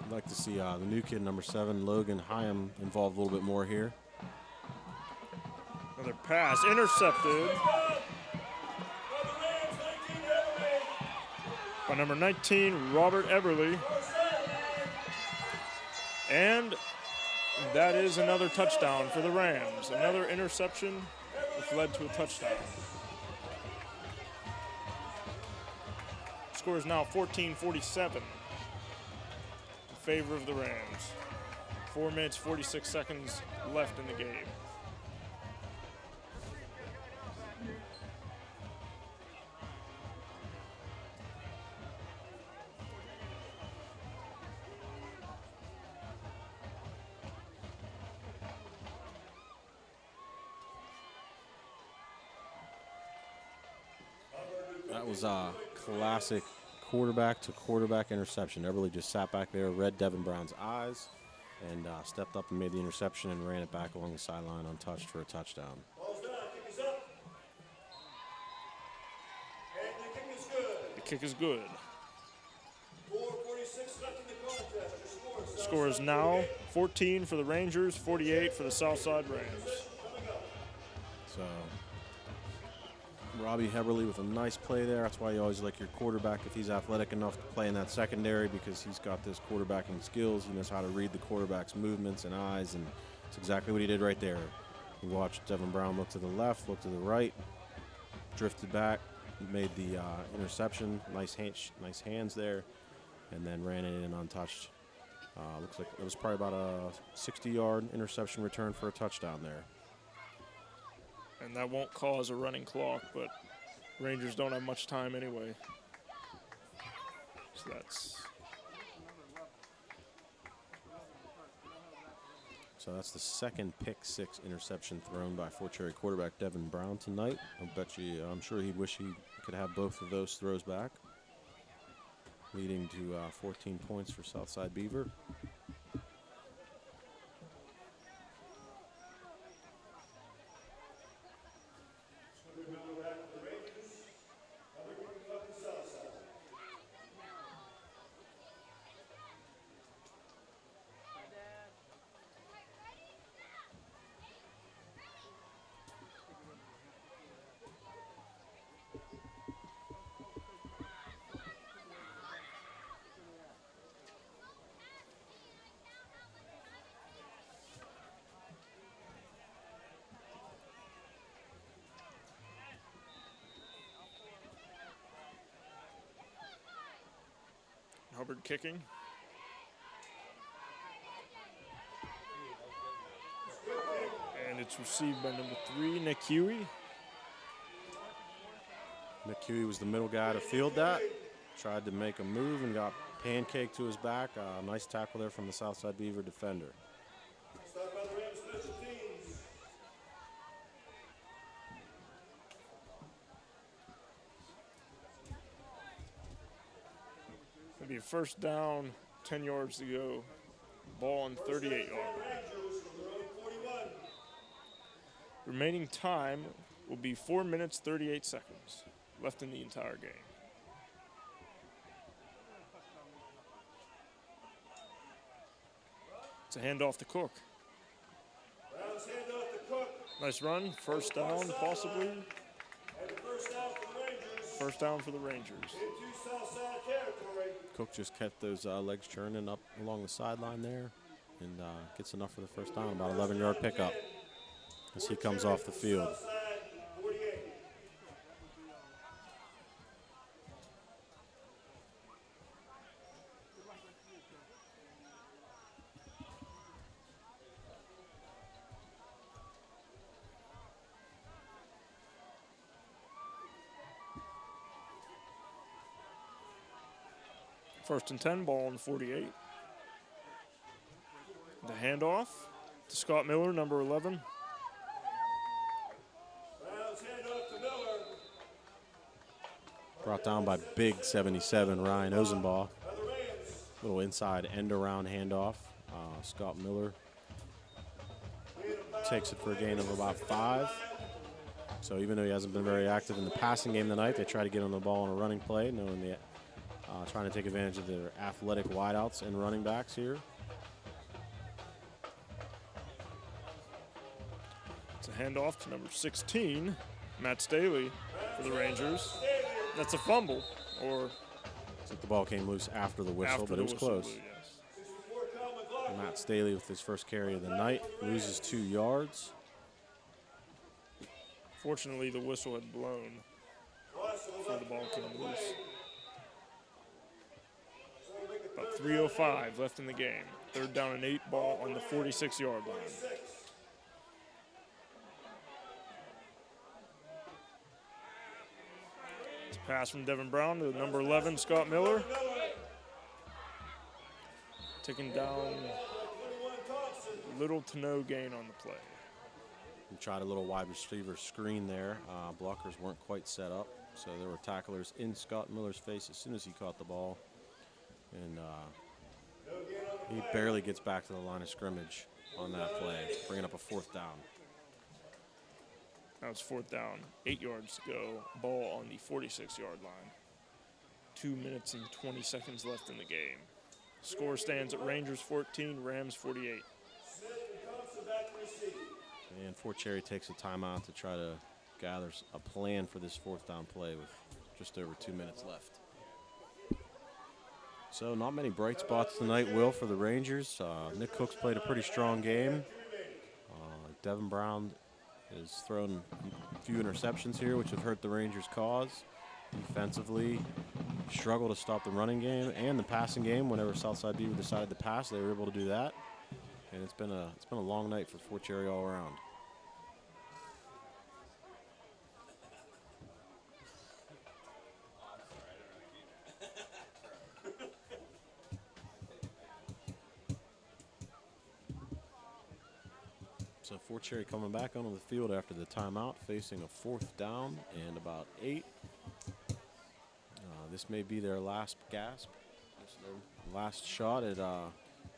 I'd like to see the new kid, number 7, Logan Hyam, involved a little bit more here. Another pass, intercepted by number 19, Robert Eberly. And that is another touchdown for the Rams. Another interception, which led to a touchdown. Score is now 14-47. Favor of the Rams. 4 minutes, 46 seconds left in the game. That was a classic quarterback-to-quarterback interception. Eberly just sat back there, read Devin Brown's eyes, and stepped up and made the interception and ran it back along the sideline untouched for a touchdown. Ball's down, kick is up. And the kick is good. The kick is good. 4:46 left in the contest. Your Score is now 14 for the Rangers, 48 for the Southside Rams. So Robbie Heberly with a nice play there. That's why you always like your quarterback if he's athletic enough to play in that secondary, because he's got this quarterbacking skills. He knows how to read the quarterback's movements and eyes, and it's exactly what he did right there. You watched Devin Brown look to the left, look to the right, drifted back, made the interception. Nice hands there, and then ran it in untouched. Looks like it was probably about a 60-yard interception return for a touchdown there. And that won't cause a running clock, but Rangers don't have much time anyway. So that's the second pick-6 interception thrown by Fort Cherry quarterback Devin Brown tonight. I'm sure he'd wish he could have both of those throws back, leading to 14 points for Southside Beaver. Hubbard kicking. And it's received by number 3, Nick Huey. Nick Huey was the middle guy to field that. Tried to make a move and got pancaked to his back. Nice tackle there from the Southside Beaver defender. Start by the Rams special teams. It'll be a 1st down, 10 yards to go. Ball on 38 yards. Rangers from their own 41. Remaining time will be 4 minutes, 38 seconds left in the entire game. It's a handoff to Cook. Browns hand off to Cook. Nice run. First down, possibly. And the first down for the Rangers. First down for the Rangers. Into Southside territory. Cook just kept those legs churning up along the sideline there and gets enough for the first down. About 11-yard pickup as he comes off the field. Southside 48. First and 10, ball on the 48. The handoff to Scott Miller, number 11. Browns hand off to Miller. Brought down by big 77 Ryan Ozenbaugh. By the Rams. Little inside end around handoff. Scott Miller takes it for a gain of about 5. So even though he hasn't been very active in the passing game tonight, they try to get him the ball on a running play, knowing the trying to take advantage of their athletic wideouts and running backs here. It's a handoff to number 16, Matt Staley for the Rangers. That's a fumble, or I think the ball came loose after the whistle, after but the it was whistle close. blew, yes. 64 Kyle McLaughlin. Matt Staley with his first carry of the night loses 2 yards. Fortunately, the whistle had blown before the ball came loose. About 3:05 left in the game. Third down and 8, ball on the 46-yard line. It's a pass from Devin Brown to number 11, Scott Miller. Taking down little to no gain on the play. We tried a little wide receiver screen there. Blockers weren't quite set up, so there were tacklers in Scott Miller's face as soon as he caught the ball. And he barely gets back to the line of scrimmage on that play, bringing up a 4th down. Now it's 4th down, 8 yards to go, ball on the 46-yard line. 2 minutes and 20 seconds left in the game. Score stands at Rangers 14, Rams 48. And Fort Cherry takes a timeout to try to gather a plan for this 4th down play with just over 2 minutes left. So not many bright spots tonight, Will, for the Rangers. Nick Cook's played a pretty strong game. Devin Brown has thrown a few interceptions here, which have hurt the Rangers' cause. Defensively, struggle to stop the running game and the passing game. Whenever Southside Beaver decided to pass, they were able to do that. And it's been a long night for Fort Cherry all around. So Fort Cherry coming back onto the field after the timeout, facing a 4th down and about 8. This may be their last gasp, their last shot at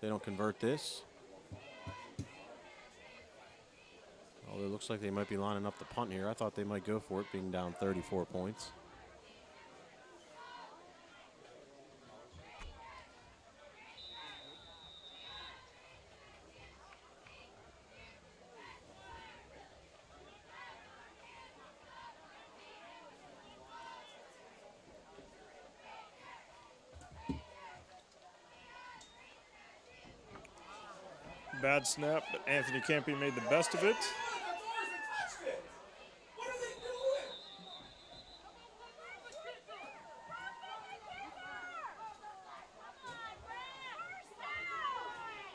they don't convert this. Although it looks like they might be lining up the punt here. I thought they might go for it, being down 34 points. Bad snap, but Anthony Campion made the best of it.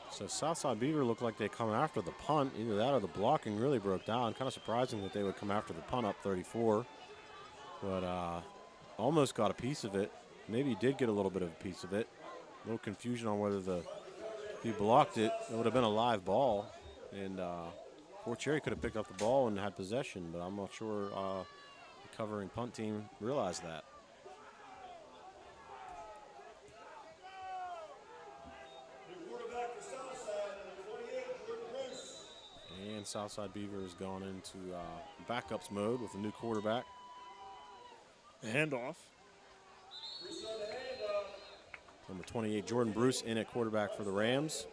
So Southside Beaver looked like they come after the punt. Either that or the blocking really broke down. Kind of surprising that they would come after the punt up 34. But almost got a piece of it. Maybe did get a little bit of a piece of it. A little confusion on whether if he blocked it, it would have been a live ball. And Fort Cherry could have picked up the ball and had possession, but I'm not sure the covering punt team realized that. And Southside Beaver has gone into backups mode with a new quarterback. Handoff. Number 28, Jordan Bruce, in at quarterback for the Rams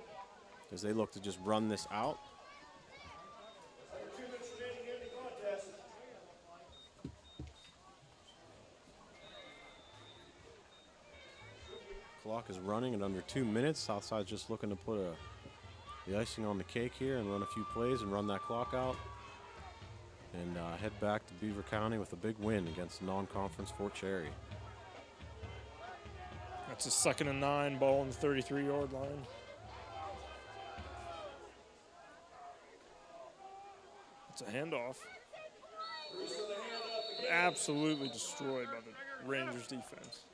as they look to just run this out. Clock is running at under 2 minutes. Southside's just looking to put the icing on the cake here and run a few plays and run that clock out. And head back to Beaver County with a big win against non-conference Fort Cherry. That's a 2nd and 9, ball on the 33-yard line. It's a handoff. Absolutely destroyed by the Rangers defense.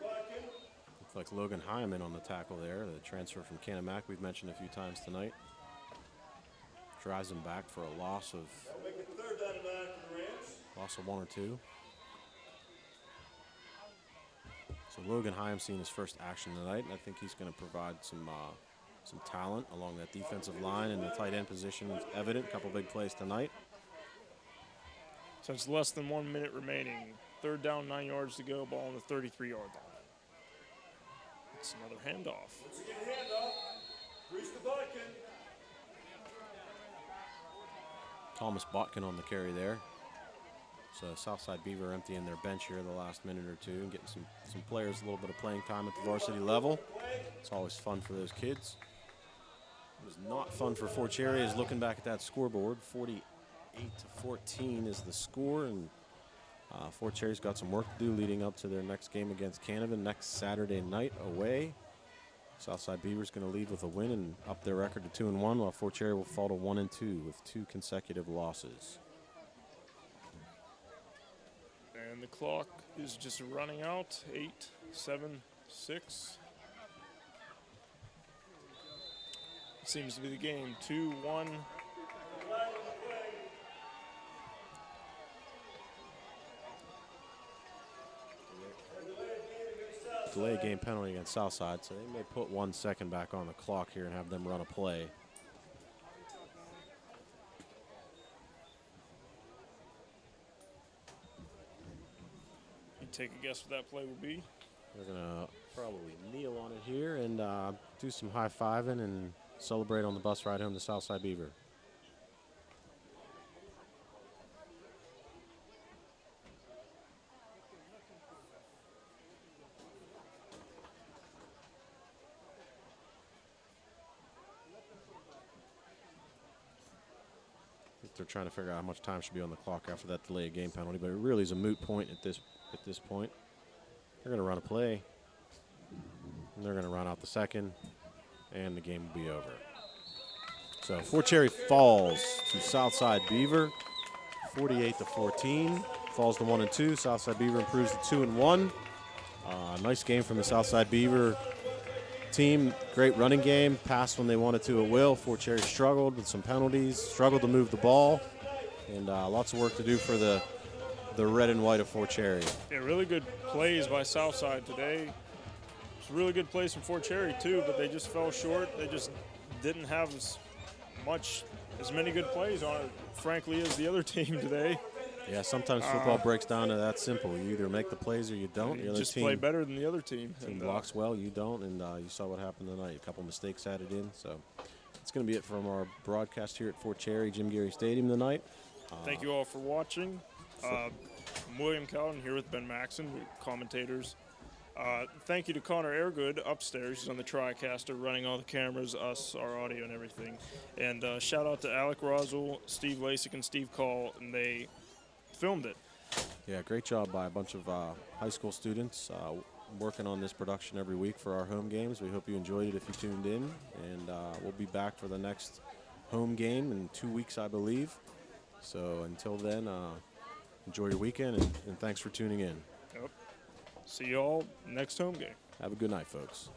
Looks like Logan Hyman on the tackle there, the transfer from Canamac we've mentioned a few times tonight. Drives him back for a loss of 1 or 2. So Logan Hyam seeing his first action tonight, and I think he's going to provide some talent along that defensive line, and the tight end position is evident. A couple big plays tonight. So it's less than 1 minute remaining. 3rd down, 9 yards to go, ball on the 33-yard line. It's another handoff. Once again, handoff. Bruce the Botkin. Thomas Botkin on the carry there. So Southside Beaver emptying their bench here the last minute or two and getting some players a little bit of playing time at the varsity level. It's always fun for those kids. It was not fun for Fort Cherry is looking back at that scoreboard. 48-14 is the score, and Fort Cherry's got some work to do leading up to their next game against Canada next Saturday night away. Southside Beaver's going to lead with a win and up their record to 2-1, while Fort Cherry will fall to 1-2 with 2 consecutive losses. And the clock is just running out. 8, 7, 6. Seems to be the game. 2-1. Delay game penalty against Southside, so they may put 1 second back on the clock here and have them run a play. You take a guess what that play will be? They're going to probably kneel on it here and do some high-fiving and celebrate on the bus ride home to Southside Beaver. They're trying to figure out how much time should be on the clock after that delay game penalty, but it really is a moot point at this point. They're going to run a play, and they're going to run out the second, and the game will be over. So Fort Cherry falls to Southside Beaver, 48-14. Falls to 1-2. Southside Beaver improves to 2-1. Nice game from the Southside Beaver team. Great running game. Passed when they wanted to at will. Fort Cherry struggled with some penalties. Struggled to move the ball. And lots of work to do for the red and white of Fort Cherry. Yeah, really good plays by Southside today. It's really good plays from Fort Cherry too, but they just fell short. They just didn't have as many good plays on it, frankly, as the other team today. Yeah, sometimes football breaks down to that simple. You either make the plays or you don't. You just play better than the other team. Team blocks well, you don't, and you saw what happened tonight. A couple mistakes added in. So that's going to be it from our broadcast here at Fort Cherry, Jim Garry Stadium tonight. Thank you all for watching. I'm William Cowden here with Ben Maxon, commentators. Thank you to Connor Airgood upstairs. He's on the TriCaster running all the cameras, us, our audio, and everything. And shout out to Alec Roswell, Steve Lasik, and Steve Call, and they filmed it. Yeah, great job by a bunch of high school students working on this production every week for our home games. We hope you enjoyed it if you tuned in, and we'll be back for the next home game in 2 weeks, I believe. So until then, enjoy your weekend, and thanks for tuning in. Yep. See you all next home game. Have a good night, folks.